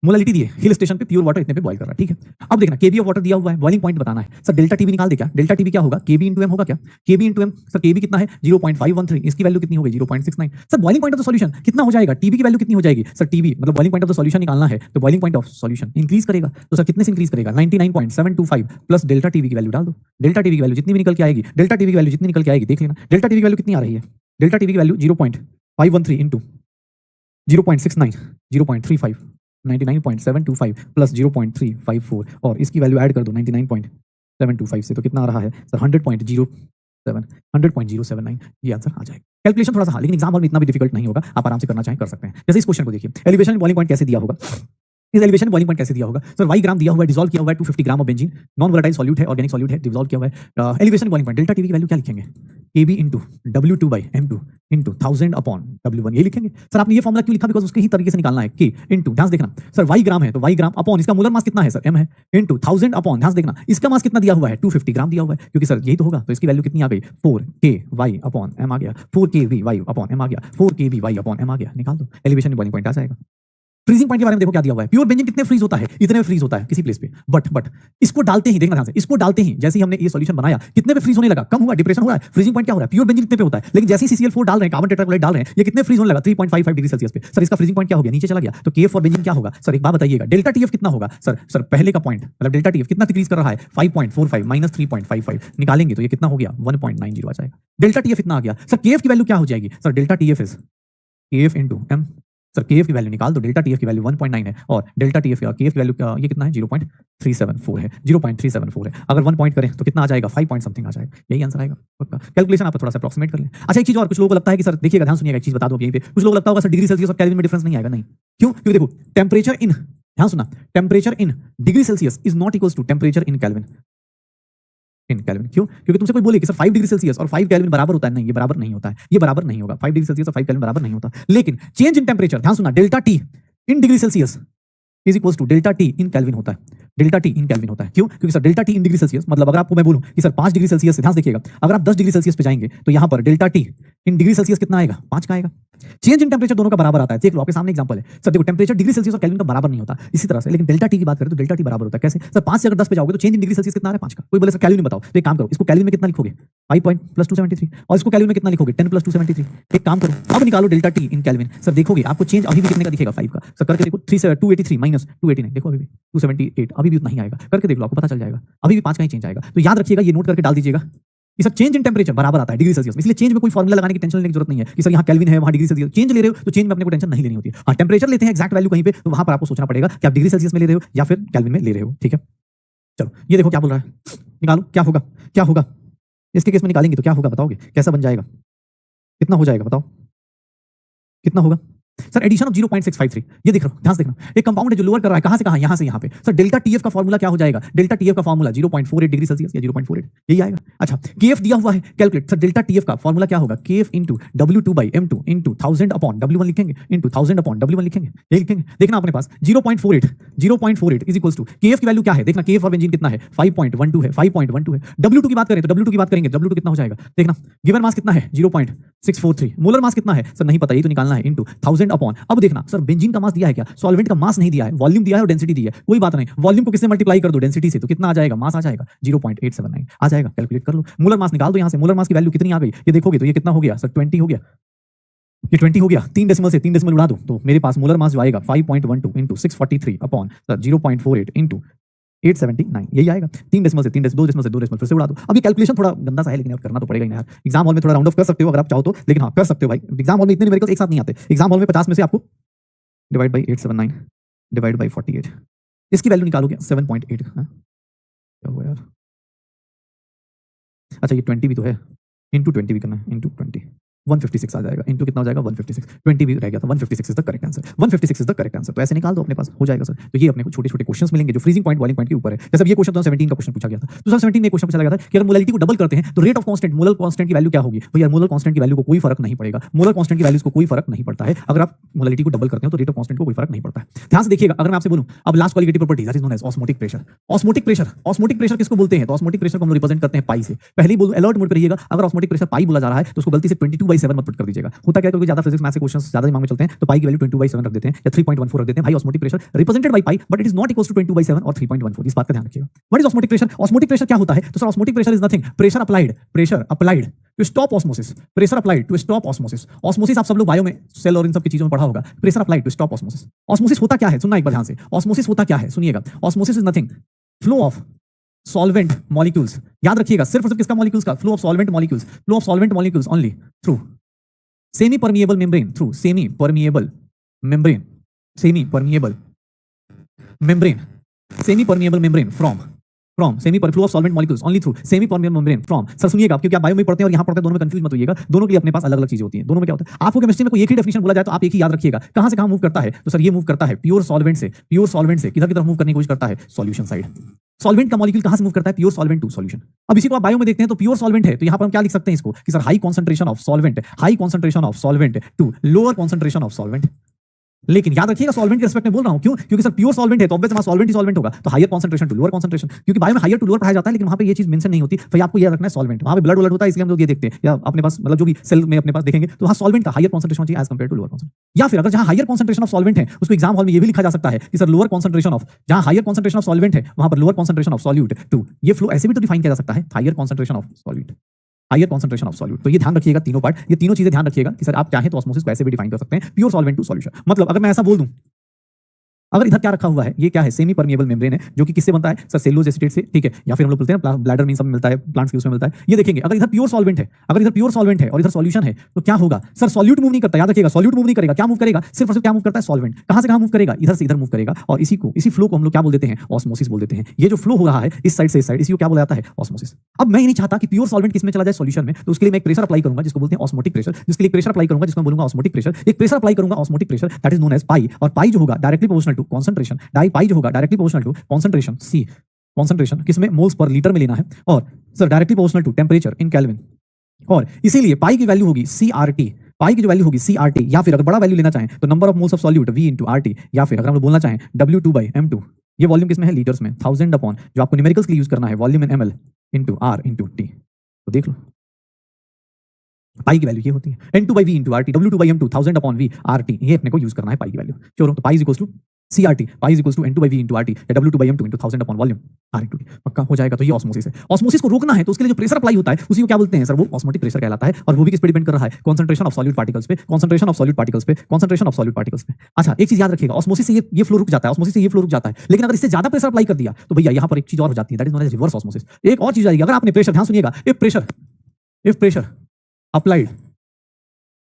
मोलालिटी दी है, हिल स्टेशन पे प्योर वाटर इतने पे बॉइल कर रहा है, ठीक है। अब देखना केबी ऑफ वाटर दिया हुआ है, बॉइलिंग पॉइंट बताना है सर, डेल्टा टीबी निकाल दे क्या, डेल्टा टीबी क्या होगा केबी इंटू एम होगा क्या, केबी इंटू एम सर, केबी कितना है 0.513, इसकी वैल्यू कितनी हो गई 0.69। Sir boiling point of the solution कितना हो जाएगा, टीबी की वैल्यू कितनी हो जाएगी सर, टीबी मतलब boiling point of the solution निकालना है तो boiling point of solution increase करेगा तो सर कितने से इंक्रीज करेगा 99.725 प्लस डेल्टा टीबी की वैल्यू डाल दो, डेल्टा टीबी की वैल्यू जितनी भी निकल के आएगी, डेल्टा टीबी की वैल्यू जितनी निकल के आएगी देख लेना, डेल्टा टीबी की वैल्यू कितनी आ रही है, डेल्टा टीबी की वैल्यू 0.513 इंटू 0.69 0.35 99.725 प्लस 0.354 और इसकी वैल्यू ऐड कर दो 99.725 से तो कितना आ रहा है सर 100.079, ये आंसर आ जाएगा। कैलकुलेशन थोड़ा सा हाँ, लेकिन एग्जाम हॉल में इतना भी डिफिकल्ट नहीं होगा, आप आराम से करना चाहें कर सकते हैं। जैसे इस क्वेश्चन को देखिए, एलिवेशन बॉइलिंग पॉइंट कैसे दिया होगा, इस एलिवेशन बॉइलिंग पॉइंट कैसे दिया होगा सर, वाई ग्राम दिया हुआ है, डिसॉल्व किया हुआ है 250 gram of benzene, non volatile solute है, ऑर्गेनिक सॉल्यूट है, डिसॉल्व किया हुआ है। Elevation boiling point delta TB की वैल्यू क्या लिखेंगे, Kb into W2/M2 into 1000 upon W1 ये लिखेंगे। सर आपने ये फॉर्मुला क्यों लिखा, बिकॉज उसके ही तरीके से निकालना है, K इंटू ध्यान देखना सर वाई ग्राम है तो वाई ग्राम अपॉन इसका मोलर मास कितना है सर M है इंटू 1000 अपॉन ध्यान देखना इसका मास कितना दिया हुआ है 250 ग्राम दिया हुआ है, क्योंकि सर यही तो होगा तो इसकी वैल्यू कितनी आ गई 4KY अपॉन M आ गया, 4KVY अपॉन M आ गया, 4KVY अपॉन M आ गया, निकाल दो एलिवेशन बॉइलिंग पॉइंट आ जाएगा। फ्रीजिंग पॉइंट के बारे में देखो क्या दिया हुआ है, प्योर बेंजीन कितने फ्रीज होता है, इतने में फ्रीज होता है किसी प्लेस पे, बट इसको डालते ही देखना ध्यान से, इसको डालते ही जैसे ही हमने ये सॉल्यूशन बनाया कितने पे फ्रीज होने लगा, कम हुआ, डिप्रेशन हो रहा है, फ्रीजिंग पॉइंट क्या हो रहा है प्योर बेंजीन कितने पे होता है, लेकिन जैसे ही CCl4 डाल रहे हैं, कार्बन टेट्राक्लोराइड डाल रहे हैं, ये कितने फ्रीज होने लगा 3.55 डिग्री सेल्सियस पे। सर इसका फ्रीजिंग पॉइंट क्या हो गया नीचे चला गया, तो KF फॉर बेंजीन क्या होगा सर एक बात बताइएगा, डेल्टा TF कितना होगा सर पहले का पॉइंट मतलब डेल्टा TF कितना डिक्रीज कर रहा है 5.45 माइनस 3.55 निकालेंगे तो ये कितना हो गया 1.90 आ जाएगा, डेल्टा TF इतना आ गया। सर KF की वैल्यू क्या हो जाएगी sir, delta TF is KF into M, sir KF की वैल्यू निकाल दो, डेल्टा TF की वैल्यू 1.9 है और डेल्टा TF KF की वैल्यू ये कितना है 0.374 है, 0.374 है, अगर 1 पॉइंट करें तो कितना आ जाएगा 5 पॉइंट समथिंग आ जाएगा, यही आंसर आएगा पक्का। कैलकुलेशन आप थोड़ा सा अप्रॉक्सीमेट कर लें। अच्छा एक चीज और, कुछ लोगों को लगता है कि सर देखिएगा ध्यान सुनिएगा, एक चीज बता दो यहीं पे, कुछ लोगों को लगता होगा सर डिग्री सेल्सियस और केल्विन में डिफरेंस नहीं आएगा, नहीं क्यों, क्योंकि देखो टेम्परेचर इन ध्यान सुना, temperature in degree Celsius is not equals to temperature in kelvin. In kelvin क्यों? क्योंकि तुमसे कोई बोले कि सर 5 डिग्री सेल्सियस और 5 केल्विन बराबर होता है, नहीं, ये बराबर नहीं होता है, ये बराबर नहीं होगा। 5 डिग्री सेल्सियस और 5 केल्विन बराबर नहीं होता। लेकिन चेंज इन टेम्परेचर, ध्यान सुना, delta T in degree Celsius is equals to delta T in kelvin होता है। डेल्टा टी इन केल्विन होता है क्यों? क्योंकि sir delta T in degree Celsius, मतलब अगर आपको मैं बोलूं कि सर 5 डिग्री सेल्सियस से, ध्यान देखिएगा, अगर आप 10 डिग्री सेल्सियस पे जाएंगे तो यहां पर delta T in degree Celsius कितना आएगा? 5 का आएगा। चेंज इन टेम्परेचर दोनों का बराबर आता है। देख लो, आपके सामने एग्जांपल है। सर देखो, टेम्परेचर डिग्री सेल्सियस और केल्विन का बराबर नहीं होता इसी तरह से, लेकिन डेल्टा टी की बात करें तो डेल्टा टी बराबर होता है। कैसे? सर 5 से अगर 10 पे जाओगे तो चेंज इन डिग्री सेल्सियस कितना आ रहा है? 5 का। कोई बोले सर केल्विन में बताओ, तो एक काम करो, इसको केल्विन में कितना लिखोगे? 5 पॉइंट प्लस 273, और इसको केल्विन में कितना लिखोगे? 10 प्लस 273। एक काम करो, अब निकालो delta T in kelvin. Sir देखोगे आपको चेंज अभी भी कितने का दिखेगा? 5 का। सर करके देखो, 283 माइनस 289, देखो अभी भी 278, अभी भी उतना ही आएगा। करके देख लो, आपको पता चल जाएगा, अभी भी 5 का ही चेंज आएगा। तो याद रखिएगा, ये नोट करके डाल दीजिएगा कि सर चेंज इन टेम्परेचर बराबर आता है डिग्री सेल्सियस में। इसलिए चेंज में कोई फॉर्मूला लगाने की टेंशन लेने की जरूरत नहीं है कि सर यहाँ केल्विन है, वहाँ डिग्री सेल्सियस। चेंज ले रहे हो तो चेंज में अपने को टेंशन नहीं लेनी होती है। हाँ, टेम्परेचर लेते हैं एक्जैक्ट वैल्यू कहीं पे, तो वहां पर आपको सोचना पड़ेगा कि आप डिग्री सेल्सियस में ले रहे हो या फिर केल्विन में ले रहे हो। ठीक है, चलो ये देखो क्या बोल रहा है, निकालो क्या होगा, क्या होगा इसके केस में। निकालेंगे तो क्या होगा बताओगे? कैसा बन जाएगा? कितना हो जाएगा बताओ, कितना होगा? सर एडिशन ऑफ 0.653, ये देख रहा हूं, ध्यान से देखना, एक कंपाउंड है जो लोअर कर रहा है, कहां से कहां? यहां से यहां पे। सर डेल्टा टीएफ का फार्मूला क्या हो जाएगा? डेल्टा टीएफ का फार्मूला 0.48 डिग्री सेल्सियस या 0.48, यही आएगा। अच्छा, केएफ दिया हुआ है, कैलकुलेट। सर डेल्टा टीएफ का फार्मूला क्या होगा? KF into W2/M2 into 1000 upon W1 लिखेंगे, इंटू 1000 अपॉन W1 लिखेंगे, यही लिखेंगे। देखना अपने पास 0.48 इज इक्वल्स टू केएफ की वैल्यू क्या है? देखना केएफ और बेंजीन कितना है? 5.12 है, 5.12 है। W2 की बात करें तो W2 की बात करेंगे, W2 कितना हो जाएगा? देखना, गिवन मास कितना है? 0.643। मोलर मास कितना है? सर नहीं पता, ये तो निकालना है, इंटू 1000 अपॉन। अब देखना सर, बेंजीन का मास दिया है क्या? सॉल्वेंट का मास नहीं दिया है, वॉल्यूम दिया है और डेंसिटी दी है। कोई बात नहीं, वॉल्यूम को किससे मल्टीप्लाई कर दो? डेंसिटी से। तो कितना आ जाएगा? मास आ जाएगा 0.879 आ जाएगा। कैलकुलेट कर लो, मोलर मास निकाल दो यहां से। मोलर मास की वैल्यू कितनी आ गई ये देखोगे तो ये कितना हो गया? सर 20 हो गया, ये 20 हो गया। 3 डेसिमल से 3 डेसिमल उड़ा दो तो मेरे पास मोलर मास जो आएगा 5.12 इंटू 643 अपॉन 0.48 इंटू 879, यही आएगा। 3 डेसिमल से 3 डेसिमल, 2 डेसिमल से 2 डेसिमल, फिर से उड़ा दो। अब ये कैलकुलेशन थोड़ा गंदा सा है, लेकिन करना तो पड़ेगा ही ना यार। एग्जाम हॉल में थोड़ा राउंड ऑफ कर सकते हो अगर आप चाहो तो, लेकिन हाँ कर सकते हो भाई। एग्जाम हॉल में इतने न्यूमेरिकल्स एक साथ नहीं आते। एग्जाम हॉल में 50 में से आपको डिवाइड बाई 879 डिवाइड बाई 48, इसकी वैल्यू निकालोगे 7.8। क्या हुआ यार? अच्छा ये 20 भी तो है, इंटू 20 भी करना है, इंटू 20 156 आ जाएगा। इंटू कितना हो जाएगा? 156। 20 भी रह गया था, 156 is the correct answer. 156 is the correct answer. तो ऐसे निकाल दो, अपने पास हो जाएगा सर। तो ये अपने को छोटे छोटे क्वेश्चंस मिलेंगे जो फ्रीजिंग पॉइंट, बॉइलिंग पॉइंट के ऊपर है। जैसे ये क्वेश्चन 17 का क्वेश्चन पूछा गया था, तो सर 17 में क्वेश्चन पूछा गया था कि अगर मोलैलिटी को डबल करते हैं तो rate of constant, molar constant की वैल्यू क्या होगी? तो यार मोलर कांस्टेंट की वैल्यू को कोई फर्क नहीं पड़ेगा। मोलर कांस्टेंट की वैल्यूज को कोई फर्क नहीं पड़ता है। अगर आप मोलैलिटी को डबल करते हो तो रेट ऑफ कांस्टेंट को कोई फर्क नहीं पड़ता है। ध्यान से देखिएगा, अगर मैं आपसे बोलूं अब last qualitative property that is known as osmotic pressure. Osmotic pressure, osmotic pressure किसको बोलते हैं? तो ऑस्मोटिक प्रेशर को हम रिप्रेजेंट करते हैं पाई से। पहले ही बोलो, अलर्ट मोड पर रहिएगा। अगर ऑस्मोटिक प्रेशर पाई बोला जा रहा है तो उसको गलती से 22/7 मत पुट कर दीजिएगा। होता क्या है, क्योंकि ज्यादा फिजिक्स मैथ्स के क्वेश्चंस ज्यादा दिमाग में चलते हैं तो पाई की वैल्यू 22/7 रख देते हैं या 3.14 रख देते हैं। भाई osmotic pressure represented by pi, but it is not equals to 22/7 और 3.14। इस बात का ध्यान रखिएगा। What is osmotic pressure? Osmotic pressure क्या होता है? तो sir osmotic pressure is nothing, pressure applied to stop osmosis. Pressure applied to stop osmosis. Osmosis आप सब लोग बायो में, सेल और इन सब की चीजों में पढ़ा होगा। Pressure applied to stop osmosis. Osmosis होता क्या है? सुनना एक बार ध्यान से। ऑस्मोसिस होता क्या है? सुनिएगा। Osmosis is nothing, flow of solvent molecules. याद रखिएगा, सिर्फ और सिर्फ किसका मॉलिक्यूल्स का? Flow of solvent molecules. Flow of solvent molecules only through semi permeable membrane, through semi permeable membrane, semi permeable membrane, semi permeable membrane from semi flow of solvent molecules only through semi permeable membrane from. Sir सुनिएगा, क्योंकि आप bio में पढ़ते हैं और यहां पढ़ते हैं, दोनों में कंफ्यूज मत होइएगा। दोनों के लिए अपने पास अलग अलग चीजें होती हैं। दोनों में क्या होता है? आपको केमिस्ट्री में कोई एक ही डेफिनेशन बोला जाए तो आप एक ही याद रखिएगा। कहां से कहां मूव करता है? तो सर ये मूव करता है प्योर सॉल्वेंट से किधर की तरफ मूव करने की कोशिश करता है? Solution side. सॉल्वेंट का मॉलिक्यूल कहां से मूव करता है? Pure solvent to solution. अब इसी को आप बायो में देखते हैं तो प्योर सॉल्वेंट है तो यहां पर हम क्या लिख सकते हैं इसको कि sir high concentration of solvent to lower concentration of solvent. लेकिन याद रखिएगा सॉल्वेंट के रिस्पेक्ट में बोल रहा हूं, क्यों? क्योंकि सर प्योर सॉल्वेंट है तो ऑब्वियसली वहां सॉल्वेंट ही सॉल्वेंट होगा, तो higher concentration to lower concentration. क्योंकि बायो में हायर टू लोअर पढ़ाया जाता है, लेकिन वहां पे ये चीज मेंशन नहीं होती। तो आपको याद रखना है सॉल्वेंट। वहां पे ब्लड होता है, इसलिए हम लोग ये देखते हैं, या अपने पास मतलब जो भी सेल में अपने पास देखेंगे तो वहां सॉल्वेंट का हायर कॉन्सेंट्रेशन चाहिए as compare to lower concentration. या फिर अगर जहां हायर कॉन्सेंट्रेशन ऑफ सॉल्वेंट है उसको एग्जाम हॉल में ये भी लिखा जा सकता है कि सर लोअर कॉन्सेंट्रेशन ऑफ, जहां हायर कॉन्सेंट्रेशन ऑफ सॉल्वेंट है वहां पर lower concentration of solute to. ये फ्लो ऐसे भी तो डिफाइन किया जा सकता है, higher concentration of solute, higher concentration of solute. तो ये ध्यान रखिएगा, तीनों पार्ट, ये तीनों चीजें ध्यान रखिएगा कि सर आप चाहें तो ऑस्मोसिस को ऐसे भी डिफाइन कर सकते हैं, प्योर सॉल्वेंट टू सॉल्यूशन। मतलब अगर मैं ऐसा बोल दूं, अगर इधर क्या रखा हुआ है, ये क्या है? सेमी परमिएबल मेम्ब्रेन है, जो कि किससे बनता है? सर सेलुलोज एसीटेट से, ठीक है, या फिर हम लोग बोलते हैं ब्लैडर में सब मिलता है, प्लांट्स के उसमें मिलता है। ये देखेंगे अगर इधर प्योर सॉल्वेंट है, और इधर सॉल्यूशन है तो क्या होगा? सर सॉल्यूट मूव नहीं करता, याद रखिएगा, सॉल्यूट मूव नहीं करेगा। क्या मूव करेगा? सिर्फ और सिर्फ क्या मूव करता है? सॉल्वेंट। कहां से कहां मूव करेगा? इधर से इधर मूव करेगा। और इसी फ्लो को हम लोग क्या बोल देते हैं? ऑस्मोसिस बोल देते हैं। ये जो फ्लो हो रहा है इस साइड से इस साइड, इसी को क्या बोला जाता है? ऑस्मोसिस। अब मैं ये नहीं चाहता कि प्योर सॉल्वेंट किसमें चला जाए? सॉल्यूशन में। तो उसके लिए मैं एक प्रेशर अप्लाई करूंगा जिसको बोलते हैं ऑस्मोटिक प्रेशर, जिसको बोलूंगा ऑस्मोटिक प्रेशर। एक प्रेशर अप्लाई करूंगा osmotic pressure, that is known as pi, और पाई जो होगा directly proportional to concentration, pi जो होगा directly proportional to concentration C, concentration किसमें, मोल्स पर लीटर में लेना है, और sir directly proportional to temperature in Kelvin, और इसीलिए पाई की वैल्यू होगी CRT, पाई की जो वैल्यू होगी CRT, या फिर अगर बड़ा वैल्यू लेना चाहें तो number of moles of solute V into RT, या फिर अगर हम लोग बोलना चाहें W2/M2, ये वॉल्यूम किसमें है, लीटर्स में, 1000 अपॉन जो आपको न्यूमेरिकल्स के लिए यूज करना है वॉल्यूम इन ml into R into T। तो देख लो पाई की वैल्यू ये होती है N2/V into RT, W2/M2 1000 upon V RT, ये अपने को यूज करना है पाई की वैल्यू। चलो तो pi is equals to CRT, pi is equals to N2/V into RT या W2/M2 into 1000 upon volume R into T, पक्का हो जाएगा। तो ये ऑस्मोसिस है। ऑस्मोसिस को रोकना है तो उसके लिए जो प्रेशर अप्लाई होता है उसी को क्या बोलते हैं सर, वो ऑस्मोटिक प्रेशर कहलाता है, और वो भी किस पे डिपेंड कर रहा है, कॉन्सेंट्रेशन ऑफ सॉल्यूट पार्टिकल्स पे, कॉन्सेंट्रेशन ऑफ सॉल्यूट पार्टिकल्स पे, कॉन्सेंट्रेशन ऑफ सॉल्यूट पार्टिकल्स पे। अच्छा एक चीज याद रखिएगा, ऑस्मोसिस से ये फ्लो रुक जाता है, ऑस्मोसिस से ये फ्लो रुक जाता है, लेकिन अगर इससे ज्यादा प्रेशर अप्लाई कर दिया तो भैया यहाँ पर एक चीज और हो जाती है, that is known as reverse osmosis. एक और चीज आएगी, अगर आपने प्रेशर, ध्यान सुनिएगा, if pressure applied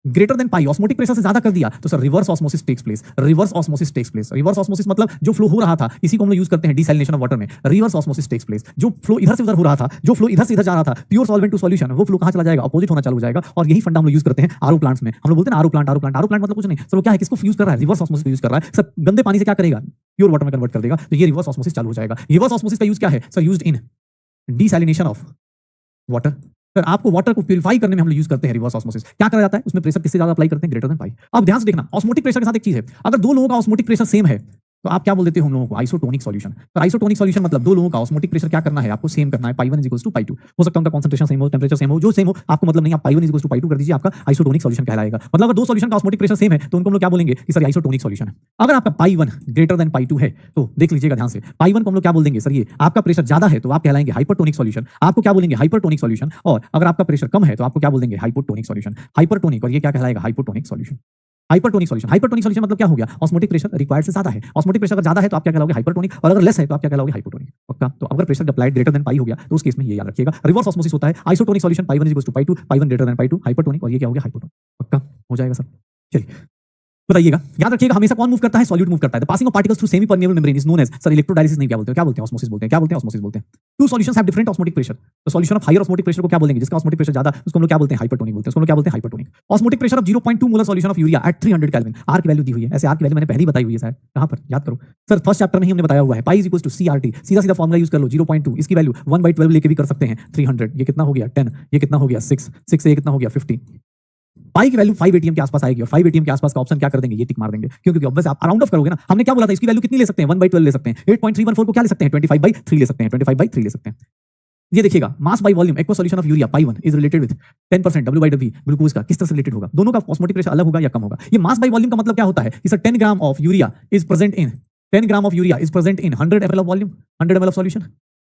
greater than pi, osmotic pressure से ज्यादा कर दिया तो sir reverse osmosis takes place, reverse osmosis takes place. Reverse osmosis मतलब जो फ्लो हो रहा था इसी को हम लोग यूज करते हैं डिसैलिनेशन ऑफ वाटर में, रिवर्स ऑस्मोसिस टेक्स प्लेस। जो फ्लो इधर से उधर हो रहा था, जो फ्लो इधर से इधर जा रहा था, प्योर सॉल्वेंट टू सॉल्यूशन, वो फ्लो कहां चला जाएगा, अपोजिट होना चालू हो जाएगा। और यही फंडा हम लोग यूज करते हैं आरओ प्लांट्स में। हम लोग बोलते हैं आरओ प्लांट मतलब कुछ नहीं सर, वो क्या है, किसको यूज कर रहा है, रिवर्स ऑस्मोसिस यूज कर रहा है सर। गंदे पानी से क्या करेगा, प्योर वाटर में कन्वर्ट कर देगा, तो ये रिवर्स ऑस्मोसिस चालू हो जाएगा। रिवर्स ऑस्मोसिस का यूज क्या है sir, used in desalination of water. Sir आपको वाटर को प्यूरिफाई करने में हम लोग यूज करते हैं रिवर्स ऑस्मोसिस। क्या करा जाता है उसमें, प्रेशर किससे ज्यादा अप्लाई करते हैं, ग्रेटर देन पाई। अब ध्यान से देखना, ऑस्मोटिक प्रेशर के साथ एक चीज है, अगर दो लोगों का ऑस्मोटिक प्रेशर सेम है तो आप क्या बोल देते हो हम लोगों को, आइसोटोनिक सॉल्यूशन। तो आइसोटोनिक सॉल्यूशन मतलब दो लोगों का ऑस्मोटिक प्रेशर क्या करना है, आपको सेम करना है, पाई1 = पाई2। हो सकता है उनका कॉन्सेंट्रेशन सेम हो, टेंपरेचर सेम हो, जो सेम हो आपको मतलब नहीं, आप पाई1 = पाई2 कर दीजिए, आपका आइसोटोनिक सॉल्यूशन कहलाएगा। मतलब अगर दो सॉल्यूशन का ऑस्मोटिक प्रेशर सेम है तो उनको हम लोग क्या बोलेंगे कि सर आइसोटोनिक सॉल्यूशन है। अगर आपका पाई1 ग्रेटर देन पाई2 है तो देख लीजिएगा ध्यान से, पाई1 को हम लोग क्या बोल देंगे सर, ये आपका प्रेशर ज्यादा है तो आप कहलाएंगे हाइपरटोनिक सॉल्यूशन, आपको क्या बोलेंगे, हाइपरटोनिक सॉल्यूशन। और अगर आपका प्रेशर कम है तो आपको क्या बोल देंगे, हाइपोटोनिक सॉल्यूशन। हाइपरटोनिक, और ये क्या कहलाएगा, hypotonic solution. Hypertonic solution, hypertonic solution मतलब क्या हो गया, ऑस्मोटिक प्रेशर रिक्वायर्ड से ज्यादा है। ऑस्मोटिक प्रेशर अगर ज्यादा है तो आप क्या कहलाओगे, हाइपरटोनिक, और अगर लेस है तो आप क्या कहलाओगे, हाइपोटोनिक। पक्का। तो अगर प्रेशर अप्लाइड ग्रेटर देन पाई हो गया तो उस केस में ये याद रखिएगा, रिवर्स ऑस्मोसिस होता है। आइसोटोनिक सॉल्यूशन पाई1 = पाई2, पाई1 ग्रेटर देन पाई2 हाइपरटोनिक, और ये क्या हो गया, हाइपोटोनिक। पक्का हो जाएगा सर। चलिए बताइएगा, याद रखिएगा हमेशा कौन मूव करता है, सॉल्यूट मूव करता है। The passing of particles through semi permeable membrane is known as sir electrodialysis, नहीं क्या बोलते हैं ऑस्मोसिस बोलते हैं, क्या बोलते हैं, ऑस्मोसिस बोलते हैं। Two solutions have different osmotic pressure, तो solution of higher osmotic pressure को क्या बोलेंगे, जिसका ऑस्मोटिक प्रेशर ज्यादा उसको हम लोग क्या बोलते हैं, हाइपरटोनिक बोलते हैं, उसको हम लोग क्या बोलते हैं, hypertonic. Osmotic pressure of 0.2 molar solution of urea at 300 kelvin, R की वैल्यू दी हुई है, ऐसे आर की वैल्यू मैंने पहले ही बताई हुई है शायद, कहां पर याद करो सर, फर्स्ट चैप्टर में ही हमने बताया हुआ है, पाई = CRT, सीधा सीधा फॉर्मूला यूज कर लो, 0.2 इसकी वैल्यू 1/12 लेके भी कर सकते हैं, 300 ये कितना हो गया 10, ये कितना हो गया 6 से ये कितना हो गया 50। पाई की वैल्यू 5 ATM के आसपास आएगी, और 5 ATM के आसपास का ऑप्शन क्या कर देंगे, ये टिक मार देंगे, क्योंकि ऑब्वियस आप राउंड ऑफ करोगे ना। हमने क्या बोला था, इसकी वैल्यू कितनी ले सकते हैं, 1/12 ले सकते हैं। 8.314 को क्या ले सकते हैं, 25/3 ले सकते हैं, 25/3 ले सकते हैं। ये देखिएगा, mass by volume aqua solution of urea पाई1 is related with 10% W/W glucose का किस तरह से रिलेटेड होगा, दोनों का ऑस्मोटिक प्रेशर अलग होगा या कम होगा। ये मास बाय वॉल्यूम का मतलब क्या होता है कि sir 10 gram of urea is present in 100 ml of volume, 100 ml of solution.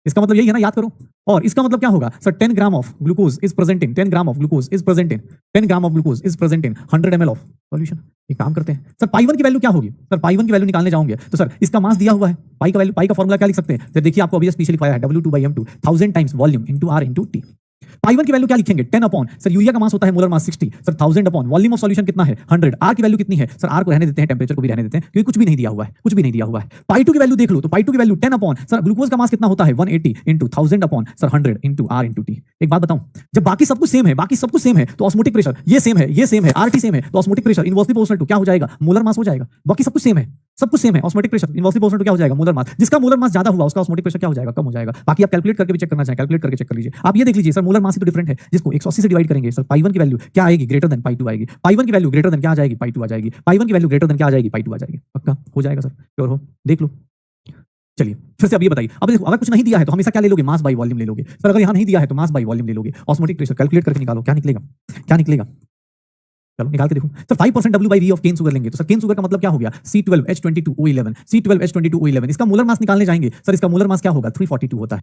इसका मतलब यही है ना, याद करो। और इसका मतलब क्या होगा sir, 10 gram of glucose is present in 10 gram of glucose is present in 10 gram of glucose is present in 100 ml of solution. ये काम करते हैं सर। पाई1 की वैल्यू क्या होगी सर, पाई1 की वैल्यू निकालने जाओगे तो सर इसका मास दिया हुआ है, पाई का वैल्यू, पाई का फॉर्मूला क्या लिख सकते हैं सर, देखिए आपको अभी पीछे लिखवाया है, W2/M2 1000 times volume into R into T। पाई1 की वैल्यू क्या लिखेंगे, 10 अपॉन सर यूरिया का मास होता है molar mass 60 sir, 1000 upon volume of solution कितना है 100, आर की वैल्यू कितनी है सर, आर को रहने देते हैं, टेंपरेचर को भी रहने देते हैं क्योंकि कुछ भी नहीं दिया हुआ है, कुछ भी नहीं दिया हुआ है। पाई2 की वैल्यू देख लो, तो पाई2 की वैल्यू 10 अपॉन सर ग्लूकोज का मास कितना होता है 180 into 1000 upon sir 100 into R into T। एक बात बताऊं, जब बाकी सब कुछ सेम है, बाकी सब कुछ सेम है तो ऑस्मोटिक प्रेशर ये सेम है, ये सेम है, RT सेम है, तो osmotic pressure inversely proportional to क्या हो जाएगा, मोलर मास हो जाएगा। बाकी सब कुछ सेम है, सब कुछ सेम है, osmotic pressure inversely proportional to क्या हो जाएगा, मोलर मास। जिसका मोलर मास ज्यादा हुआ उसका ऑस्मोटिक प्रेशर क्या हो जाएगा, कम हो जाएगा। बाकी आप कैलकुलेट करके भी चेक करना चाहें, कैलकुलेट करके चेक कर लीजिए। आप ये देख लीजिए सर, मोलर मास ही तो डिफरेंट है, जिसको 180 से डिवाइड करेंगे सर, पाई1 की वैल्यू क्या आएगी, ग्रेटर देन पाई2 आएगी। पाई1 की वैल्यू ग्रेटर देन क्या आ जाएगी, पाई2 आ जाएगी। पाई1 की वैल्यू ग्रेटर देन क्या आ जाएगी, पाई2 आ जाएगी। पक्का हो जाएगा सर, श्योर हो, देख लो। चलिए फिर से अब ये बताइए, अब देखो अगर कुछ नहीं दिया है तो हमेशा क्या ले लोगे, मास बाय वॉल्यूम ले लोगे सर। अगर यहाँ नहीं दिया है तो मास बाय वॉल्यूम ले लोगे। ऑस्मोटिक प्रेशर कैलकुलेट करके निकालो, क्या निकलेगा, क्या निकलेगा, चलो निकाल के देखो sir. 5% W/V of cane sugar लेंगे तो सर केन शुगर का मतलब क्या हो गया, C12H22O11, C12H22O11। इसका मोलर मास निकालने जाएंगे सर, इसका मोलर मास क्या होगा, 342 होता है।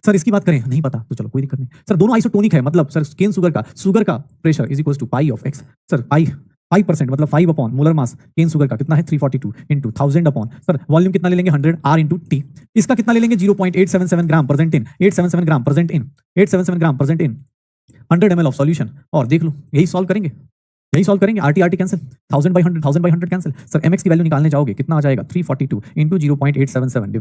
सर इसकी बात करें, नहीं पता तो चलो कोई दिक्कत नहीं सर। दोनों आइसोटोनिक है, मतलब सर केन शुगर का pressure is equal to pi of X sir, pi 5% मतलब 5 upon molar mass cane sugar का कितना है 342 इंटू 1000 अपॉन सर वॉल्यूम कितना ले लेंगे 100 R इंटू टी। इसका कितना ले लेंगे 0.877 ग्राम present in 877 gram present in 877 gram present in 100 ml of solution. और देख लो यही सॉल्व करेंगे, यही सॉल्व करेंगे। RT RT cancel, 1000 by 100 cancel. Sir MX की वैल्यू निकालने जाओगे कितना आ जाएगा 342 इंटू 0.877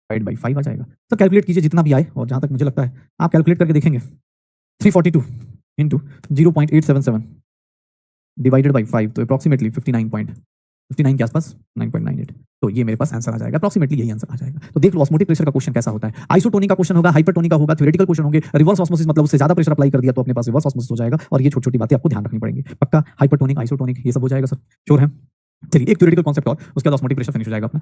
डिवाइड बाई 5 आ जाएगा। सर कैलकुलेट कीजिए जितना भी आए, और जहां तक मुझे लगता है आप कैलकुलेट करके देखेंगे 342 इंटू 0.877 डिवाइडेड बाई 5 तो अप्रॉक्सीमेटली 59 के आसपास 9.98। तो ये मेरे पास आंसर आ जाएगा, अप्रॉक्सीमेटली यही आंसर आ जाएगा। तो देख लो ऑस्मोटिक प्रेशर का क्वेश्चन कैसा होता है। आइसोटोनिक का क्वेश्चन होगा, हाइपरटोनिक का होगा, थ्योरेटिकल क्वेश्चन होंगे। रिवर्स ऑस्मोसिस मतलब उससे ज्यादा प्रेशर अप्लाई कर दिया तो अपने पास रिवर्स ऑस्मोसिस हो जाएगा, और ये छोटी छोटी बातें आपको ध्यान रखनी पड़ेंगी। पक्का हाइपरटोनिक आइसोटोनिक ये सब हो जाएगा सर, श्योर है। चलिए एक थ्योरेटिकल कॉन्सेप्ट और उसके बाद ऑस्मोटिक प्रेशर फिनिश हो जाएगा अपना।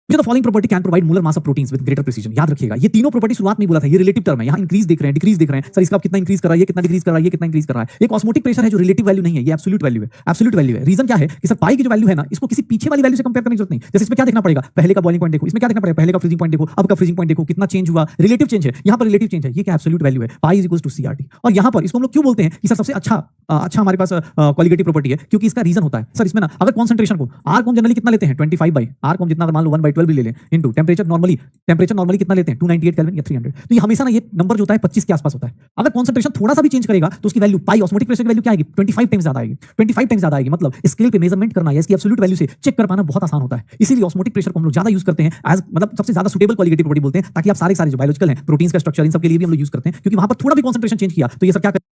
The following property can provide molar mass of proteins with greater precision. याद रखिएगा ये तीनों प्रॉपर्टी शुरुआत में बोला था, ये रिलेटिव टर्म है। यहाँ इंक्रीज देख रहे हैं, डिक्रीज देख रहे हैं, सर इसका कितना इंक्रीज कर रहा है, ये कितना डिक्रीज कर रहा है, ये कितना इंक्रीज कर रहा है। एक ऑस्मोटिक प्रेशर है जो रिलेटिव वैल्यू नहीं है, ये एब्सोल्यूट वैल्यू है, एब्सोल्यूट वैल्यू है। रीजन क्या है कि सर पाई की जो वैल्यू है ना, इसको किसी पीछे वाली वैल्यू से कंपेयर करने की जरूरत नहीं। जैसे इसमें क्या देखना पड़ेगा, पहले का बॉइलिंग पॉइंट देखो, इसमें क्या देखना पड़ेगा, पहले का फ्रीजिंग पॉइंट देखो, अब का फ्रीजिंग पॉइंट देखो, कितना चेंज हुआ, रिलेटिव चेंज है, यहाँ पर रिलेटिव चेंज है। ये क्या एब्सोल्यूट वैल्यू है, pi is equals to CRT. और यहाँ पर इसको हम लोग क्यों बोलते हैं कि सर सबसे अच्छा हमारे पास क्वालिटेटिव प्रॉपर्टी है, क्योंकि इसका रीजन होता है सर इसमें ना, अगर कॉन्सेंट्रेशन को आर को जनरली कितना लेते हैं 25 बाई आर को जितना मान लो 1/12 भी ले लें इंटू टेम्परेचर नॉर्मली कितना लेते हैं 298 केल्विन या 300। तो ये हमेशा ना ये नंबर जो होता है 25 के आसपास होता है। अगर कॉन्सेंट्रेशन थोड़ा सा भी चेंज करेगा तो उसकी वैल्यू पाई ऑस्मोटिक प्रेशर की वैल्यू क्या आएगी 25 टाइम्स ज्यादा आएगी, 25 टाइम्स ज्यादा आएगी। मतलब स्केल पे मेजरमेंट करना या इसकी एब्सोल्यूट वैल्यू से चेक कर पाना बहुत आसान होता है। इसीलिए ऑस्मोटिक प्रेशर को हम लोग ज्यादा यूज करते हैं एज मतलब सबसे ज्यादा सुटेबल क्वालिटेटिव प्रॉपर्टी बोलते हैं, ताकि आप सारे जो बायोलॉजिकल हैं प्रोटीन्स का स्ट्रक्चर इन सब के लिए भी हम लोग यूज करते हैं, क्योंकि वहां पर थोड़ा भी कॉन्सेंट्रेशन चेंज किया तो ये सब क्या करेगा,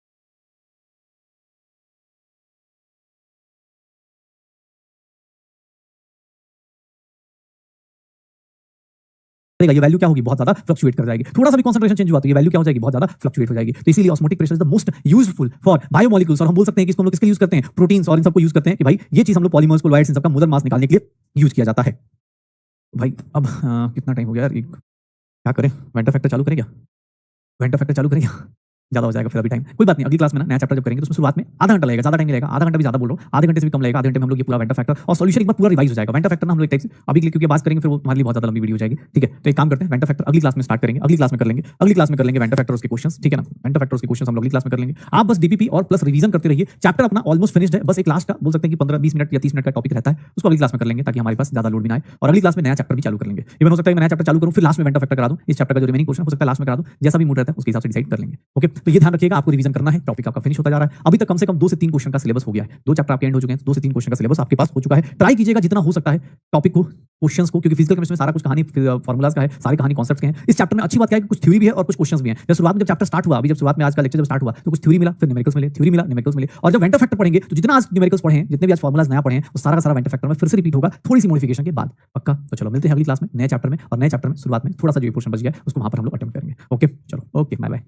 ये वैल्यू क्या होगी बहुत ज्यादा फ्लक्चुएट कर जाएगी। थोड़ा सा भी कंसंट्रेशन चेंज हुआ तो ये वैल्यू क्या हो जाएगी बहुत ज्यादा फ्लक्चुएट हो जाएगी। तो इसीलिए osmotic pressure is the most useful for biomolecules. और हम बोल सकते हैं कि इसको हम लोग किसके यूज करते हैं, प्रोटीन्स और इन सबको यूज करते हैं कि भाई ये चीज हम लोग पॉलीमर्स क्लोराइड्स इन सबका मोलर मास निकालने के लिए यूज किया जाता है। भाई अब कितना टाइम हो गया यार, क्या करें, वेंटर फैक्टर चालू करें क्या, वेंटर फैक्टर चालू करें क्या, ज्यादा हो जाएगा फिर अभी टाइम, कोई बात नहीं। अगली क्लास में ना नया चैप्टर जब करेंगे तो उसमें शुरुआत में आधा घंटा लगेगा, ज्यादा टाइम लगेगा, आधा घंटा भी ज्यादा बोल रहा हूँ, आधे घंटे से भी कम लगेगा। आधे घंटे में हम लोग ये पूरा वेंटर फैक्टर और सॉल्यूशन एक बार पूरा रिवाइज हो जाएगा। वेंटर फैक्टर ना हम लोग एक टाइप से अभी के लिए क्योंकि बात करेंगे फिर वो हमारे लिए बहुत ज्यादा लंबी वीडियो हो जाएगी, ठीक है। तो एक काम करते हैं, वेंटर फैक्टर अगली क्लास में स्टार्ट करेंगे, अगली क्लास में कर लेंगे, अगली क्लास में कर लेंगे वेंटर फैक्टर्स के क्वेश्चंस, ठीक है ना। वेंटर फैक्टर्स के क्वेश्चंस हम लोग अगली क्लास में कर लेंगे। आप बस डीपीपी और प्लस रिवीजन करते रहिए, चैप्टर अपना ऑलमोस्ट फिनिश्ड है, बस एक लास्ट का बोल सकते हैं कि 15-20 मिनट या 30 मिनट का टॉपिक रहता है, उसको अगली क्लास में कर लेंगे ताकि हमारे पास ज्यादा लोड भी ना आए। और अगली क्लास में नया चैप्टर भी चालू कर लेंगे। इवन हो सकता है मैं नया चैप्टर चालू करूं फिर लास्ट में वेंटर फैक्टर करा दूं, इस चैप्टर का जो रिमेनिंग पोर्शन हो सकता है लास्ट में करा दूं, जैसा भी मूड रहता है उसके हिसाब से डिसाइड कर लेंगे। ओके, तो ये ध्यान रखिएगा, आपको रिवीजन करना है, टॉपिक आपका फिनिश होता जा रहा है। अभी तक कम से कम 2 से 3 क्वेश्चन का सिलेबस हो गया है, 2 चैप्टर आपके एंड हो चुके हैं, 2 से 3 क्वेश्चन का सिलेबस आपके पास हो चुका है। ट्राई कीजिएगा जितना हो सकता है टॉपिक को, क्वेश्चंस को, क्योंकि फिजिकल केमिस्ट्री में सारा कुछ कहानी फार्मूलाज का है, सारी कहानी कॉन्सेप्ट्स के हैं। इस चैप्टर में अच्छी बात क्या है कि कुछ थ्योरी भी है और कुछ क्वेश्चंस भी हैं। जब शुरुआत में जब चैप्टर स्टार्ट हुआ, अभी जब शुरुआत में आज का लेक्चर जब स्टार्ट हुआ तो कुछ थ्योरी मिला, फिर न्यूमेरिकल्स मिले, थ्योरी मिला, न्यूमेरिकल्स मिले। और जब वेंटर फैक्टर पढ़ेंगे तो जितना आज न्यूमेरिकल्स पढ़े हैं, जितने भी आज फार्मूलाज नया पढ़े हैं, वो सारा का सारा वेंटर फैक्टर में फिर से रिपीट होगा, थोड़ी सी मॉडिफिकेशन के बाद। पक्का, तो चलो मिलते हैं अगली क्लास में नए चैप्टर में, और नए चैप्टर में शुरुआत में थोड़ा सा जो पोर्शन बच गया है उसको वहां पर हम लोग अटेम्प्ट करेंगे। ओके चलो, ओके बाय बाय।